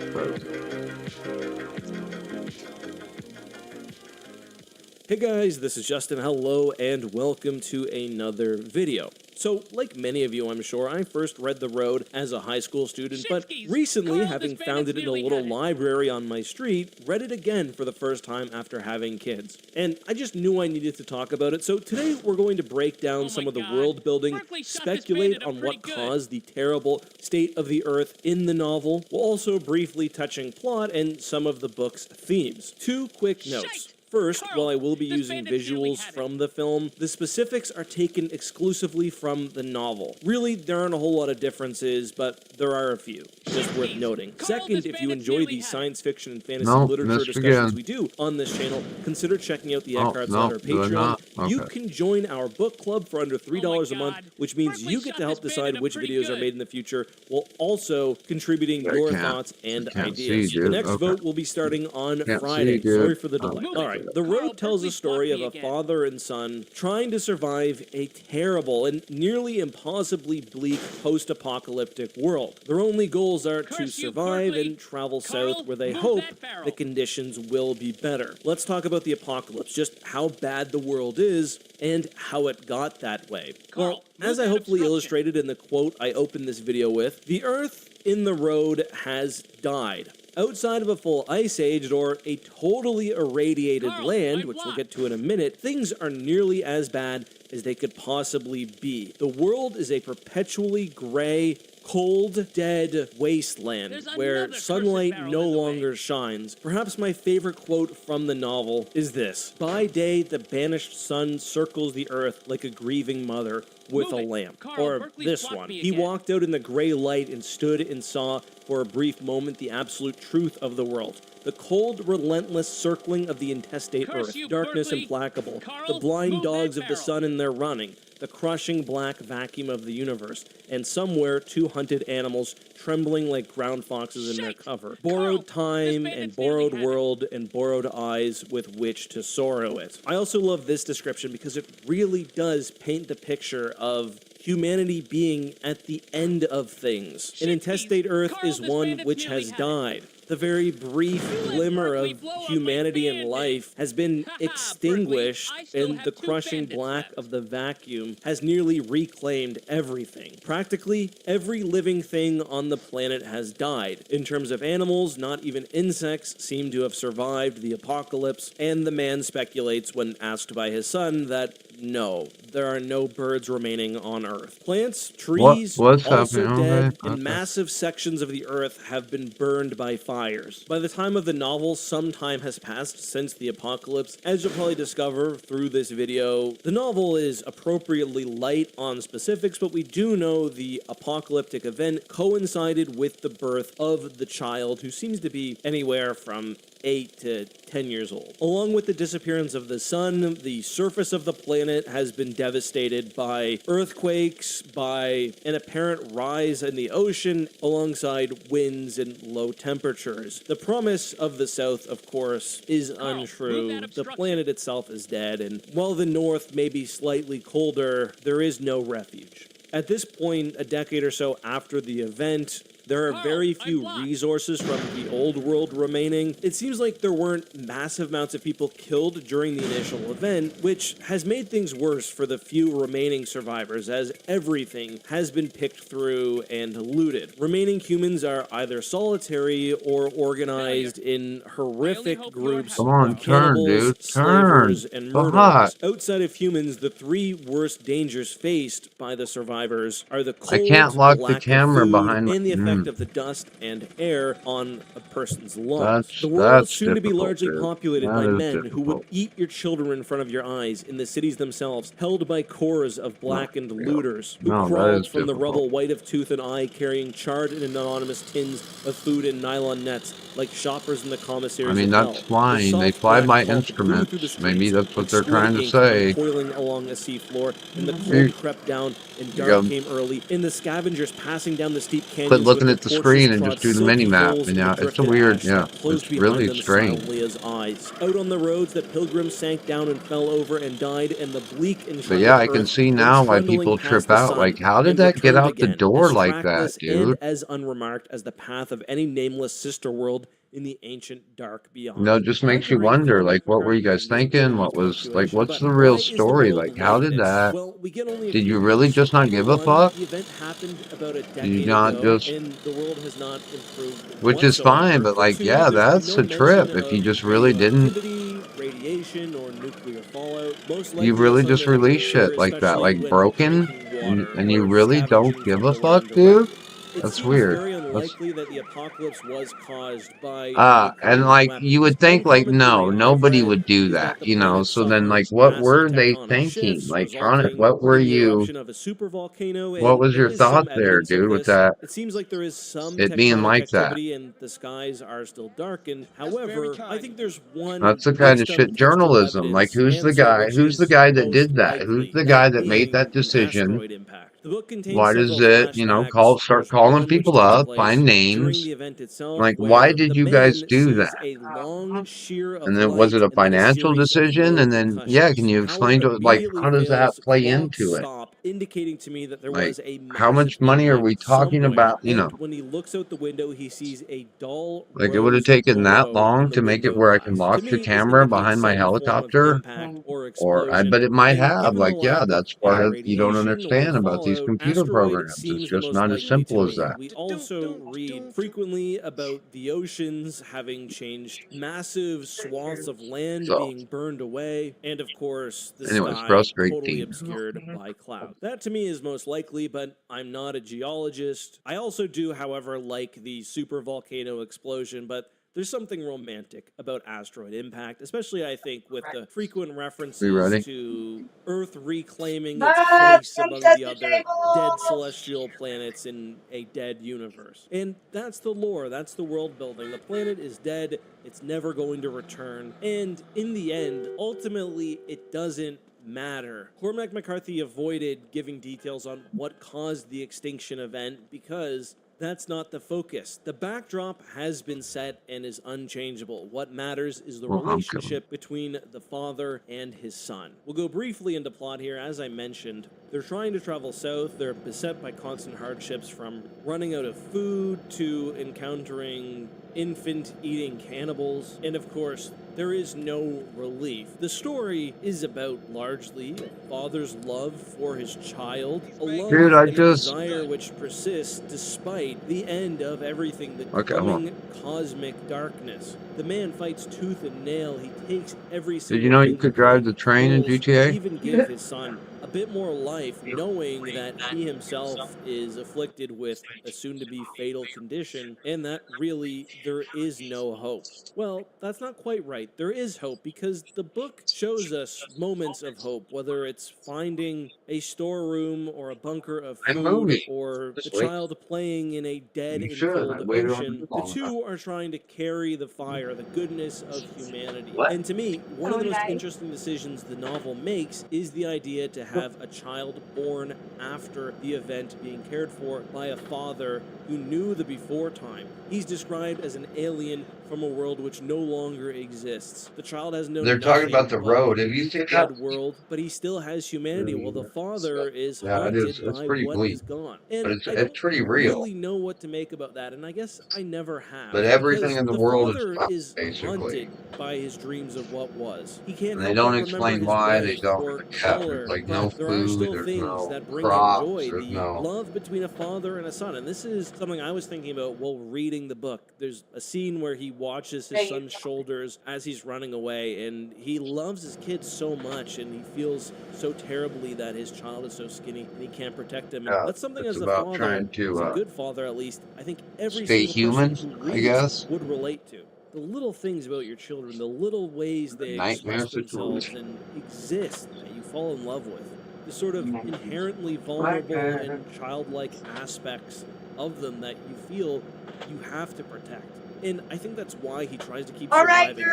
Hey guys, this is Justin. Hello and welcome to another video. So, like many of you, I'm sure, I first read The Road as a high school student, but recently, having found it in a little library on my street, read it again for the first time after having kids. And I just knew I needed to talk about it, so today we're going to break down some of the world building, speculate on what caused the terrible state of the earth in the novel, while also briefly touching plot and some of the book's themes. Two quick notes. First, while I will be using visuals from the film, the specifics are taken exclusively from the novel. Really, there aren't a whole lot of differences, but there are a few, just worth noting. Second, if you enjoy the science fiction and fantasy literature discussions we do on this channel, consider checking out the Eckhart's Ladder Patreon. You can join our book club for under $3 a month, which means you get to help decide which videos are made in the future, while also contributing your thoughts and ideas. The next vote will be starting on Friday. Sorry for the delay. All right. The Road tells a story of a father and son trying to survive a terrible and nearly impossibly bleak post-apocalyptic world. Their only goals are to survive and travel south where they hope the conditions will be better. Let's talk about the apocalypse, just how bad the world is and how it got that way. Well, as I hopefully illustrated in the quote I opened this video with, the Earth in The Road has died. Outside of a full ice age or a totally irradiated land, which we'll get to in a minute, things are nearly as bad as they could possibly be. The world is a perpetually gray, cold, dead wasteland where sunlight no longer shines. Perhaps my favorite quote from the novel is this: "By day, the banished sun circles the earth like a grieving mother with a lamp." Or this one: "He walked out in the gray light and stood and saw for a brief moment the absolute truth of the world. The cold, relentless circling of the intestate earth, darkness implacable, the blind dogs of the sun in their running, the crushing black vacuum of the universe, and somewhere 2 hunted animals trembling like ground foxes in their cover. Borrowed time and borrowed world and borrowed eyes with which to sorrow it." I also love this description because it really does paint the picture of humanity being at the end of things. An intestate earth is one which has died. The very brief glimmer of humanity and life has been extinguished, and the crushing black of the vacuum has nearly reclaimed everything. Practically every living thing on the planet has died. In terms of animals, not even insects seem to have survived the apocalypse, and the man speculates when asked by his son that no, there are no birds remaining on Earth. Plants, trees, What's also happening? dead, Okay, and okay. massive sections of the Earth have been burned by fires. By the time of the novel, some time has passed since the apocalypse. As you'll probably discover through this video, the novel is appropriately light on specifics, but we do know the apocalyptic event coincided with the birth of the child, who seems to be anywhere from 8 to 10 years old. Along with the disappearance of the sun, the surface of the planet has been devastated by earthquakes, by an apparent rise in the ocean, alongside winds and low temperatures. The promise of the South, of course, is untrue. The planet itself is dead, and while the North may be slightly colder, there is no refuge. At this point, a decade or so after the event, there are very few resources from the old world remaining. It seems like there weren't massive amounts of people killed during the initial event, which has made things worse for the few remaining survivors, as everything has been picked through and looted. Remaining humans are either solitary or organized in horrific groups Come on, of turn, cannibals, dude. slavers, Turn. and So murderers. hot. Outside of humans, the 3 worst dangers faced by the survivors are the I cold, can't the lock the lack of camera food, behind my. and the effect of the dust and air on a person's lungs. The world is That's soon to be difficult, largely dude. populated That by is men who would difficult. eat your children in front of your eyes in the cities themselves, held by corps of blackened looters who No, that crawled is from the difficult. rubble white of tooth and eye, carrying charred and anonymous tins of food in nylon nets like shoppers in the commissaries I mean, of hell. that's The fine. They soft fly black by pulp blew through the instruments. Maybe streets that's what like they're squid trying to ink say. uncoiling along a seafloor, and the You- cold crept down, and you dark go. came early, and the scavengers passing down the steep Quit canyons with looking their at the torches screen and trod just do the silky mini map. holes And in the yeah, it's a drifted weird. ash Yeah, that closed it's behind really them strange. silently as eyes. Out on the roads that pilgrims sank down and fell over and died, and the bleak and But yeah, charted I can earth see went now why trundling people past trip the out. sun Like, how did and that get returned out the again, door as like that, trackless and dude? as unremarked as the path of any nameless sister world in the ancient dark beyond. No, it just makes you wonder, like, what were you guys thinking? What was, like, what's the real story? Like, how did that, Well, we get only a did few you really clues. just not Number give a one, fuck? the event happened about a Did you decade not ago, just, and the world has not improved which is whatsoever. fine, but For like, 2, yeah, there's been that's no a trip. mention If you of just really didn't, radioactivity, radiation, or nuclear fallout. Most you likely really it's just something release pure, shit like that, especially like when broken, drinking water and you or really don't scavenging give from a the fuck, land dude? directly. It That's seems weird. very That's, unlikely that the apocalypse was caused by and nuclear like, you weapons. would One think, like, common no, theory I've nobody read would do is that, that the you know? planet So then, like, suffered what massive were they tectonic thinking? shifts, Like, resulting what were in the you, eruption of a supervolcano, what and was there your is some thought there, evidence of dude, with this. that, It seems like there is some it being tectonic like that? activity, and the skies are still darkened. However, I think there's one That's the kind of based on shit textual journalism. Like, evidence who's the answer, guy? which Who's the is guy that most did that? Who's likely, the guy that that made being that an decision? asteroid impact. The book contains Why does several it, you know, flashbacks. start There's calling one which people takes up, place find during names? the event itself, Like, why where did the you guys man do sees that? a long sheer of And then was it light a and then a financial series of decision? low And then, yeah, can concussions. you How it explain to it, like, immediately how does that fails, play clock into it? stop, indicating to me that there Like, was a how massive much money are we impact talking somewhere. about? You know, And when he looks out the window, he sees a dull like, it would have rose taken that glow long on the to make it window where I can glass. lock To the me, this camera indicates behind my some form of helicopter? impact or Or, explosion. but it might And have, given the like, yeah, lack of that's any what you don't radiation or understand about these these about computer asteroid programs. It's seems the just most not as likely simple to as me. that. We also read frequently about the oceans having changed, massive swaths of land So, being burned away, and of course, the anyways, sky frustrate totally Dean. obscured by clouds. That to me is most likely, but I'm not a geologist. I also do, however, like the super volcano explosion, but there's something romantic about asteroid impact, especially I think with the frequent references to Earth reclaiming its place among the other dead celestial planets in a dead universe. And that's the lore, that's the world building. The planet is dead, it's never going to return, and in the end, ultimately, it doesn't matter. Cormac McCarthy avoided giving details on what caused the extinction event because that's not the focus. The backdrop has been set and is unchangeable. What matters is the relationship between the father and his son. We'll go briefly into plot here. As I mentioned, they're trying to travel south. They're beset by constant hardships, from running out of food to encountering infant-eating cannibals. And of course, there is no relief. The story is about largely a father's love for his child, a love Dude, and a desire which persists despite the end of everything, the coming cosmic darkness. The man fights tooth and nail. He takes every single Did you know you thing could he drive the can, train in wills to GTA? even give his son a bit more life, knowing that he himself is afflicted with a soon-to-be fatal condition, and that really there is no hope. Well, that's not quite right. There is hope, because the book shows us moments of hope, whether it's finding a storeroom or a bunker of food, or the child playing in a dead and cold ocean. The two are trying to carry the fire, the goodness of humanity. And to me, one of the most interesting decisions the novel makes is the idea to have a child born after the event being cared for by a father who knew the before time. He's described as an alien from a world which no longer exists. The child has known They're talking about the nothing road. but Have you bleak, seen dead that? world, but he still has humanity, while the father is Yeah, it is. haunted It's by pretty what bleak. is gone. But And it's I don't pretty real. really know what to make about that, and I guess I never have. But everything because in the the world is father fine, is basically. haunted by his dreams of what was. He can't And they help don't but remember explain his why. They wife don't. or Yeah, color, there's like no but there are food. still There's things no that bring him crops. joy, There's the no. love between a father and a son. And this is something I was thinking about while reading the book. There's a scene where he watches his son's shoulders as he's running away, and he loves his kid so much, and he feels so terribly that his child is so skinny and he can't protect him. And Yeah, that's something it's as a about father, trying to as a good father at least, I think every stay single human, person who I reads guess. would relate to. The little things about your children, the little ways they Nightmare express themselves situation. and exist that you fall in love with. The sort of inherently vulnerable and childlike aspects of them that you feel you have to protect. And I think that's why he tries to keep surviving. He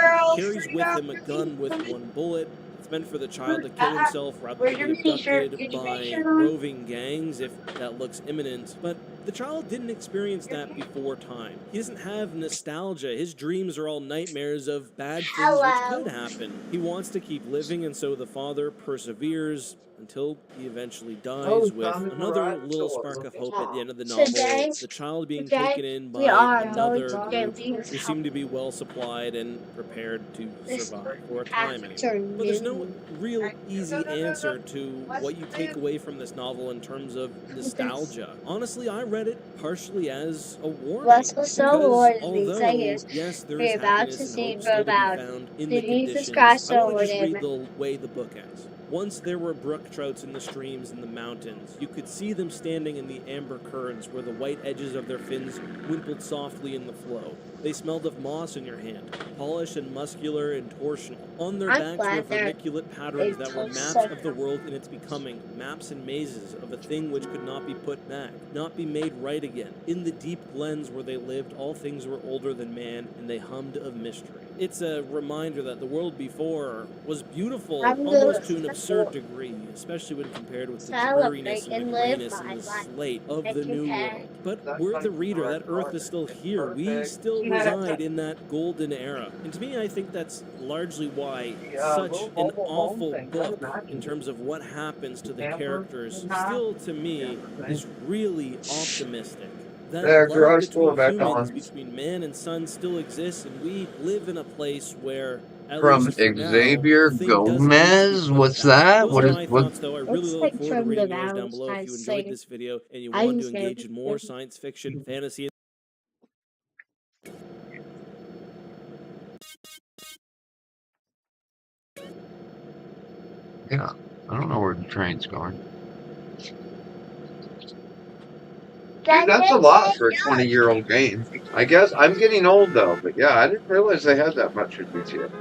carries with him a gun with one bullet. It's meant for the child to kill himself rather than be abducted by roving gangs if that looks imminent. But the child didn't experience that before time. He doesn't have nostalgia. His dreams are all nightmares of bad things which could happen. He wants to keep living, and so the father perseveres until he eventually dies with another little spark of hope at the end of the novel. The child being taken in by another group who seem to be well supplied and prepared to survive for a time anyway. But there's no real easy answer to what you take away from this novel in terms of nostalgia. Honestly, I read it partially as a warning. Because although, yes, there is happiness and hope still to be found in the conditions, I want to just read the way the book ends. Once there were brook trouts in the streams and the mountains. You could see them standing in the amber currents where the white edges of their fins wimpled softly in the flow. They smelled of moss in your hand, polished and muscular and torsional. On their backs were vermiculate patterns that were maps of the world in its becoming, maps and mazes of a thing which could not be put back, not be made right again. In the deep glens where they lived, all things were older than man, and they hummed of mystery. It's a reminder that the world before was beautiful almost to an absurd degree, especially when compared with the dreariness and the grayness and the slate of the new world. But we're the reader. That earth is still here. We still reside in that golden era. And to me, I think that's largely why such an awful book in terms of what happens to the characters still, to me, is really optimistic. That love between humans, between man and son, still exists, and we live in a place where At From least for now, Xavier the thing doesn't need to be Gomez? put What's down. that? Those What are is my what? thoughts, though. I really Looks look like forward to from the reading yours down vows, below. If I you enjoyed say. this video and you I want to say engage in more science fiction, fantasy, Yeah, I don't know where the train's going. Dude, that's a lot for a 20-year-old game. I guess I'm getting old though, but yeah, I didn't realize they had that much in GTA.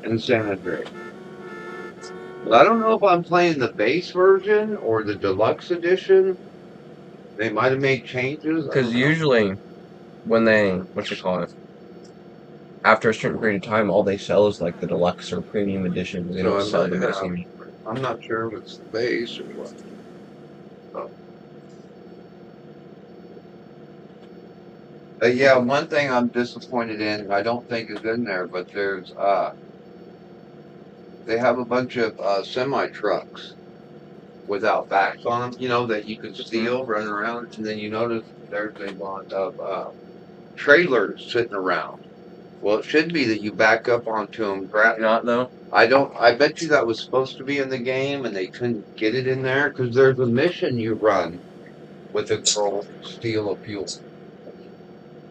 In San Andreas. But I don't know if I'm playing the base version or the deluxe edition. They might have made changes. Because usually when they, what you call it, after a certain period of time, all they sell is like the deluxe or premium edition. They So don't I sell might the have. missing. I'm not sure if it's the base or what. Yeah, one thing I'm disappointed in, I don't think is in there, but there's they have a bunch of semi trucks without backs on them, you know, that you can steal running around, and then you notice there's a lot of trailers sitting around. Well, it should be that you back up onto them. Not though. I don't. I bet you that was supposed to be in the game, and they couldn't get it in there because there's a mission you run with a girl steal a fuel.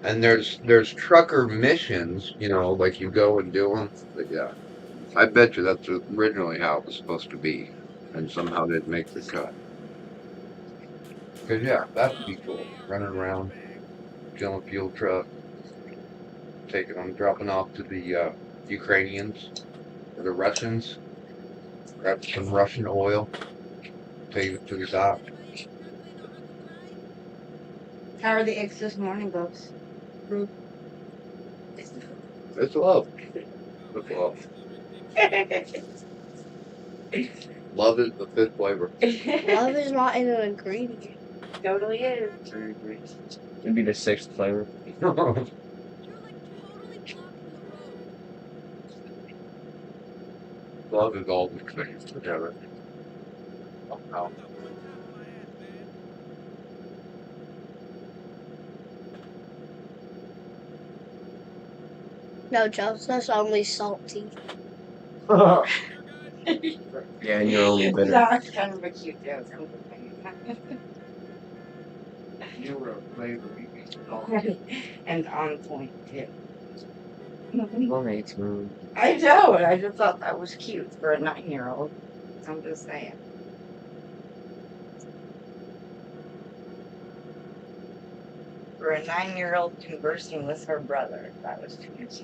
And there's trucker missions, you know, like you go and do them. But yeah, I bet you that's originally how it was supposed to be, and somehow didn't make the cut. Cause yeah, that would be cool. Running around, killing fuel truck, taking them, dropping off to the Ukrainians or the Russians. Grab some Russian oil, take it to the dock. How are the eggs this morning, Bubs? It's love. It's love. Love is the fifth flavor. Love is not in an ingredient. Totally is. It'd be the sixth flavor. Love is all the things together. Somehow. No, Joseph's only salty. Yeah, and you're only bitter. That's kind of a cute joke. You were a flavor. And on point, too. Alright, I know, and I just thought that was cute for a 9-year-old. I'm just saying. For a 9-year-old conversing with her brother, that was too much.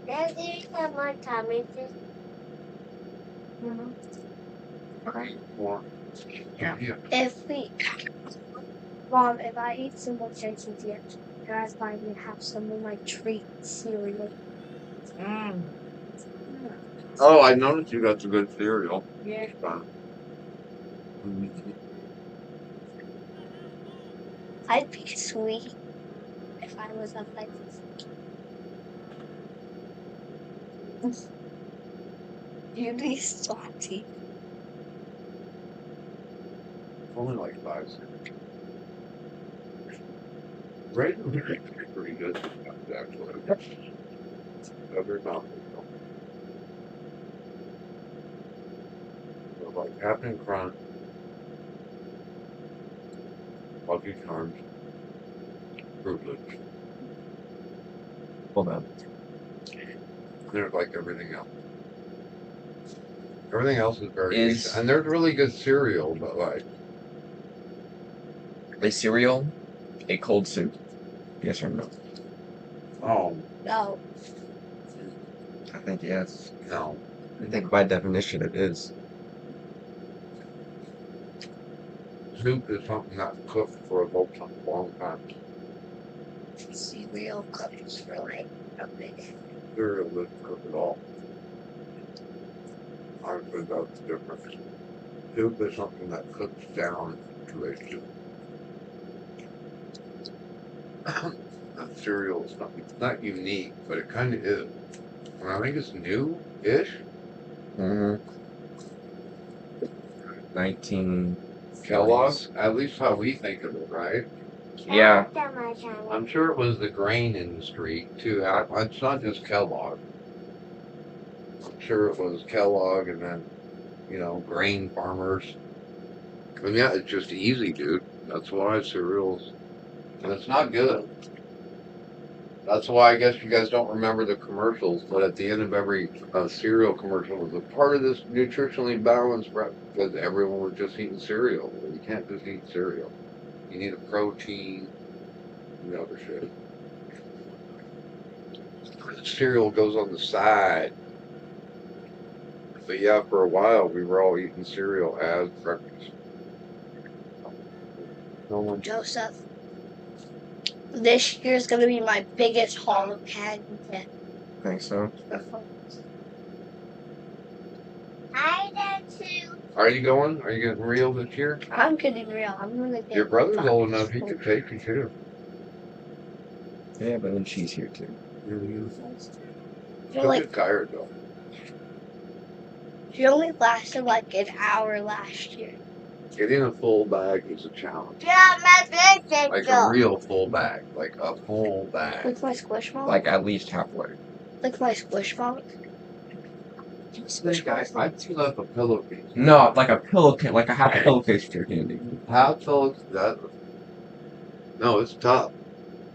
Dad, do you have my tummy just? Yeah. If we, Mom, if I eat some more chickens yet, guys might have some of my treat cereal. Oh, I noticed you got some good cereal. Yeah. I'd be sweet if I was a like this. You'd be salty. Only like 5 cents. Right? Pretty good. Actually. Other not. Like Captain Crunch, Lucky Charms, Fruit Loops. Hold on. There's like everything else. Everything else is very Is- decent. And there's really good cereal, but like A cereal, a cold soup. Yes or no? oh No. I think yes. no. I think by definition it is. Soup is something that's cooked for a long time. Cereal cooks for like a bit. Cereal doesn't cook at all. Honestly, that's the difference. Soup is something that cooks down to a soup. Cereal is not, it's not unique, but it kind of is. I think it's new-ish. 19 Kellogg's, at least how we think of it, right? Yeah. I'm sure it was the grain industry too. It's not just Kellogg. I'm sure it was Kellogg and then, grain farmers. And yeah, it's just easy, dude. That's why cereals, and it's not good. That's why I guess you guys don't remember the commercials, but at the end of every cereal commercial was a part of this nutritionally balanced because everyone was just eating cereal. You can't just eat cereal. You need a protein, other shit. Cereal goes on the side. But yeah, for a while we were all eating cereal as breakfast. Joseph, this year is going to be my biggest haul of candy yet. Think so? I did too. Are you going? Are you getting real this year? I'm getting real. I'm going to get Your brother's old enough, he could take you too. Yeah, but then she's here too. She'll get tired though. She only lasted like an hour last year. Getting a full bag is a challenge. Yeah, my birthday. Like a real full bag. Like a full bag. Like my Squishmallow? Like at least halfway. Like my Squishmallow? I'd still have a pillowcase. No, like a pillowcase, like a half pillowcase for your candy. Half pillowcase? No, it's tough.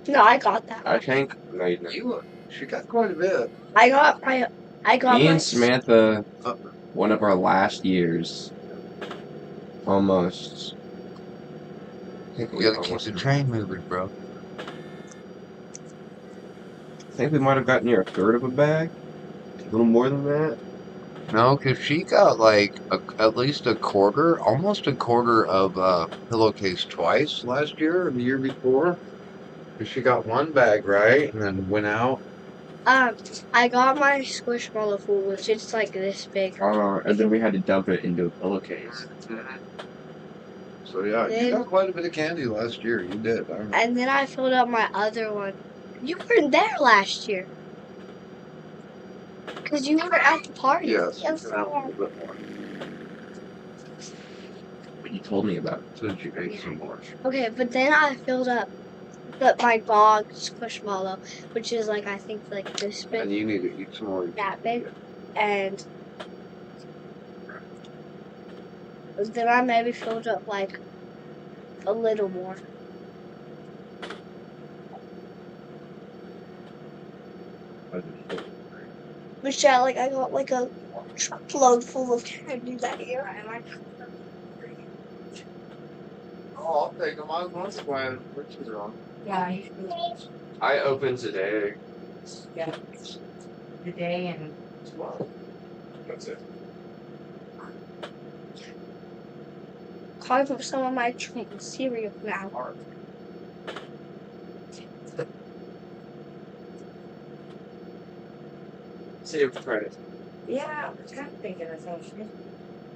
No, I got that. I think no, you didn't. She got quite a bit. I got Me my and Samantha, one of our last years, almost. You gotta keep the train moving, bro. I think we might have gotten near a third of a bag. A little more than that. No, because she got like at least a quarter, almost a quarter of pillowcase twice last year and the year before. Because she got one bag, right? And then went out. I got my Squishmallow full, which is like this big. And then we had to dump it into a pillowcase. So yeah, you got quite a bit of candy last year. You did. I remember. And then I filled up my other one. You weren't there last year. Because you were at the party. Yes. Yes, I was. But you told me about it. So you ate some more. Okay, but then I filled up my dog Squishmallow, which is like, I think like this big. And you need to eat some more. That big. And then I maybe filled up like a little more. But yeah, like I got like a truckload full of candy that year. Oh, I'll take them. I was glad. Which is wrong. Yeah, I opened today. yeah. Today and 12. That's it. Carve up some of my cereal now. Save credit. yeah, I was kind of thinking of something.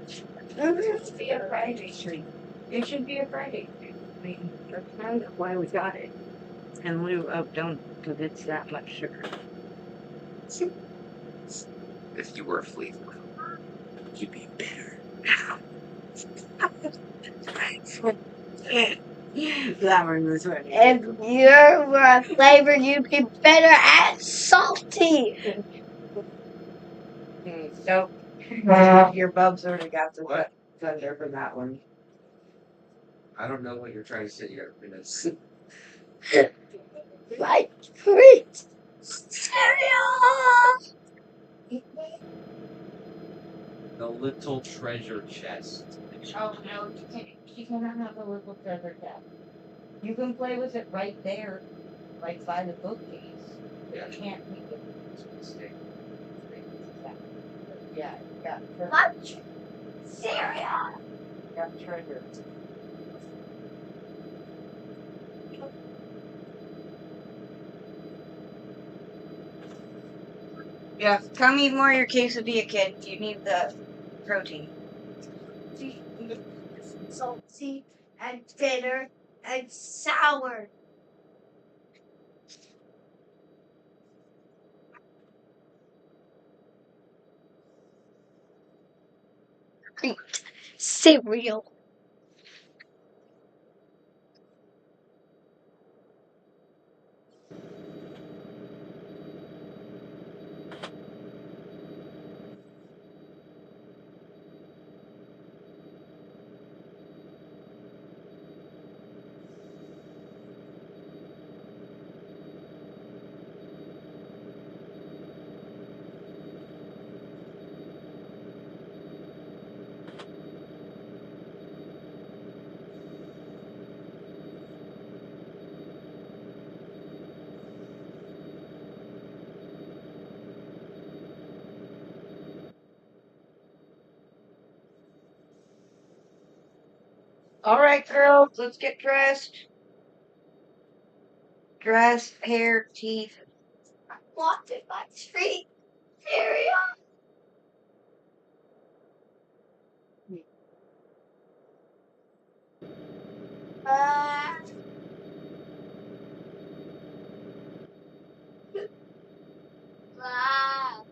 It should be a Friday treat. It should be a Friday treat. I mean, that's kind of why we got it. In lieu of don't, because it's that much sugar. If you were a flea, you'd be bitter. That one was funny. If you were a flavor, you'd be better at salty. Nope. Your bubs already got the thunder for that one. I don't know what you're trying to say. You gotta finish. Like fruit cereal. The little treasure chest. Oh no, you cannot have a little treasure chest. You can play with it right there, right by the bookcase. Yeah. You can't make it. Mistake. Yeah, yeah. Lunch cereal. Got treasure. Yeah, come eat more of your quesadilla, kid. You need the protein. Salty and bitter and sour. Eat cereal. All right, girls, let's get dressed. Dress, hair, teeth. Wanted my treat cereal. Wow.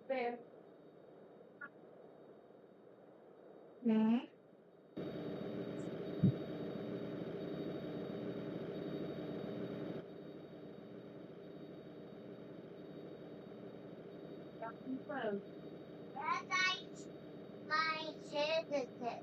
Bear. Hmm? My certificate.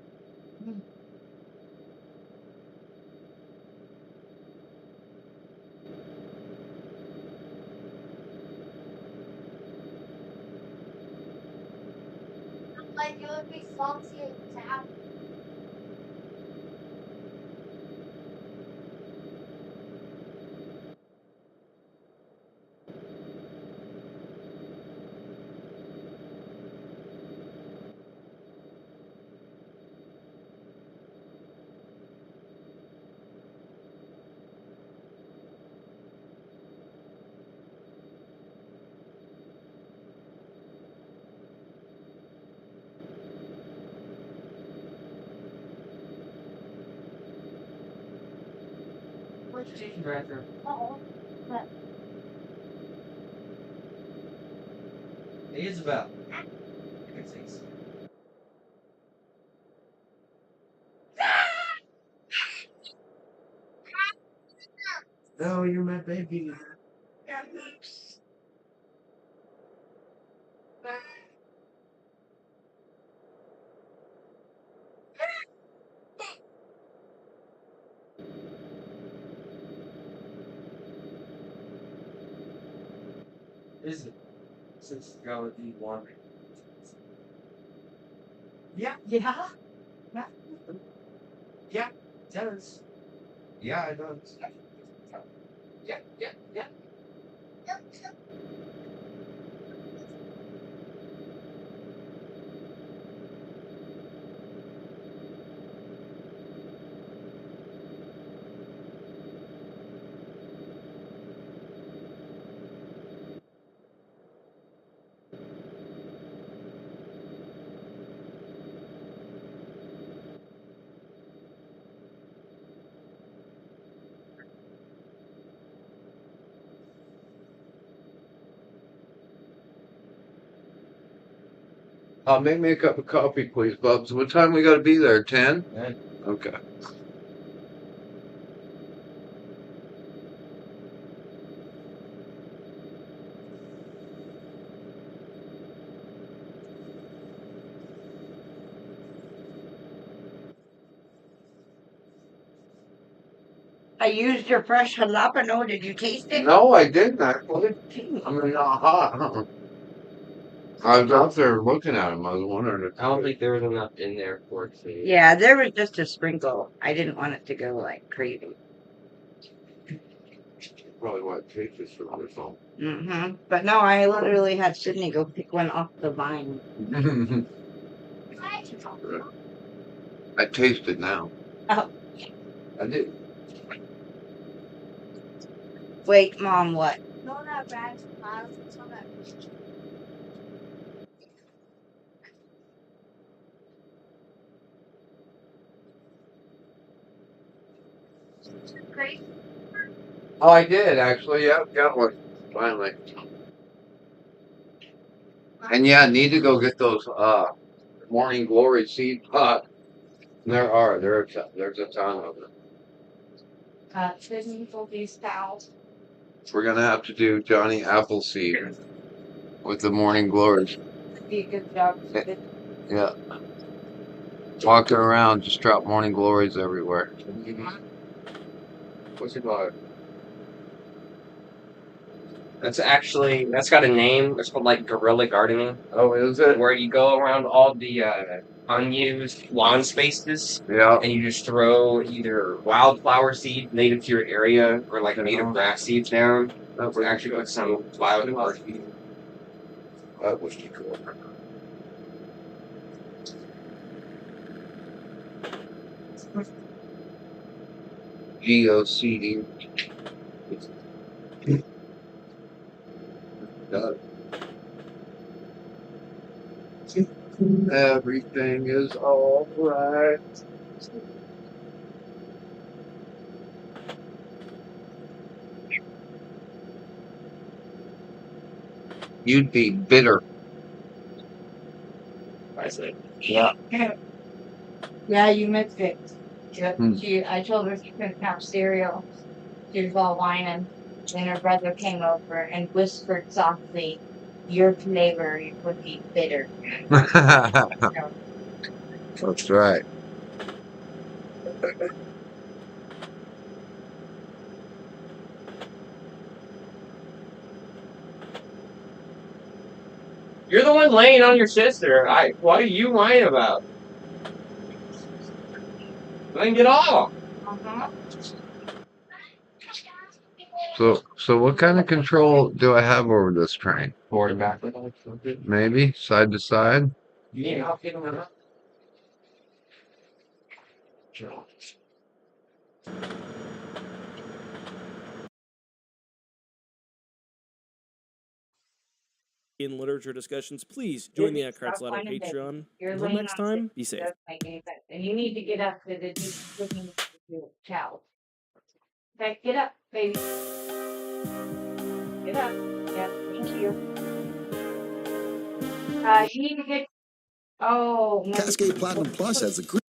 Like it would be salty and sour. Where's your tissue dresser? Oh, but Hey, Isabel. Thanks. No, you're my baby. Is it? Since you want me. Yeah. Yeah. Yeah, it does. Yeah, it does. Yeah, yeah, yeah. Make me a cup of coffee, please, Bubs. What time we got to be there? 10? Okay. I used your fresh jalapeno. Did you taste it? No, I didn't actually. I mean, not hot. I was out there looking at him. I was wondering if. I don't think there was enough in there for it to. Yeah, there was just a sprinkle. I didn't want it to go like crazy. Probably why it tastes so wonderful. Mm-hmm. But no, I literally had Sydney go pick one off the vine. I taste it now. Oh, I did. wait, Mom, what? No, not bad. It's not bad. Great. Oh, I did actually. Yeah, got one finally. And yeah, need to go get those morning glory seed pods. There's a ton of them. Sydney for these towels. We're gonna have to do Johnny Appleseed with the morning glories. Be a good job. Yeah. Walking around, just drop morning glories everywhere. What's it called? That's got a name. It's called like guerrilla gardening. Oh, is it? Where you go around all the unused lawn spaces. Yeah. And you just throw either wildflower seed native to your area or like native grass seeds down. That would actually put some wildflower seed. That would be cool. Geo-seeding. Everything is all right. You'd be bitter. I said. Yeah. Yeah, you missed it. Hmm. I told her she couldn't have cereal. She was all whining. Then her brother came over and whispered softly, "Your flavor would be bitter." That's right. You're the one laying on your sister. What are you lying about? Then get off. Uh-huh. So what kind of control do I have over this train? Forward and back. Maybe side to side. Yeah, I'll get him. In literature discussions, please join the Eckhart Slander Patreon. Until next time, be safe. And you need to get up to the child. Okay, get up, baby. Get up. Yeah, thank you. You need to get. Oh. Cascade Platinum Plus has a great.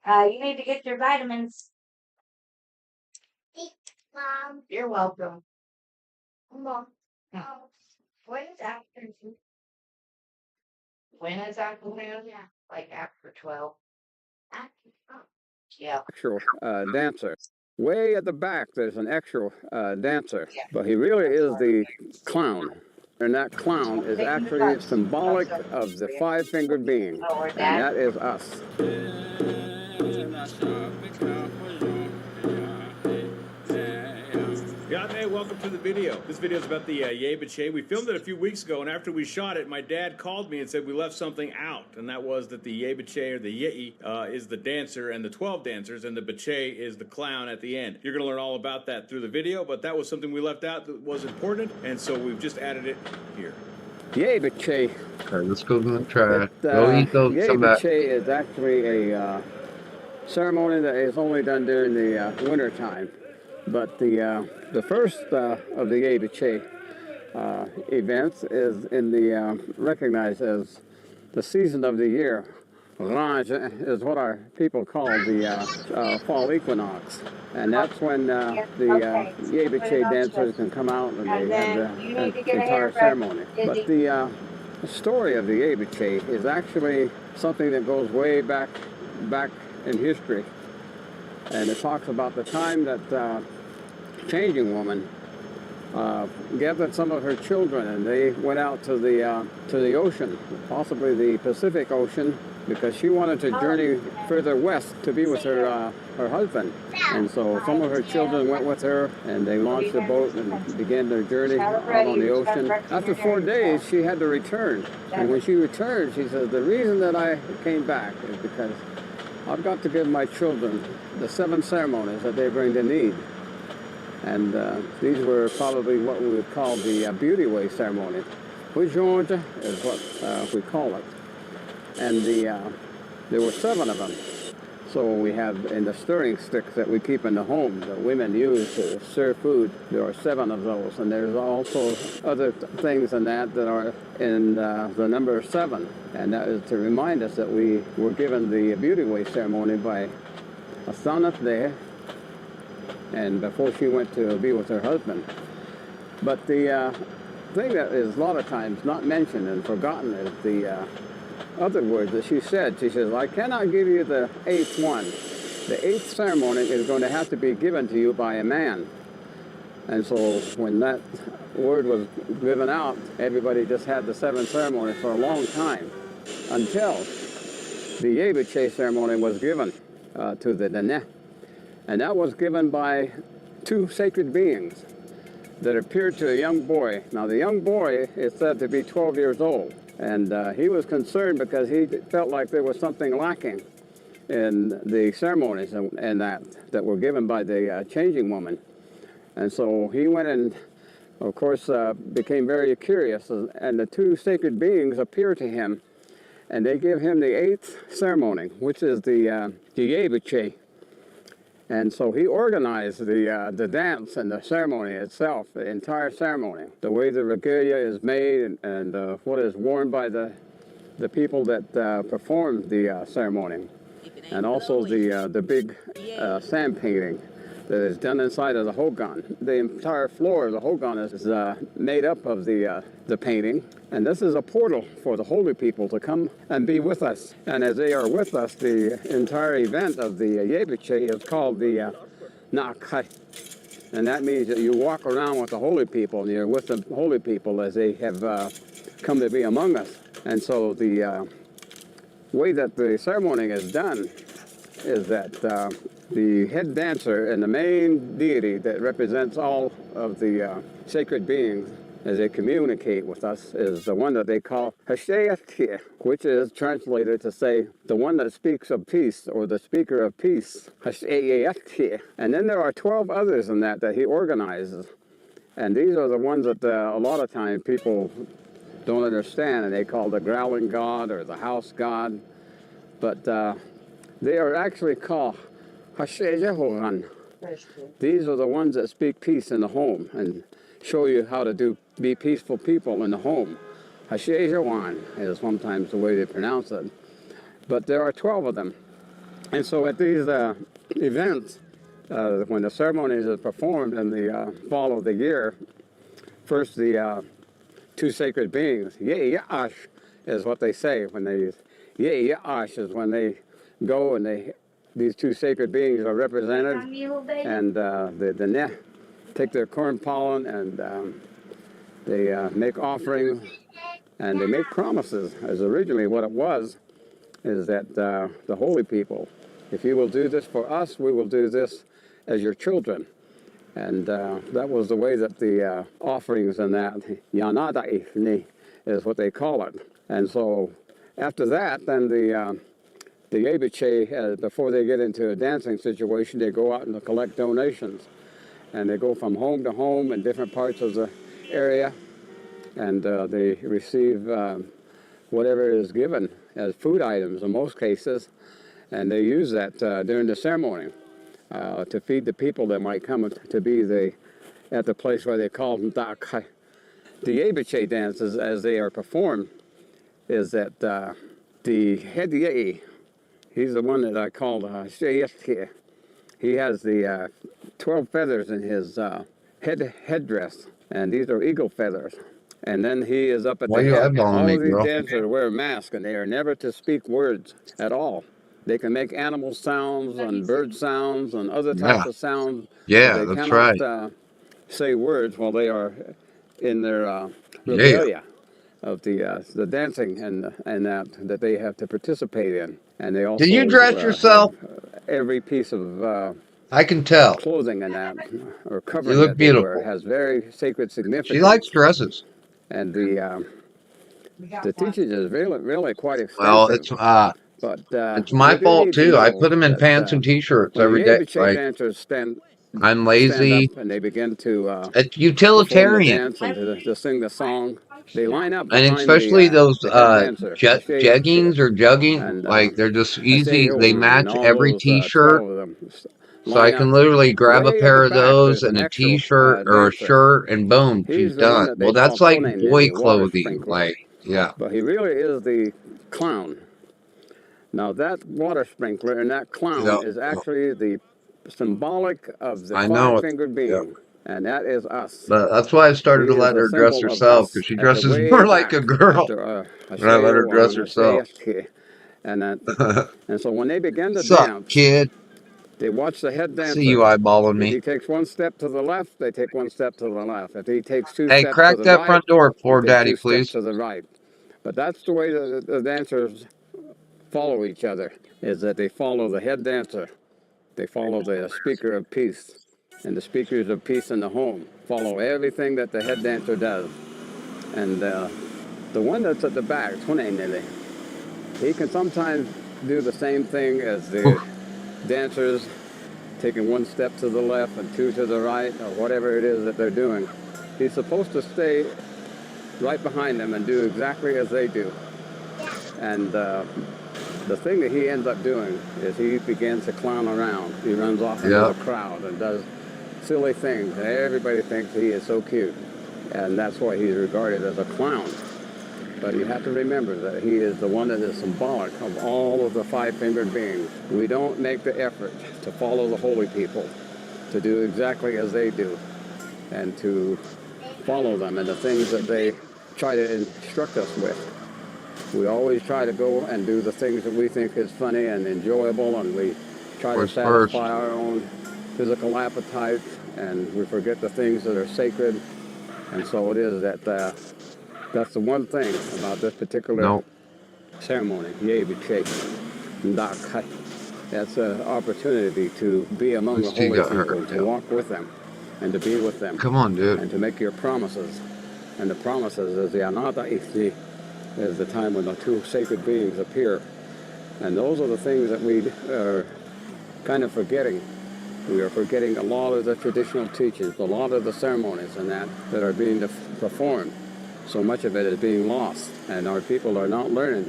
You need to get your vitamins. Mom. You're welcome. Mom. When is afternoon? When is afternoon? Yeah. Like after 12. After. Yeah. Actual dancer. Way at the back, there's an actual dancer, but he really is the clown. And that clown is actually symbolic of the five-fingered being, and that is us. Hey, welcome to the video. This video is about the Yay Bache. We filmed it a few weeks ago, and after we shot it, my dad called me and said we left something out, and that was that the Yay Bache, or the Yei, is the dancer and the 12 dancers, and the Bache is the clown at the end. You're going to learn all about that through the video, but that was something we left out that was important, and so we've just added it here. Yay Bache. Okay, let's go to the trash. Go eat those. Yay Come back. Bache is actually a ceremony that is only done during the winter time. But the first of the Yay Bache events is in the recognized as the season of the year. Range is what our people call the fall equinox, and that's when the Yay Bache dancers can come out and they have the entire ceremony. But the story of the Yay Bache is actually something that goes way back in history, and it talks about the time that changing woman gathered some of her children, and they went out to the ocean, possibly the Pacific Ocean, because she wanted to journey further west to be with her husband. And so some of her children went with her, and they launched a boat and began their journey out on the ocean. After 4 days, she had to return. And when she returned, she said, the reason that I came back is because I've got to give my children the 7 ceremonies that they're going to need. And these were probably what we would call the beauty way ceremony. Georgia is what we call it. And there were 7 of them. So we have in the stirring sticks that we keep in the home, that women use to serve food. There are 7 of those. And there's also other things than that are in the number 7. And that is to remind us that we were given the beauty way ceremony by a son of there, and before she went to be with her husband. But the thing that is a lot of times not mentioned and forgotten is the other words that she said. She says, I cannot give you the 8th one. The 8th ceremony is going to have to be given to you by a man. And so when that word was given out, everybody just had the 7th ceremony for a long time, until the Yay Bache ceremony was given to the Dene. And that was given by 2 sacred beings that appeared to a young boy. Now, the young boy is said to be 12 years old, and he was concerned because he felt like there was something lacking in the ceremonies and that were given by the changing woman. And so he went and, of course, became very curious, and the 2 sacred beings appeared to him, and they give him the 8th ceremony, which is the Yay Bache. And so he organized the dance and the ceremony itself, the entire ceremony, the way the regalia is made and what is worn by the people that perform the ceremony, and also the big sand painting that is done inside of the hogan. The entire floor of the hogan is made up of the painting, and this is a portal for the holy people to come and be with us. And as they are with us, the entire event of the Yay Bache is called the Nakai. And that means that you walk around with the holy people, and you're with the holy people as they have come to be among us. And so the way that the ceremony is done is that the head dancer and the main deity that represents all of the sacred beings as they communicate with us is the one that they call Hashayati, which is translated to say the one that speaks of peace, or the speaker of peace, Hashayati. And then there are 12 others in that he organizes. And these are the ones that a lot of times people don't understand, and they call the growling god or the house god. But they are actually called Hashejehoran. These are the ones that speak peace in the home and show you how to be peaceful people in the home. Hashejewan is sometimes the way they pronounce it. But there are 12 of them. And so at these events, when the ceremonies are performed in the fall of the year, first the 2 sacred beings, Ya'ash is what they say when they use. Ya'ash is when they go and these 2 sacred beings are represented, and the Neh take their corn pollen and they make offerings and they make promises. As originally what it was is that the holy people If you will do this for us, we will do this as your children. And that was the way that the offerings and that, yanada ifni, is what they call it. And so after that, then the Yebiche, before they get into a dancing situation, they go out and collect donations. And they go from home to home in different parts of the area, and they receive whatever is given as food items in most cases, and they use that during the ceremony to feed the people that might come to be at the place where they call them dakai. The Yebiche dances, as they are performed, is that the head yei, he's the one that I called Sheyeshke. He has the 12 feathers in his headdress, and these are eagle feathers. And then he is up at Why the you head. eyeballing All me, of these girl? dancers wear masks, and they are never to speak words at all. They can make animal sounds and bird sounds and other Yeah. types of sounds, but Yeah, they that's cannot right. say words while they are in their Yeah. regalia of the dancing and that they have to participate in. And they Did you also dress have yourself? every piece of I can tell. clothing and that, or You covering look that they wear, beautiful. has very sacred She likes significance. dresses. And the teaching is really quite Well, extensive. But it's you my do fault need to too. I know put them in pants that and t-shirts when the every day. Yebiche Like, dancers I'm stand up lazy. and they begin to It's perform the utilitarian. dance and to sing the song, they line up And behind especially those the head dancer, jeggings or jogging, and like they're just easy. They Aseyolan, and match all every those t-shirt. 12 of them So I line up. can literally grab a Way at the pair of back, those there's and an a actual t-shirt or a dancer. shirt and boom, she's He's the one done. that they Well, call that's like Kone boy Nene, water clothing. sprinkler. Like, yeah. But he really is the clown. Now that water sprinkler and that clown Yeah. is actually the symbolic of the I know it. five-fingered Yeah. being, and that is us. But that's why I started He to is let a her dress symbol of herself, us because she at the dresses way more like a back girl. after And I let her dress Aseyolan, herself. Aseyashki, and so when they begin to Suck, dance, kid. they watch the head See you dancer. eyeballing If me. he takes one step to the left, they take one step to the left. If he takes two Hey, steps to crack the that right, front door they for take daddy, two steps please. to the right. But that's the way the dancers follow each other, is that they follow the head dancer. They follow the speaker of peace. And the speakers of peace in the home follow everything that the head dancer does. And the one that's at the back, Tune, he can sometimes do the same thing as the dancers, taking one step to the left and two to the right, or whatever it is that they're doing. He's supposed to stay right behind them and do exactly as they do. And the thing that he ends up doing is he begins to clown around. He runs off into Yeah. the crowd and does silly things. And everybody thinks he is so cute. And that's why he's regarded as a clown. But you have to remember that he is the one that is symbolic of all of the five-fingered beings. We don't make the effort to follow the holy people, to do exactly as they do, and to follow them in the things that they try to instruct us with. We always try to go and do the things that we think is funny and enjoyable, and we try to Where's first? satisfy our own physical appetites, and we forget the things that are sacred. And so it is that that's the one thing about this particular Nope. ceremony, Yebiche. That's an opportunity to be among the She holy got hurt. people, to Yeah. walk with them, and to be with them, Come on, dude. and to make your promises. And the promises is the Anata Ithi, is the time when the two sacred beings appear. And those are the things that we are kind of forgetting. We are forgetting a lot of the traditional teachings, a lot of the ceremonies and that are being performed. So much of it is being lost, and our people are not learning.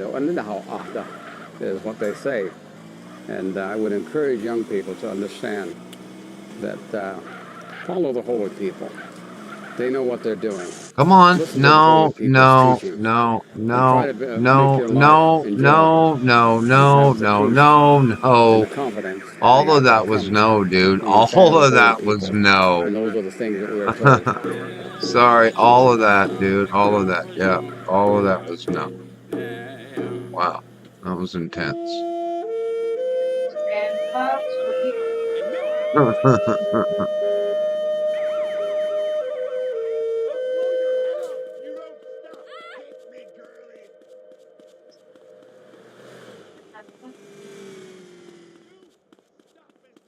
Is what they say. And I would encourage young people to understand that follow the holy people. They know what they're doing. Come on. Listen to the holy No, people's no, teachings no, and try no, to make no, your life no, enjoyable no, no, and no, have the no, peace no, and no. the confidence and All the of that was coming no, dude. when you All follow the of holy that was people. no. And those are the things that we are told. Sorry, all of that, dude. All of that. Yeah. All of that was no. Wow. That was intense.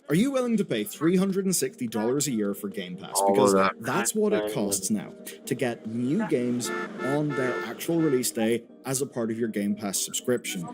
Are you willing to pay $360 a year for Game Pass? All of Because that. that's what it costs now to get new games on their actual release day as a part of your Game Pass subscription.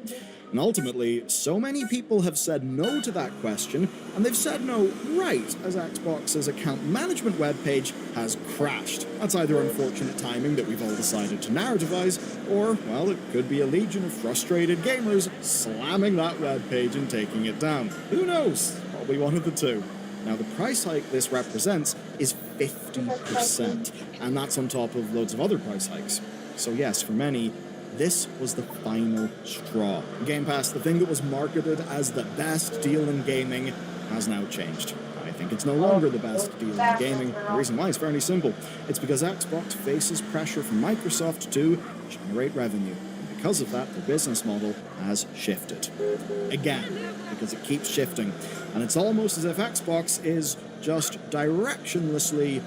And ultimately, so many people have said no to that question, and they've said no right as Xbox's account management webpage has crashed. That's either unfortunate timing that we've all decided to narrativize, or, well, it could be a legion of frustrated gamers slamming that webpage and taking it down. Who knows? Probably one of the two. Now, the price hike this represents is 50%, and that's on top of loads of other price hikes. So yes, for many, this was the final straw. Game Pass, the thing that was marketed as the best deal in gaming, has now changed. I think it's no longer the best deal in gaming. The reason why is fairly simple. It's because Xbox faces pressure from Microsoft to generate revenue. And because of that, their business model has shifted. Again, because it keeps shifting. And it's almost as if Xbox is just directionlessly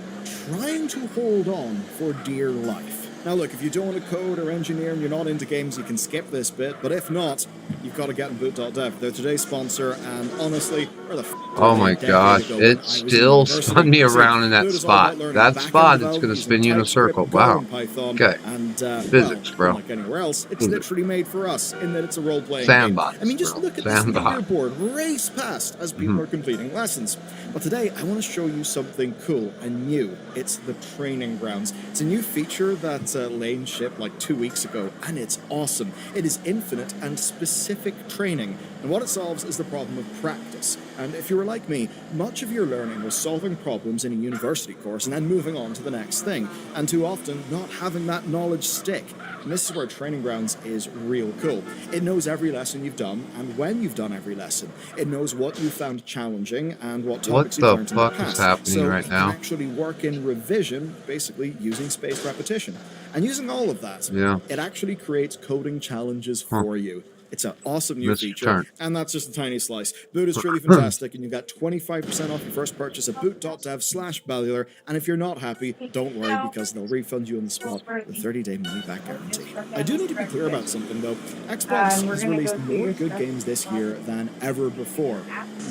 trying to hold on for dear life. Now look, if you don't want to code or engineer and you're not into games, you can skip this bit, but if not, you've got to get on boot.dev. They're today's sponsor, and honestly, where the f*** Oh my gosh, it still spun me around in that spot. That spot, it's going to spin you in a circle. Wow. Okay. And, Physics, bro. Like anywhere else, it's literally made for us in that it's a role-playing Sandbox, game. I mean, just bro. look at this Sandbox. leaderboard, race past as people are completing lessons. But today, I want to show you something cool and new. It's the training grounds. It's a new feature that Lane shipped like 2 weeks ago, and it's awesome. It is infinite and specific training, and what it solves is the problem of practice. And if you were like me, much of your learning was solving problems in a university course and then moving on to the next thing, and too often not having that knowledge stick. And this is where Training Grounds is real cool. It knows every lesson you've done and when you've done every lesson. It knows what you found challenging and what topics you've learned in the past. What the fuck is happening so right it now? can actually work in revision, basically using spaced repetition. And using all of that, it actually creates coding challenges for you. It's an awesome new feature, and that's just a tiny slice. Boot is truly fantastic, and you got 25% off your first purchase at boot.dev/Bellular, and if you're not happy, don't worry, because they'll refund you on the spot with a 30-day money-back guarantee. I do need to be clear about something, though. Xbox has released more good games this year than ever before.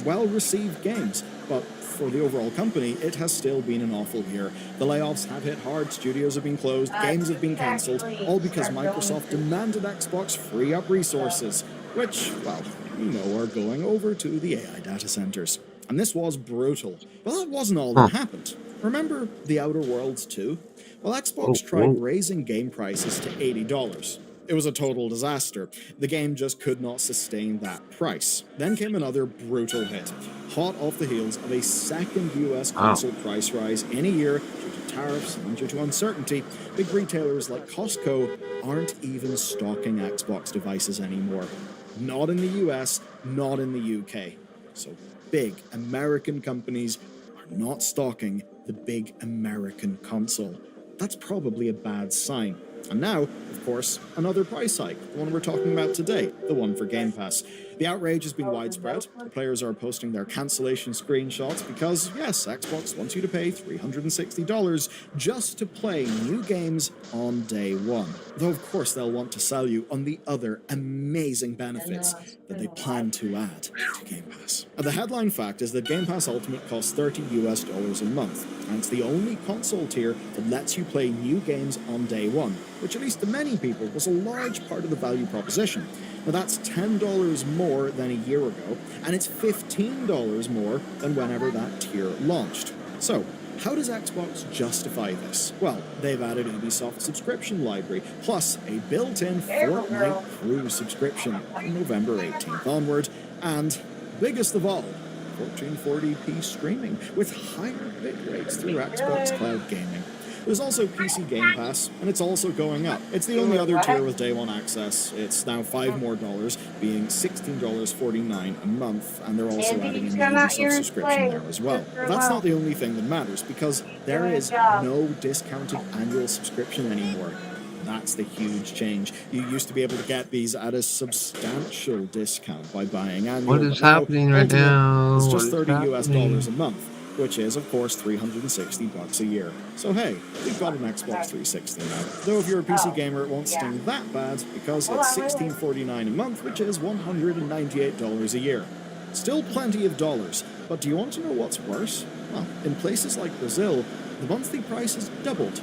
Well-received games, but for the overall company, it has still been an awful year. The layoffs have hit hard, studios have been closed, games have been cancelled, all because Microsoft demanded Xbox free up resources, which, well, you know, are going over to the AI data centers. And this was brutal. But that wasn't all that happened. Remember The Outer Worlds 2? Well, Xbox tried raising game prices to $80. It was a total disaster. The game just could not sustain that price. Then came another brutal hit, hot off the heels of a second US console price rise in a year due to tariffs and due to uncertainty. Big retailers like Costco aren't even stocking Xbox devices anymore. Not in the US, not in the UK. So big American companies are not stocking the big American console. That's probably a bad sign. And now, of course, another price hike, the one we're talking about today, the one for Game Pass. The outrage has been widespread. The players are posting their cancellation screenshots because, yes, Xbox wants you to pay $360 just to play new games on day one. Though, of course, they'll want to sell you on the other amazing benefits that they plan to add to Game Pass. And the headline fact is that Game Pass Ultimate costs $30 a month, and it's the only console tier that lets you play new games on day one, which at least to many people was a large part of the value proposition. Now that's $10 more than a year ago, and it's $15 more than whenever that tier launched. So, how does Xbox justify this? Well, they've added Ubisoft's subscription library, plus a built-in Fortnite Crew subscription from November 18th onward, and, biggest of all, 1440p streaming with higher bit rates through Xbox Cloud Gaming. There's also PC Game Pass, and it's also going up. It's the only other tier with day one access. It's now $5 more, being $16.49 a month, and they're also adding a Ubisoft subscription there as well. But that's not the only thing that matters, because there is no discounted annual subscription anymore. That's the huge change. You used to be able to get these at a substantial discount by buying annual. What is happening right now? It's just $30 a month, which is, of course, $360 a year. So hey, we've got an Xbox 360 now. Though if you're a PC gamer, it won't sting that bad, because it's $16.49 a month, which is $198 a year. Still plenty of dollars, but do you want to know what's worse? Well, in places like Brazil, the monthly price has doubled.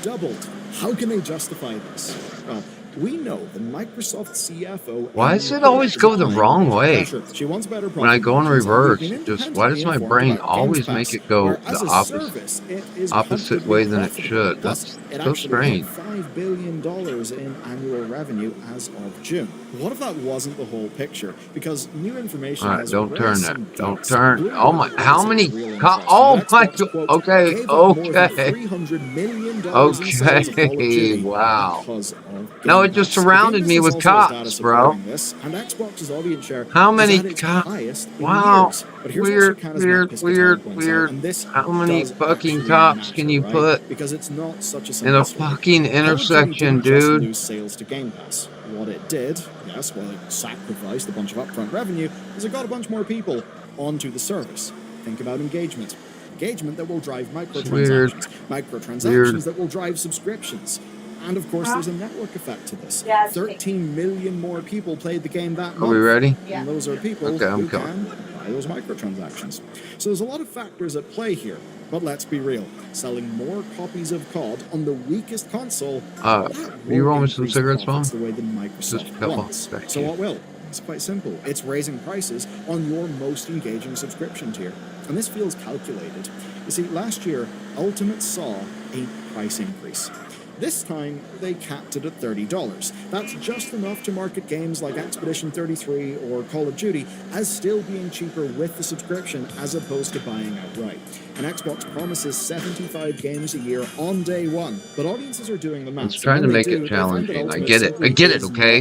Doubled. How can they justify this? Well, we know the Microsoft CFO. Why does it always go the wrong way? She wants better When I profit go in margins, and we've reverse, been just why does independently my informed brain about Games always make Pass, it go where the as a opposite service, it is opposite comfortably way than it profitable. should? Plus, That's it so actually strange. had $5 billion in annual revenue as of June. What if that wasn't the whole picture? Because new information All right, has don't raised turn some that. Don't doubts. turn. Oh my! Bloomberg How reports many? of real interest, Oh that my! Xbox, quote, Okay, gave up more than okay, $300 million in sales of Call of okay. Duty Wow. because of No, Game it just Pass. The Game surrounded me Business with also has data cops, bro. supporting this, and Xbox's audience share How is many at its cops? highest in Wow. years. But here's what Weird, Circana's weird, Matt weird, Piscatella points out, weird. and this How many does fucking actually cops can matter, you right? put Because it's not such a in simple a story. fucking Call of Duty intersection, didn't just dude? lose sales to Game Pass. What it did, yes, well, it sacrificed a bunch of upfront revenue, is it got a bunch more people onto the service. Think about engagement. Engagement that will drive Weird. microtransactions. Microtransactions Weird. that will drive subscriptions. And of course, there's a network effect to this. Yeah, 13 million more people played the game that Are month. we ready? And those are people Okay, I'm who coming. can buy those microtransactions. So there's a lot of factors at play here. But let's be real, selling more copies of COD on the weakest console, that Will you roll won't me some increase cigarettes, profits Mom? the way that Just a Microsoft couple. wants. Thank So you. what will? It's quite simple. It's raising prices on your most engaging subscription tier. And this feels calculated. You see, last year, Ultimate saw a price increase. This time, they capped it at $30. That's just enough to market games like Expedition 33 or Call of Duty as still being cheaper with the subscription as opposed to buying outright. And Xbox promises 75 games a year on day one, but audiences are doing the math. It's trying to make it challenging. I get it. I get it, okay?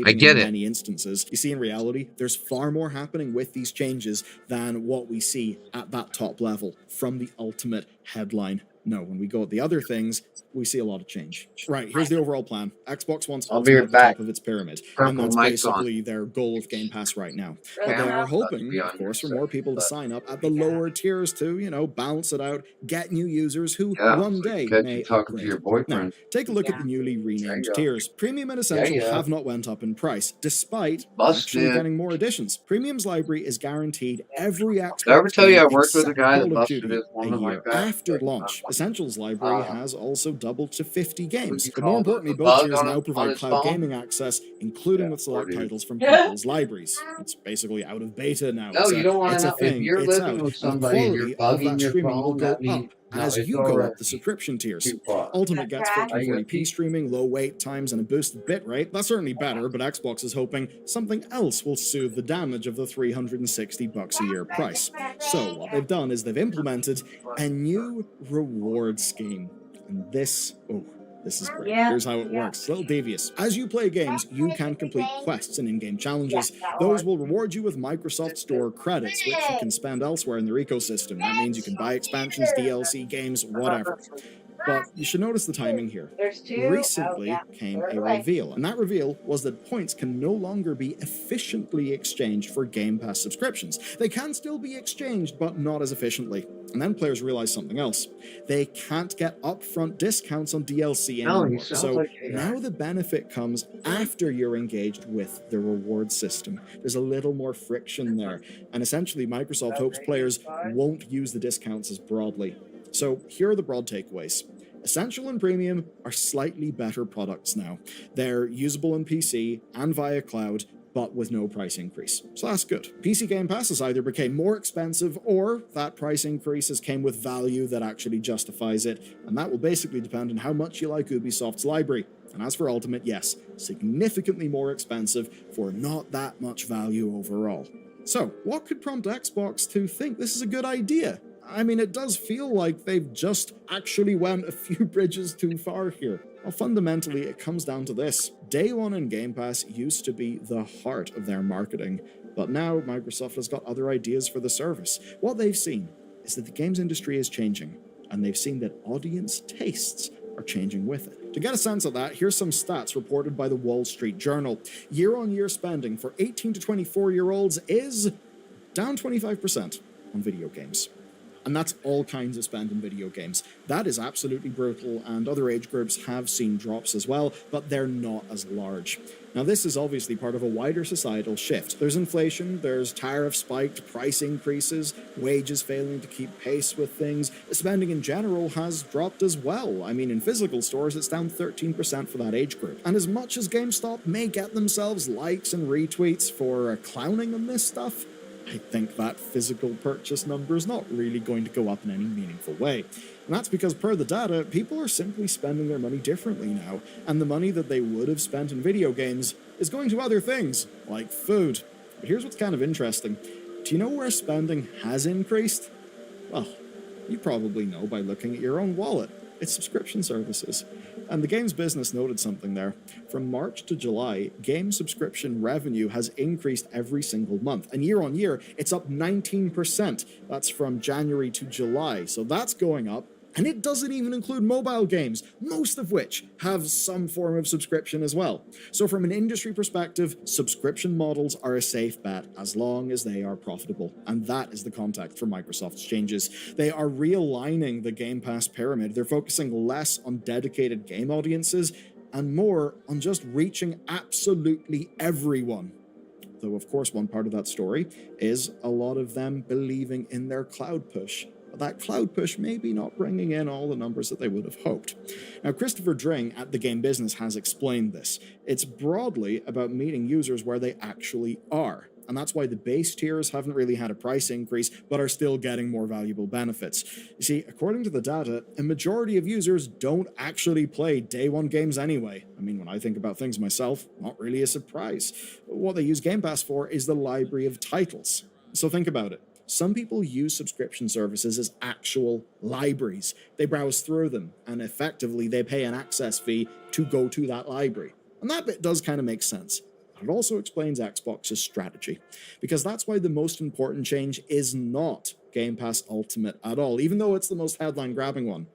I get in it. many instances. You see, in reality, there's far more happening with these changes than what we see at that top level from the Ultimate headline. No, when we go at the other things, we see a lot of change. Right, here's the overall plan. Xbox wants I'll be Ultimate right at the back. top of its pyramid, Purple and that's mic's on. basically their goal of Game Pass right now. But Okay, they I'm are about to hoping, be of on course, for your more people to sign up at the lower tiers to, you know, balance it out, get new users who Yeah, one so you day catch may you talking to upgrade. your Now, boyfriend. take a look at the newly renamed Yeah. tiers. Premium and Yeah, Essential yeah. have not went up in price, despite actually Busted. getting more additions. Premium's library is guaranteed every Did I ever Xbox tell you I game worked with a except guy that Call of busted Duty his a woman like year that? after launch. Essentials library has also doubled to 50 games. But more importantly, both bug tiers on now his provide cloud phone? gaming access, including with select dude. titles from people's libraries. It's basically out of beta now. No, you don't want It's to a know. If thing. you're It's living out. with And the somebody and you're quality of bugging that your streaming will phone, go that means up no, as it's you go already up the subscription tiers. too far. Ultimate gets Are you 1440p streaming, low wait times, and a boosted bitrate. That's certainly better, but Xbox is hoping something else will soothe the damage of the $360 a year price. So what they've done is they've implemented a new reward scheme. And this is great. Yeah. Here's how it works. It's a little devious. As you play games, you can complete quests and in-game challenges. Those will reward you with Microsoft Store credits, which you can spend elsewhere in their ecosystem. That means you can buy expansions, DLC, games, whatever. But you should notice the timing here. Recently came a reveal, and that reveal was that points can no longer be efficiently exchanged for Game Pass subscriptions. They can still be exchanged, but not as efficiently. And then players realize something else. They can't get upfront discounts on DLC No, he anymore. sounds So like AI. now the benefit comes after you're engaged with the reward system. There's a little more friction there. And essentially, Microsoft hopes players won't use the discounts as broadly. So here are the broad takeaways. Essential and Premium are slightly better products now. They're usable on PC and via cloud, but with no price increase. So that's good. PC Game Pass has either became more expensive or that price increase has came with value that actually justifies it, and that will basically depend on how much you like Ubisoft's library. And as for Ultimate, yes, significantly more expensive for not that much value overall. So, what could prompt Xbox to think this is a good idea? I mean, it does feel like they've just actually went a few bridges too far here. Well, fundamentally, it comes down to this. Day one in Game Pass used to be the heart of their marketing, but now Microsoft has got other ideas for the service. What they've seen is that the games industry is changing, and they've seen that audience tastes are changing with it. To get a sense of that, here's some stats reported by the Wall Street Journal. Year-on-year spending for 18 to 24-year-olds is down 25% on video games. And that's all kinds of spend in video games. That is absolutely brutal, and other age groups have seen drops as well, but they're not as large. Now, this is obviously part of a wider societal shift. There's inflation, there's tariff spiked, price increases, wages failing to keep pace with things. Spending in general has dropped as well. I mean, in physical stores, it's down 13% for that age group. And as much as GameStop may get themselves likes and retweets for clowning on this stuff, I think that physical purchase number is not really going to go up in any meaningful way. And that's because, per the data, people are simply spending their money differently now, and the money that they would have spent in video games is going to other things, like food. But here's what's kind of interesting. Do you know where spending has increased? Well, you probably know by looking at your own wallet. It's subscription services. And the games business noted something there. From March to July, game subscription revenue has increased every single month. And year on year, it's up 19%. That's from January to July. So that's going up. And it doesn't even include mobile games, most of which have some form of subscription as well. So from an industry perspective, subscription models are a safe bet as long as they are profitable. And that is the context for Microsoft's changes. They are realigning the Game Pass pyramid. They're focusing less on dedicated game audiences and more on just reaching absolutely everyone. Though, of course, one part of that story is a lot of them believing in their cloud push. But that cloud push may be not bringing in all the numbers that they would have hoped. Now, Christopher Dring at The Game Business has explained this. It's broadly about meeting users where they actually are. And that's why the base tiers haven't really had a price increase, but are still getting more valuable benefits. You see, according to the data, a majority of users don't actually play day one games anyway. I mean, when I think about things myself, not really a surprise. What they use Game Pass for is the library of titles. So think about it. Some people use subscription services as actual libraries. They browse through them, and effectively they pay an access fee to go to that library. And that bit does kind of make sense. It also explains Xbox's strategy, because that's why the most important change is not Game Pass Ultimate at all, even though it's the most headline-grabbing one.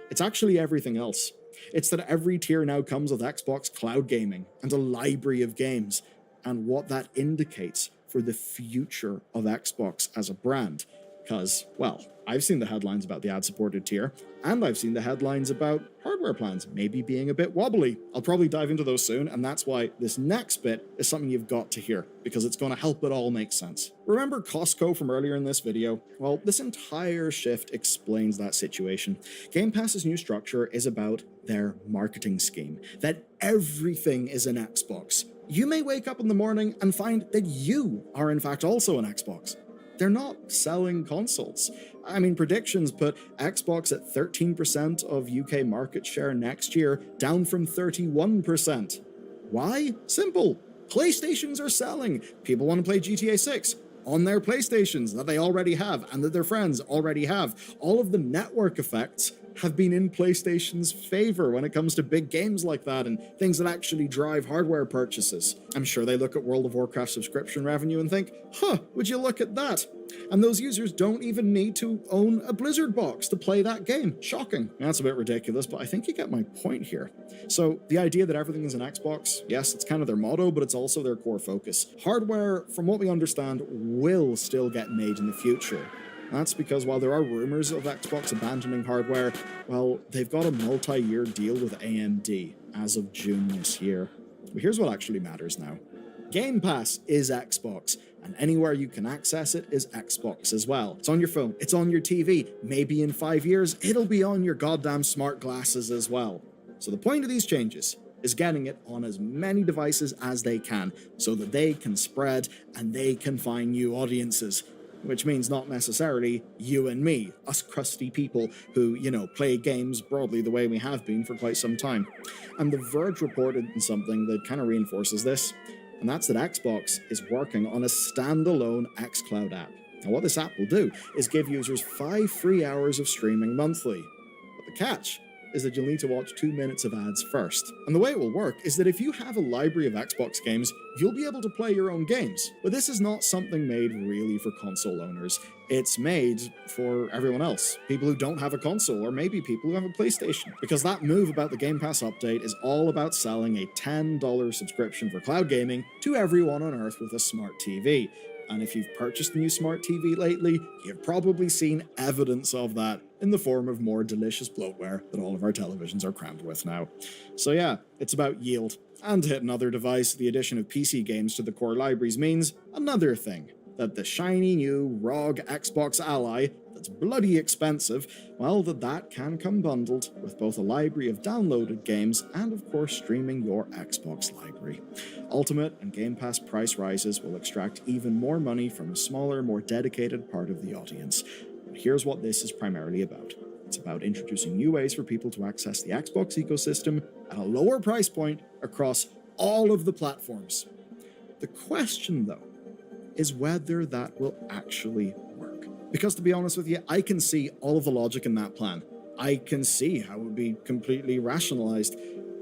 It's actually everything else. It's that every tier now comes with Xbox Cloud Gaming and a library of games, and what that indicates for the future of Xbox as a brand. Because, well, I've seen the headlines about the ad-supported tier, and I've seen the headlines about hardware plans maybe being a bit wobbly. I'll probably dive into those soon, and that's why this next bit is something you've got to hear, because it's going to help it all make sense. Remember Costco from earlier in this video? Well, this entire shift explains that situation. Game Pass's new structure is about their marketing scheme, that everything is an Xbox. You may wake up in the morning and find that you are in fact also an Xbox. They're not selling consoles. I mean, predictions put Xbox at 13% of UK market share next year, down from 31%. Why? Simple. PlayStations are selling. People want to play GTA 6 on their PlayStations that they already have and that their friends already have. All of the network effects have been in PlayStation's favor when it comes to big games like that and things that actually drive hardware purchases. I'm sure they look at World of Warcraft subscription revenue and think, would you look at that? And those users don't even need to own a Blizzard box to play that game. Shocking. That's a bit ridiculous, but I think you get my point here. So the idea that everything is an Xbox, yes, it's kind of their motto, but it's also their core focus. Hardware, from what we understand, will still get made in the future. That's because while there are rumors of Xbox abandoning hardware, well, they've got a multi-year deal with AMD as of June this year. But here's what actually matters now. Game Pass is Xbox, and anywhere you can access it is Xbox as well. It's on your phone, it's on your TV, maybe in 5 years, it'll be on your goddamn smart glasses as well. So the point of these changes is getting it on as many devices as they can, so that they can spread and they can find new audiences. Which means not necessarily you and me, us crusty people who, play games broadly the way we have been for quite some time. And The Verge reported on something that kind of reinforces this, and that's that Xbox is working on a standalone xCloud app. Now what this app will do is give users 5 free hours of streaming monthly. But the catch is that you'll need to watch 2 minutes of ads first. And the way it will work is that if you have a library of Xbox games, you'll be able to play your own games. But this is not something made really for console owners. It's made for everyone else. People who don't have a console, or maybe people who have a PlayStation. Because that move about the Game Pass update is all about selling a $10 subscription for cloud gaming to everyone on Earth with a smart TV. And if you've purchased a new smart TV lately, you've probably seen evidence of that in the form of more delicious bloatware that all of our televisions are crammed with now. So yeah, it's about yield. And to hit another device, the addition of PC games to the core libraries means another thing, that the shiny new ROG Xbox Ally that's bloody expensive, well, that can come bundled with both a library of downloaded games and, of course, streaming your Xbox library. Ultimate and Game Pass price rises will extract even more money from a smaller, more dedicated part of the audience. But here's what this is primarily about. It's about introducing new ways for people to access the Xbox ecosystem at a lower price point across all of the platforms. The question, though, is whether that will actually work. Because to be honest with you, I can see all of the logic in that plan. I can see how it would be completely rationalized,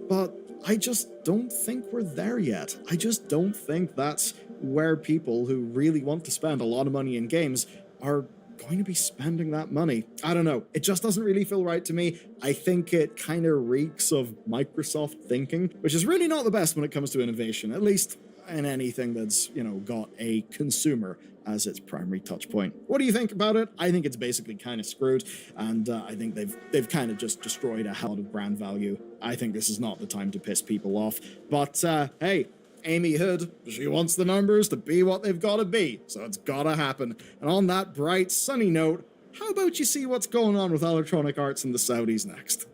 but I just don't think we're there yet. I just don't think that's where people who really want to spend a lot of money in games are going to be spending that money. I don't know. It just doesn't really feel right to me. I think it kind of reeks of Microsoft thinking, which is really not the best when it comes to innovation, at least in anything that's, got a consumer as its primary touch point. What do you think about it? I think it's basically kind of screwed, and I think they've kind of just destroyed a hell of brand value. I think this is not the time to piss people off, but hey, Amy Hood, she wants the numbers to be what they've got to be, so it's gotta happen. And on that bright, sunny note, how about you see what's going on with Electronic Arts in the Saudis next?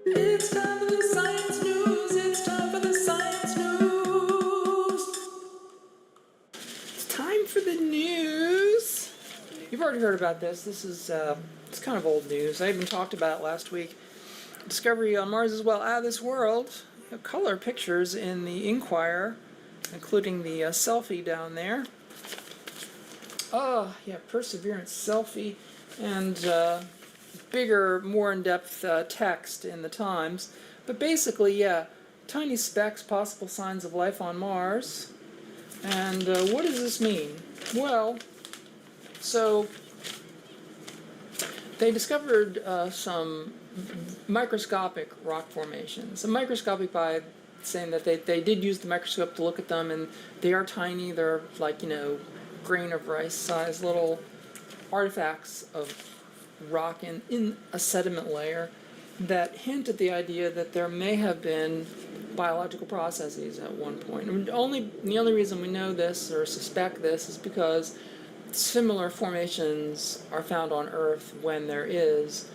It's time for the science news. It's time for the science news. It's time for the news. You've already heard about this. This is it's kind of old news. I even talked about it last week. Discovery on Mars is well out of this world. Color pictures in the Inquirer, including the selfie down there. Oh, yeah, Perseverance selfie and bigger, more in-depth text in the Times. But basically, yeah, tiny specks, possible signs of life on Mars. And what does this mean? Well, so they discovered some microscopic rock formations. So microscopic by saying that they did use the microscope to look at them, and they are tiny. They're like, grain of rice size little artifacts of rock in a sediment layer that hint at the idea that there may have been biological processes at one point. And the only reason we know this or suspect this is because similar formations are found on Earth when there is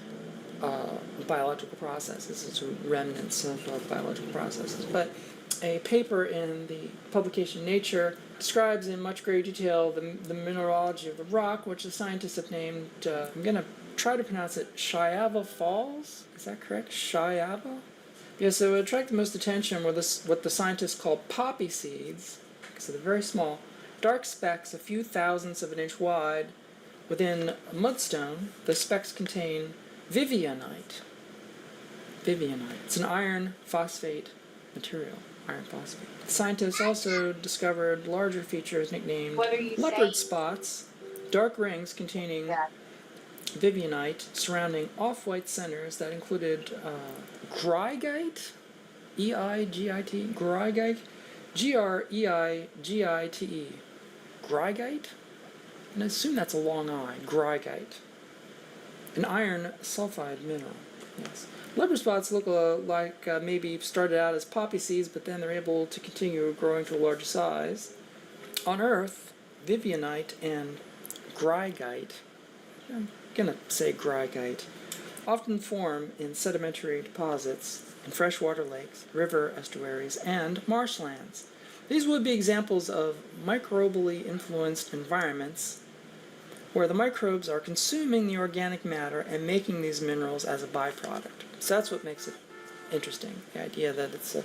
biological processes. It's remnants of biological processes. But a paper in the publication Nature describes in much greater detail the mineralogy of the rock, which the scientists have named, I'm going to try to pronounce it, Shayava Falls? Is that correct? Shayava? Yeah, so it attracted the most attention were what the scientists call poppy seeds, because they're very small, dark specks a few thousandths of an inch wide within a mudstone. The specks contain vivianite. Vivianite. It's an iron phosphate material. Iron phosphate. The scientists also discovered larger features nicknamed leopard spots, dark rings containing vivianite surrounding off-white centers that included greigite, E-I-G-I-T, greigite, G-R-E-I-G-I-T-E, greigite? And I assume that's a long I, greigite. An iron sulfide mineral, yes. Leopard spots look like maybe started out as poppy seeds, but then they're able to continue growing to a larger size. On Earth, vivianite and greigite, I'm gonna say greigite, often form in sedimentary deposits in freshwater lakes, river estuaries, and marshlands. These would be examples of microbially influenced environments where the microbes are consuming the organic matter and making these minerals as a byproduct. So that's what makes it interesting, the idea that it's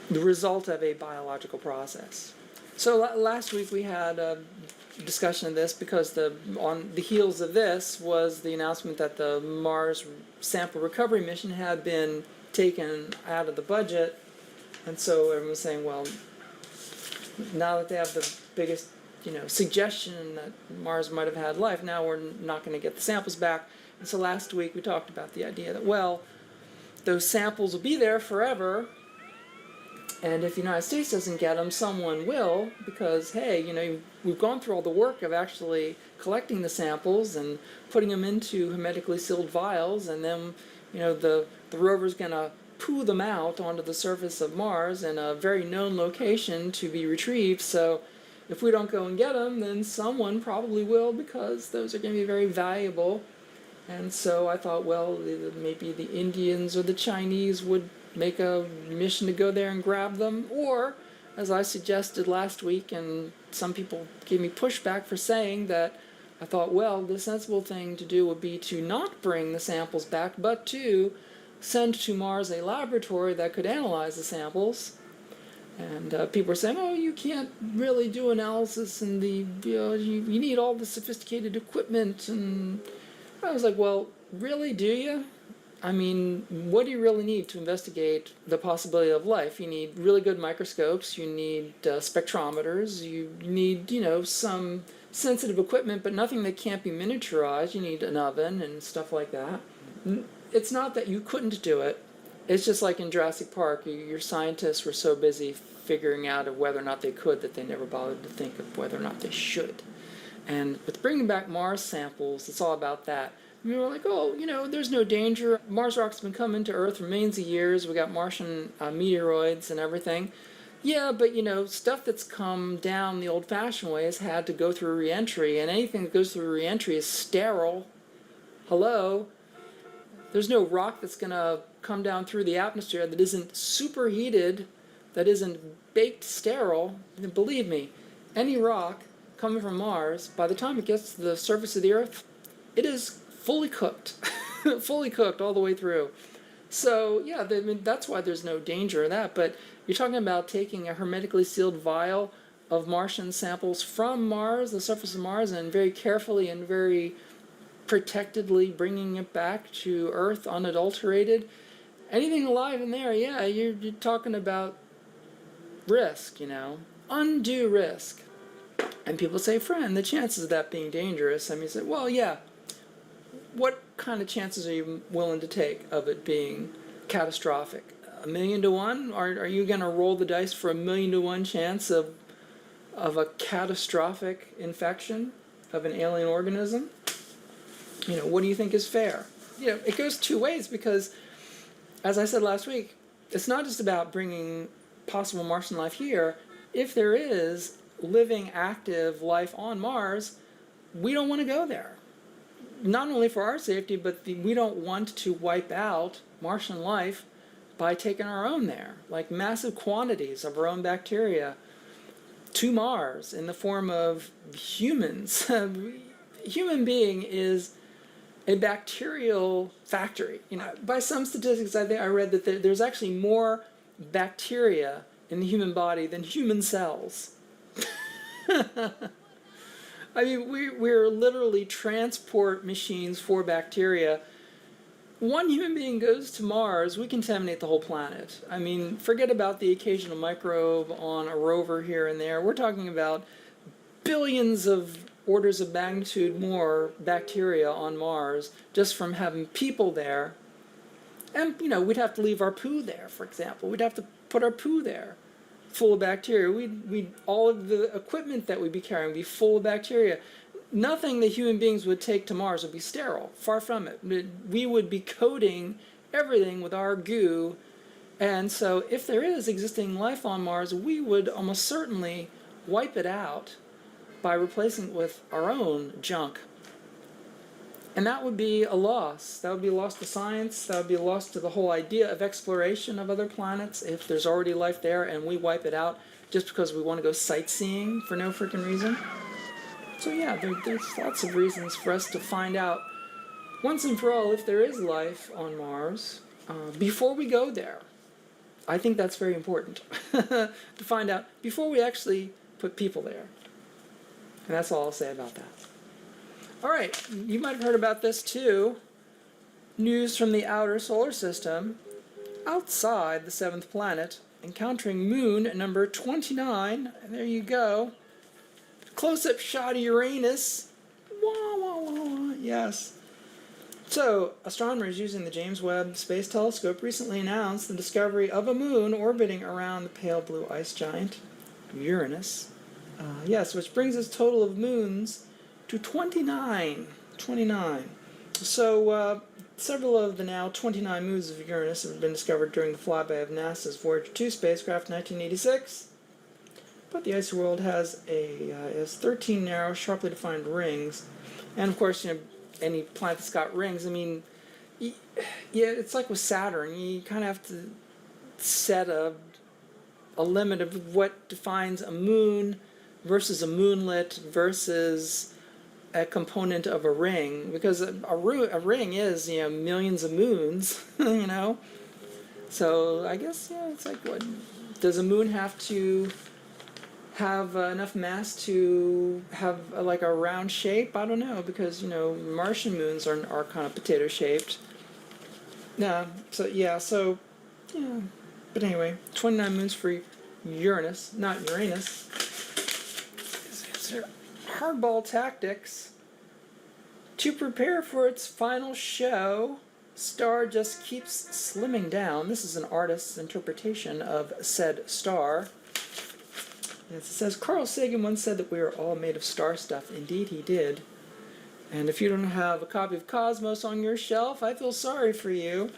the result of a biological process. So last week we had a discussion of this because on the heels of this was the announcement that the Mars sample recovery mission had been taken out of the budget, and so everyone was saying, well, now that they have the biggest suggestion that Mars might have had life. Now we're not going to get the samples back. And so last week we talked about the idea that, well, those samples will be there forever, and if the United States doesn't get them, someone will, because, hey, we've gone through all the work of actually collecting the samples and putting them into hermetically sealed vials, and then, the rover's going to poo them out onto the surface of Mars in a very known location to be retrieved. So if we don't go and get them, then someone probably will, because those are going to be very valuable. And so I thought, well, maybe the Indians or the Chinese would make a mission to go there and grab them, or, as I suggested last week, and some people gave me pushback for saying that, I thought, well, the sensible thing to do would be to not bring the samples back, but to send to Mars a laboratory that could analyze the samples. And people were saying, oh, you can't really do analysis, and you need all the sophisticated equipment. And I was like, well, really, do you? I mean, what do you really need to investigate the possibility of life? You need really good microscopes, you need spectrometers, you need, some sensitive equipment, but nothing that can't be miniaturized. You need an oven and stuff like that. It's not that you couldn't do it. It's just like in Jurassic Park, your scientists were so busy figuring out of whether or not they could that they never bothered to think of whether or not they should. And with bringing back Mars samples, it's all about that. We were like, oh, there's no danger. Mars rocks have been coming to Earth for millions of years. We got Martian meteoroids and everything. Yeah, but, stuff that's come down the old-fashioned way has had to go through re-entry, and anything that goes through re-entry is sterile. Hello? There's no rock that's going to come down through the atmosphere that isn't superheated, that isn't baked sterile. And believe me, any rock coming from Mars, by the time it gets to the surface of the Earth, it is fully cooked. Fully cooked all the way through. So, yeah, that's why there's no danger of that. But you're talking about taking a hermetically sealed vial of Martian samples from Mars, the surface of Mars, and very carefully and very protectedly bringing it back to Earth unadulterated. Anything alive in there, yeah, you're talking about risk, undue risk. And people say, friend, the chances of that being dangerous, I mean, say, well, yeah, what kind of chances are you willing to take of it being catastrophic? 1,000,000 to 1? Are you going to roll the dice for 1,000,000 to 1 chance of a catastrophic infection of an alien organism? What do you think is fair? It goes two ways, because, as I said last week, it's not just about bringing possible Martian life here. If there is living, active life on Mars, we don't want to go there. Not only for our safety, but we don't want to wipe out Martian life by taking our own there, like massive quantities of our own bacteria to Mars in the form of humans. Human being is a bacterial factory. By some statistics, I think I read that there's actually more bacteria in the human body than human cells. I mean, we're literally transport machines for bacteria. One human being goes to Mars, we contaminate the whole planet. I mean, forget about the occasional microbe on a rover here and there. We're talking about billions of orders of magnitude more bacteria on Mars just from having people there. And, we'd have to leave our poo there, for example. We'd have to put our poo there full of bacteria. We'd all of the equipment that we'd be carrying would be full of bacteria. Nothing that human beings would take to Mars would be sterile. Far from it. We would be coating everything with our goo. And so if there is existing life on Mars, we would almost certainly wipe it out by replacing it with our own junk. And that would be a loss. That would be a loss to science. That would be a loss to the whole idea of exploration of other planets if there's already life there and we wipe it out just because we want to go sightseeing for no freaking reason. So yeah, there's lots of reasons for us to find out once and for all if there is life on Mars before we go there. I think that's very important to find out before we actually put people there. And that's all I'll say about that. All right, you might have heard about this too. News from the outer solar system. Outside the 7th planet, encountering moon number 29. And there you go. close-up shot of Uranus. Wah, wah, wah, wah. Yes. So, astronomers using the James Webb Space Telescope recently announced the discovery of a moon orbiting around the pale blue ice giant, Uranus. Yes, which brings its total of moons to 29. 29. So, several of the now 29 moons of Uranus have been discovered during the flyby of NASA's Voyager 2 spacecraft in 1986. But the icy world has 13 narrow, sharply defined rings. And of course, any planet that's got rings, I mean, yeah, it's like with Saturn. You kind of have to set a limit of what defines a moon versus a moonlet versus a component of a ring, because a ring is, millions of moons, So I guess, it's like, what does a moon have to have enough mass to have like a round shape? I don't know, because Martian moons are kind of potato shaped. But anyway, 29 moons for Uranus, not Uranus. Hardball tactics. To prepare for its final show, star just keeps slimming down. This is an artist's interpretation of said star. It says, Carl Sagan once said that we are all made of star stuff. Indeed, he did. And if you don't have a copy of Cosmos on your shelf, I feel sorry for you.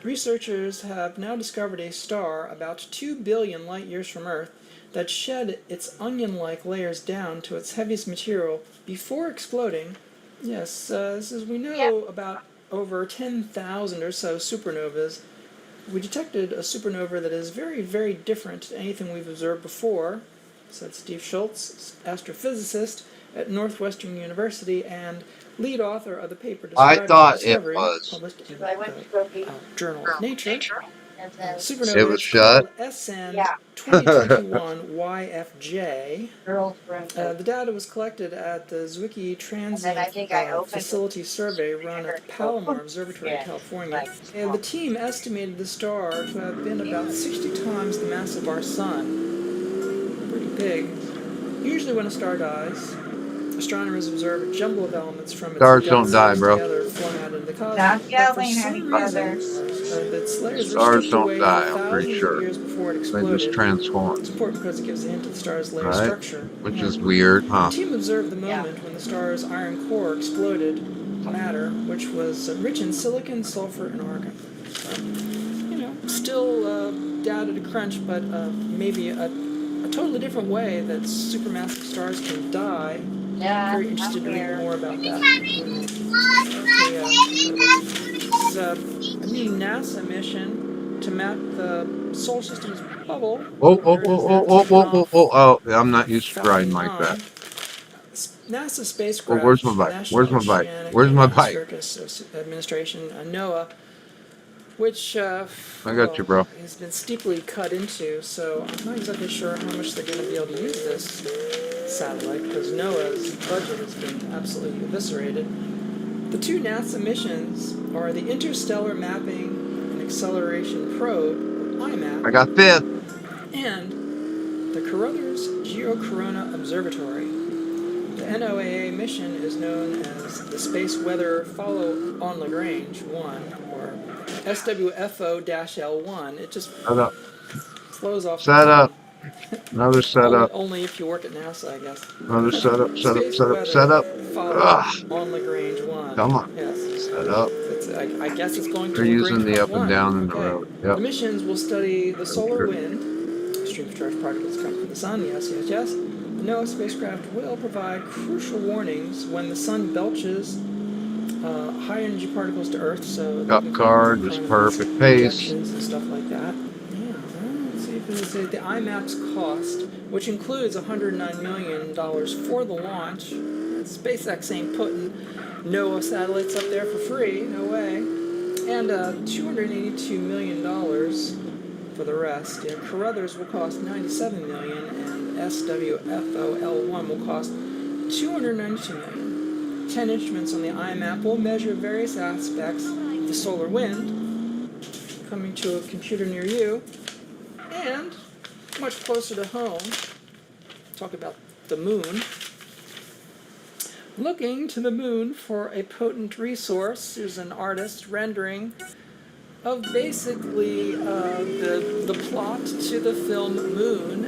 Researchers have now discovered a star about 2 billion light years from Earth that shed its onion-like layers down to its heaviest material before exploding. Yes, this is, we know about over 10,000 or so supernovas. We detected a supernova that is very, very different to anything we've observed before, said Steve Schultz, astrophysicist at Northwestern University and lead author of the paper describing the discovery, published in the Journal of Nature. Supernova is called SN 2021 YFJ. The data was collected at the Zwicky Transient Facility Survey run at the Palomar Observatory in California. And the team estimated the star to have been about 60 times the mass of our sun. Pretty big. Usually when a star dies, astronomers observe a jumble of elements from its Stars don't die, bro. together flung out into the cosmos. But for some reason, its layers were Stars stripped don't away die, I'm thousands pretty sure. of years before it They exploded. just transform. It's important because it gives a hint of the star's layer Right? structure. Which is weird, huh? The team observed the moment when the star's iron core exploded matter, which was rich in silicon, sulfur, and argon. Still data to crunch, but maybe a totally different way that supermassive stars can die. Very interested to read more about that. This is a new NASA mission to map the solar system's bubble. Oh, I'm not used to riding like that. NASA spacecraft, Well, where's my bike? National Where's my bike? Oceanic Where's and my bike? Atmospheric Administration, NOAA, which I got you, bro. has been steeply cut into, so I'm not exactly sure how much they're going to be able to use this satellite, because NOAA's budget has been absolutely eviscerated. The two NASA missions are the Interstellar Mapping and Acceleration Probe, IMAP, I got fifth, and the Carruthers Geocorona Observatory. The NOAA mission is known as the Space Weather Follow-on Lagrange 1, or SWFO-L1. It just flows off. Set up. Another setup. Only if you work at NASA, I guess. Another setup. On Lagrange 1. Come on. Yes. Set up. I guess it's going to They're using Lagrange the up and 1. down in the road. Yep. The missions will study the solar wind. Streams of charged particles come from the sun. Yes. The NOAA spacecraft will provide crucial warnings when the sun belches high energy particles to Earth. So up card, just perfect pace. And stuff like that. Yeah. Let's see if it's the IMAP's cost, which includes $109 million for the launch. SpaceX ain't putting NOAA satellites up there for free. No way. And $282 million for the rest. Carruthers will cost $97 million, and SWFO-L1 will cost $292 million. 10 instruments on the IMAP will measure various aspects of the solar wind, coming to a computer near you, and much closer to home, talk about the moon. Looking to the moon for a potent resource. There's an artist rendering of basically the plot to the film Moon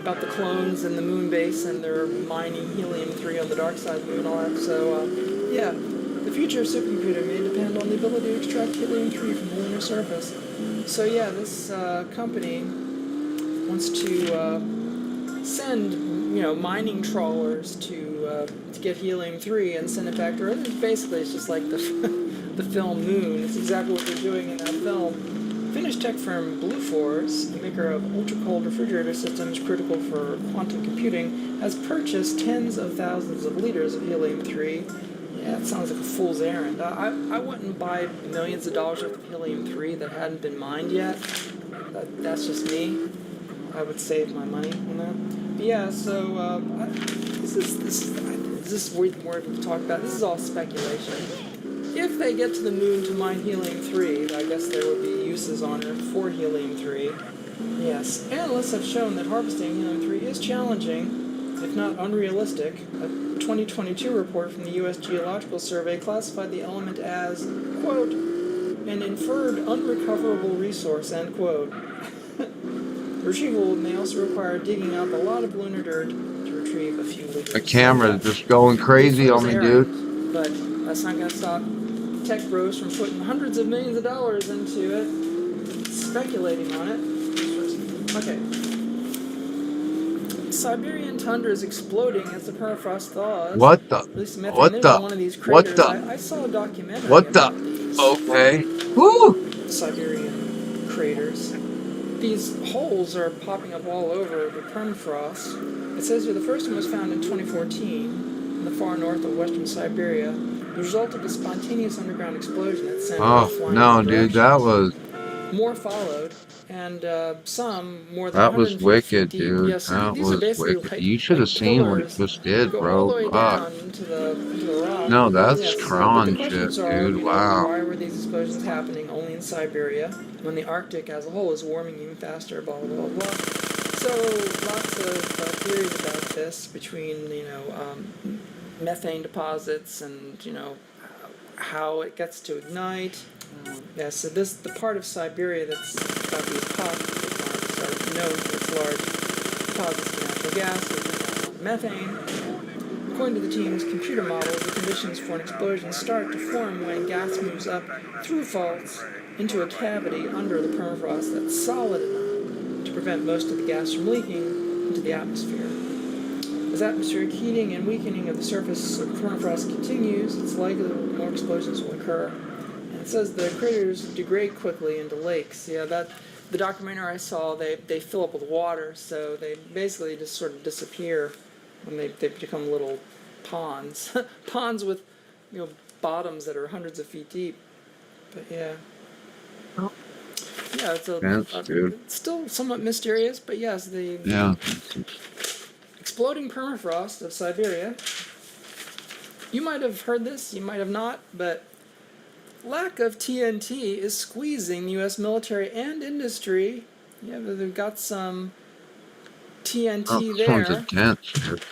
about the clones and the moon base and they're mining helium-3 on the dark side of the moon and all that. So yeah, the future of supercomputer may depend on the ability to extract helium-3 from the lunar surface. So yeah, this company wants to send mining trawlers to get helium-3 and send it back to Earth. Basically, it's just like the the film Moon. It's exactly what they're doing in that film. Finnish tech firm Blueforce, the maker of ultra-cold refrigerator systems critical for quantum computing, has purchased tens of thousands of liters of helium-3. Yeah, it sounds like a fool's errand. I wouldn't buy millions of dollars worth of helium-3 that hadn't been mined yet. That's just me. I would save my money on that. But yeah, so this is weird word to talk about. This is all speculation. If they get to the moon to mine helium-3, I guess there would be uses on Earth for helium-3. Yes, analysts have shown that harvesting helium-3 is challenging, if not unrealistic. A 2022 report from the U.S. Geological Survey classified the element as, quote, an inferred unrecoverable resource, end quote. Retrieval may also require digging up a lot of lunar dirt to retrieve a few liters. The camera's just going crazy on me, dude. But that's not going to stop tech bros from putting hundreds of millions of dollars into it, speculating on it. Okay. Siberian tundra is exploding as the permafrost thaws. What the? At least What the? one of these What craters. the? I saw a documentary. What the? About these Okay. Woo! Siberian craters. These holes are popping up all over the permafrost. It says here the first one was found in 2014 in the far north of western Siberia. The result of a spontaneous underground explosion that sent earth flying no, in the dude, direction. that was More followed, and some more than that was 150 wicked, deep. dude. Yeah, so That these are was basically wicked. like, You should have seen what it pillars just did, that go all the way bro. Fuck. down into the rock. No, that's Yes, but the cron shit, questions are, dude. Wow. why were these explosions happening only in Siberia when the Arctic as a whole is warming even faster? Blah blah blah blah. So lots of theories about this between methane deposits and how it gets to ignite. Yeah, so the part of Siberia that's got these pockets are known for its large deposits of natural gas and methane. According to the team's computer models, the conditions for an explosion start to form when gas moves up through faults into a cavity under the permafrost that's solid enough to prevent most of the gas from leaking into the atmosphere. As atmospheric heating and weakening of the surface of permafrost continues, it's likely that more explosions will occur. And it says the craters degrade quickly into lakes. Yeah, the documentary I saw, they fill up with water, so they basically just sort of disappear when they become little ponds. Ponds with bottoms that are hundreds of feet deep. But yeah. Yeah, it's it's still somewhat mysterious, but yes, the exploding permafrost of Siberia. You might have heard this, you might have not, but lack of TNT is squeezing the U.S. military and industry. Yeah, but they've got some TNT there. This one's intense, dude.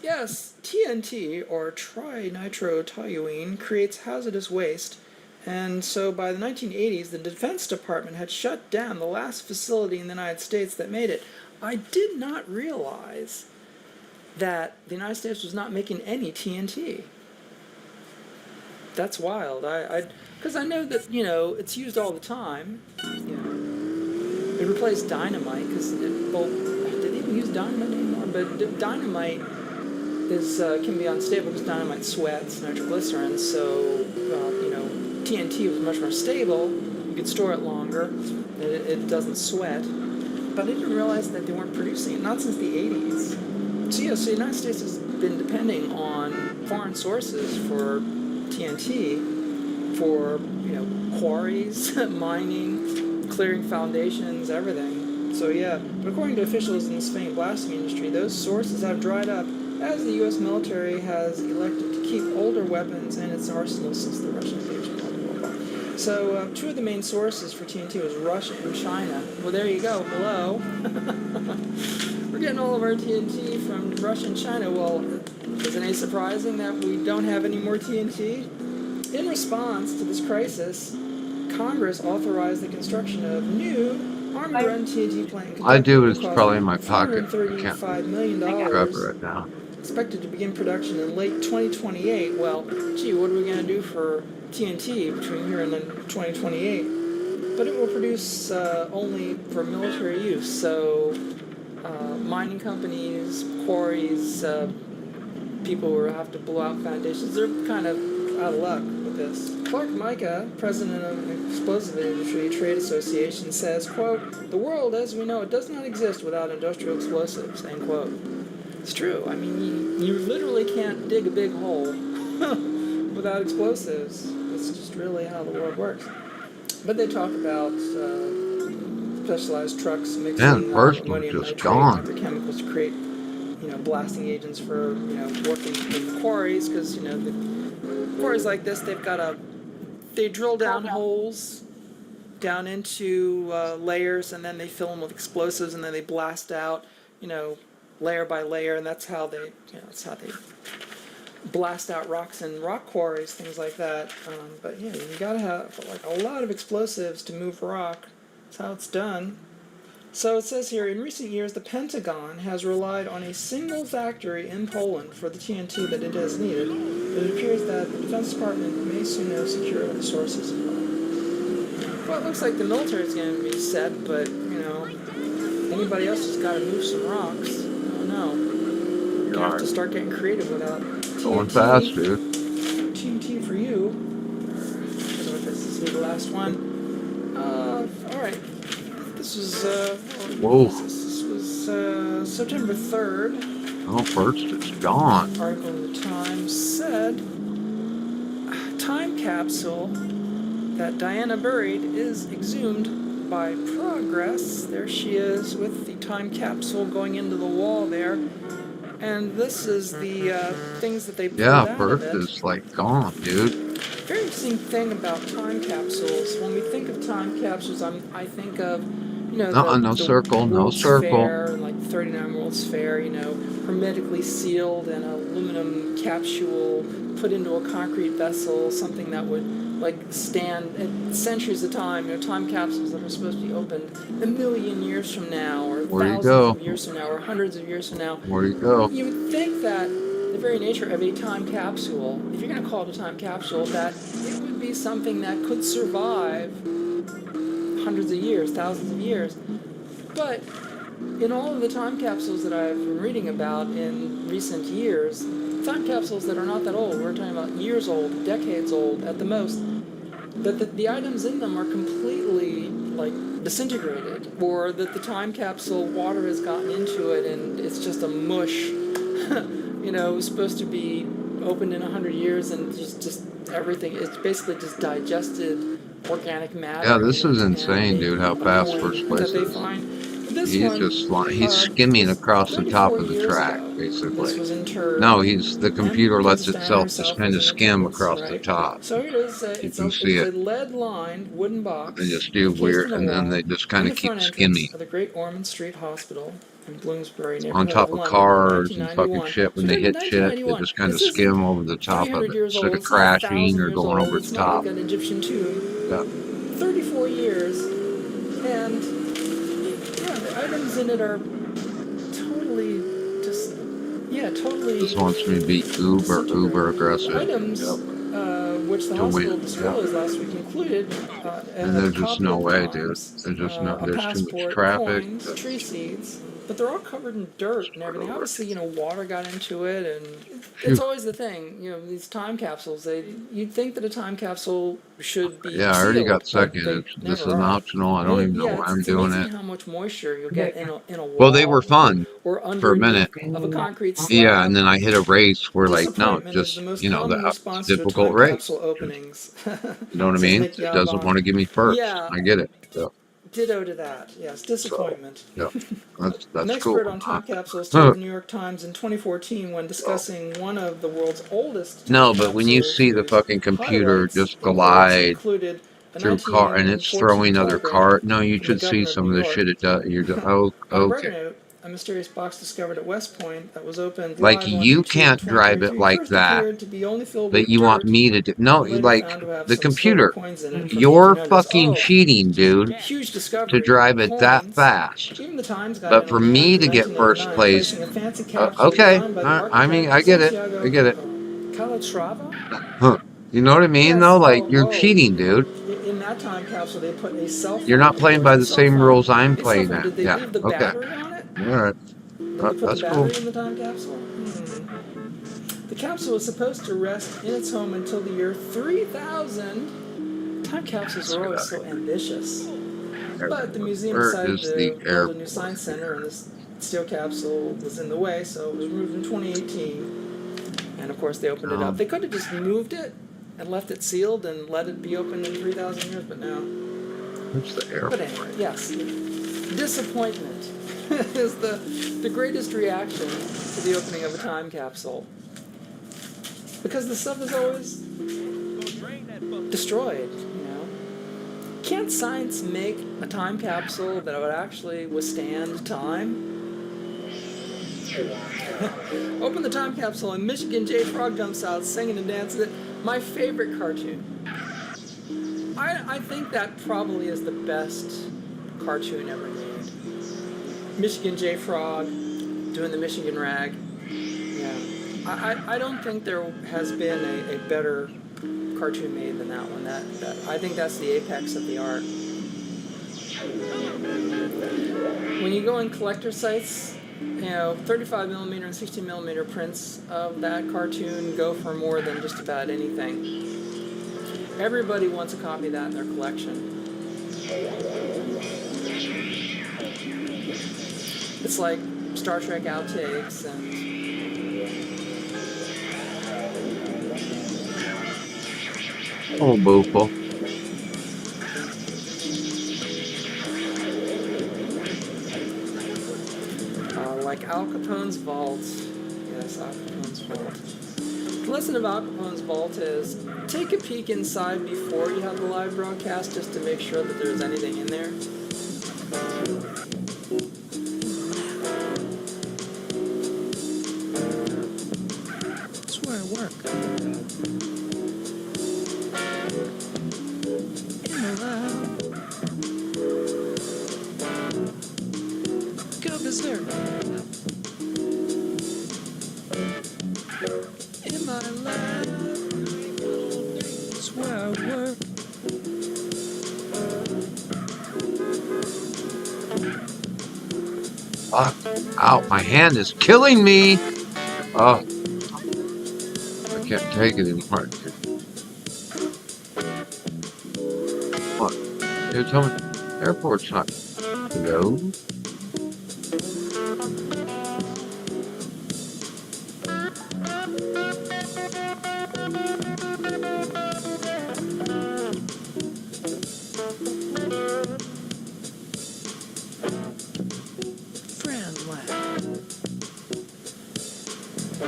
Yes, TNT, or trinitrotoluene, creates hazardous waste. And so by the 1980s, the Defense Department had shut down the last facility in the United States that made it. I did not realize that the United States was not making any TNT. That's wild. Because I know that, it's used all the time. It replaced dynamite, because, do they even use dynamite anymore? But dynamite can be unstable because dynamite sweats nitroglycerin, so, TNT was much more stable. You could store it longer. It doesn't sweat. But I didn't realize that they weren't producing it, not since the 80s. So yeah, so the United States has been depending on foreign sources for TNT, for, quarries, mining, clearing foundations, everything. So yeah, but according to officials in the Spain blasting industry, those sources have dried up as the U.S. military has elected to keep older weapons in its arsenal since the Russian invasion. So two of the main sources for TNT was Russia and China. Well, there you go. Hello. We're getting all of our TNT from Russia and China. Well, isn't it surprising that we don't have any more TNT? In response to this crisis, Congress authorized the construction of new Army-run TNT plant. I do. It's probably in my pocket. I can't $435 million. grab it right now. Expected to begin production in late 2028. Well, gee, what are we going to do for TNT between here and then 2028? But it will produce only for military use. So mining companies, quarries, people who have to blow out foundations, they're kind of out of luck with this. Clark Micah, president of the Explosive Industry Trade Association, says, quote, "The world as we know it does not exist without industrial explosives," end quote. It's true. I mean, you literally can't dig a big hole without explosives. It's just really how the world works. But they talk about specialized trucks mixing ammonium nitrate and other chemicals to create, blasting agents for, working in the quarries, because, the quarries like this, they drill down holes down into layers, and then they fill them with explosives, and then they blast out, layer by layer, and that's how they blast out rocks in rock quarries, things like that. But yeah, you gotta have like a lot of explosives to move rock. That's how it's done. So it says here, in recent years, the Pentagon has relied on a single factory in Poland for the TNT that it has needed. But it appears that the Defense Department may soon have secured the sources. Well, it looks like the military is going to be set, but anybody else has got to move some rocks. No. You have to start getting creative without TNT. Going fast, dude. TNT for you. I don't know if this is the last one. Alright. This was, whoa. This was September 3rd. Oh, first it's gone. Article in the Times said, time capsule that Diana buried is exhumed by progress. There she is with the time capsule going into the wall there. And this is the things that they pulled out of it. Is like gone, dude. Very interesting thing about time capsules. When we think of time capsules, I think of, no circle, no circle. Fair, like 39 World's Fair, hermetically sealed in an aluminum capsule, put into a concrete vessel, something that would stand centuries of time. Time capsules that are supposed to be opened a million years from now, or thousands of years from now, or hundreds of years from now. Where do you go? You would think that the very nature of a time capsule, if you're going to call it a time capsule, that it would be something that could survive hundreds of years, thousands of years. But in all of the time capsules that I've been reading about in recent years, time capsules that are not that old, we're talking about years old, decades old at the most, that the items in them are completely disintegrated, or that the time capsule water has gotten into it and it's just a mush. It was supposed to be opened in 100 years and just everything, it's basically just digested organic matter. Yeah, this is insane, dude, how fast first place is. He's skimming across the top of the track, basically. No, the computer lets itself just kind of skim across the top. So here it is. It's a lead-lined wooden box. They just do weird, and then they just kind of keep skimming. The Great Ormond Street Hospital in Bloomsbury, on top of cars and fucking shit. When they hit shit, they just kind of skim over the top of it instead of crashing or going over the top. Like an Egyptian tomb. Yeah. 34 years, and the items in it are totally totally. This wants me to be uber aggressive. Items, which the hospital disclosed last week included, and there's just no way, dude. There's just there's too much traffic. Coins, tree seeds, but they're all covered in dirt and everything. Obviously, water got into it, and it's always the thing. These time capsules. You'd think that a time capsule should be. Yeah, I already got second. This is an optional. I don't even know why I'm doing it. How much moisture you'll get in a wall. Well, they were fun for a minute. Of a concrete slab. Yeah, and then I hit a race where no, just the difficult race. Openings. You know what I mean? It doesn't want to give me first. Yeah. I get it. So. Ditto to that. Yes, disappointment. So, yeah, that's An cool. expert on time capsules told the New York Times in 2014 when discussing one of the world's oldest. No, but when you see the fucking computer just glide through car, and it's 1914 throwing other telegram car. No, you from the should see governor of some New of the York. shit it does. On a Okay. brighter note, a mysterious box discovered at West Point that was opened Like live on you YouTube in can't drive it 2033 like first that, appeared to be only filled but with you want dirt, me to do. No, but later like found to have the some silver computer. coins in it from the You're 1800s. fucking Oh, cheating, dude, huge to discovery. drive it that Coins. fast. Even the Times got But in for on the act me in to get first 1989, place, placing a fancy capsule okay. designed by the I mean, architect I get it. Santiago I get it. Calatrava. Huh. You know what I mean, Yes. though? Like, Oh, you're oh. cheating, dude. In that time capsule, they put a cell phone. You're not Of playing course, by a the cell same phone. rules I'm A cell playing phone. at. Did they Yeah. leave the Okay. battery on it? All right. Did they put That's the cool. battery in the time capsule? The capsule was supposed to rest in its home until the year 3000. Time capsules are always so ambitious. But the museum Where decided is the to build a new airport? science center, and this steel capsule was in the way, so it was removed in 2018. And of course, they opened it up. They could have just moved it and left it sealed and let it be open in 3,000 years, but no. Where's the airport? But anyway, yes. Disappointment is the greatest reaction to the opening of a time capsule. Because the stuff is always destroyed, you know. Can't science make a time capsule that would actually withstand time? Open the time capsule and Michigan J. Frog jumps out singing and dancing it. My favorite cartoon. I think that probably is the best cartoon ever made. Michigan J. Frog doing the Michigan rag. Yeah. I don't think there has been a better cartoon made than that one. That I think that's the apex of the art. When you go in collector sites, you know, 35mm and 60mm prints of that cartoon go for more than just about anything. Everybody wants a copy of that in their collection. It's like Star Trek outtakes and Oh, Boofle. like Al Capone's vault. Yes, Al Capone's vault. The lesson of Al Capone's vault is take a peek inside before you have the live broadcast just to make sure that there's anything in there. That's where I work. In the lab. Go berserk. In my lab. That's where I work. Fuck. Ow, my hand is killing me. Oh. I can't take it anymore. What? You tell me airport's not closed? Friend lab.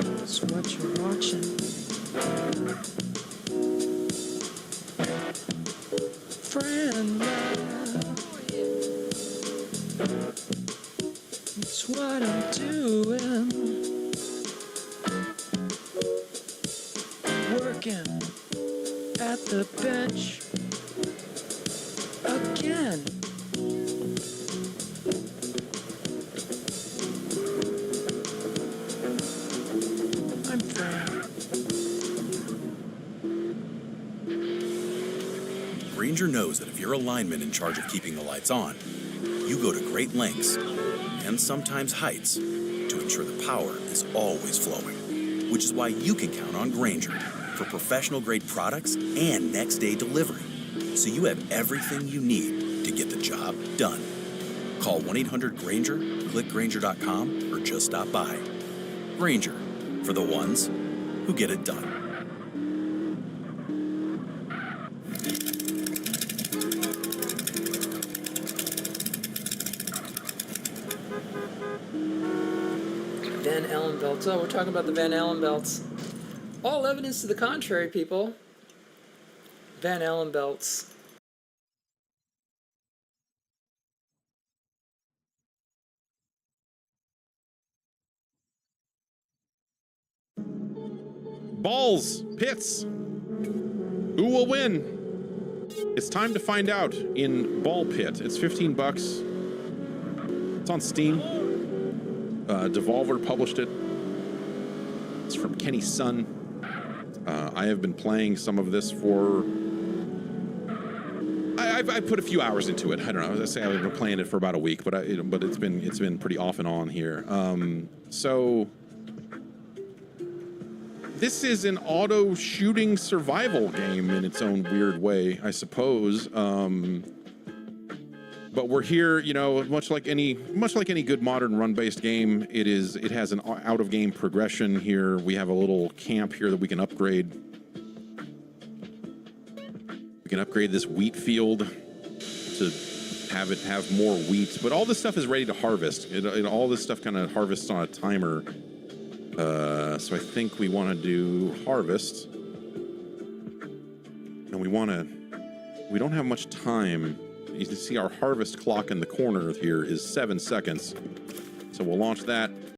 That's what you're watching. Friend lab. It's what I'm doing. Working at the bench again. I'm Fran. Granger knows that if you're a lineman in charge of keeping the lights on, you go to great lengths, and sometimes heights, to ensure the power is always flowing. Which is why you can count on Granger for professional-grade products and next-day delivery, so you have everything you need to get the job done. Call 1-800-GRANGER, click Granger.com, or just stop by. Granger, for the ones who get it done. Van Allen belts. Oh, we're talking about the Van Allen belts. All evidence to the contrary, people. Van Allen belts Balls, pits. Who will win? It's time to find out in Ball Pit. It's $15. It's on Steam. Devolver published it. It's from Kenny's son. I have been playing some of this for. I put a few hours into it. I don't know. I say I've been playing it for about a week, but it's been pretty off and on here. So this is an auto shooting survival game in its own weird way, I suppose. But we're here, you know, much like any good modern run-based game. It has an out-of-game progression here. We have a little camp here that we can upgrade. We can upgrade this wheat field to have it have more wheat, but all this stuff is ready to harvest. All this stuff kind of harvests on a timer. So I think we want to do harvest, and we don't have much time. You can see our harvest clock in the corner here is 7 seconds. So we'll launch that.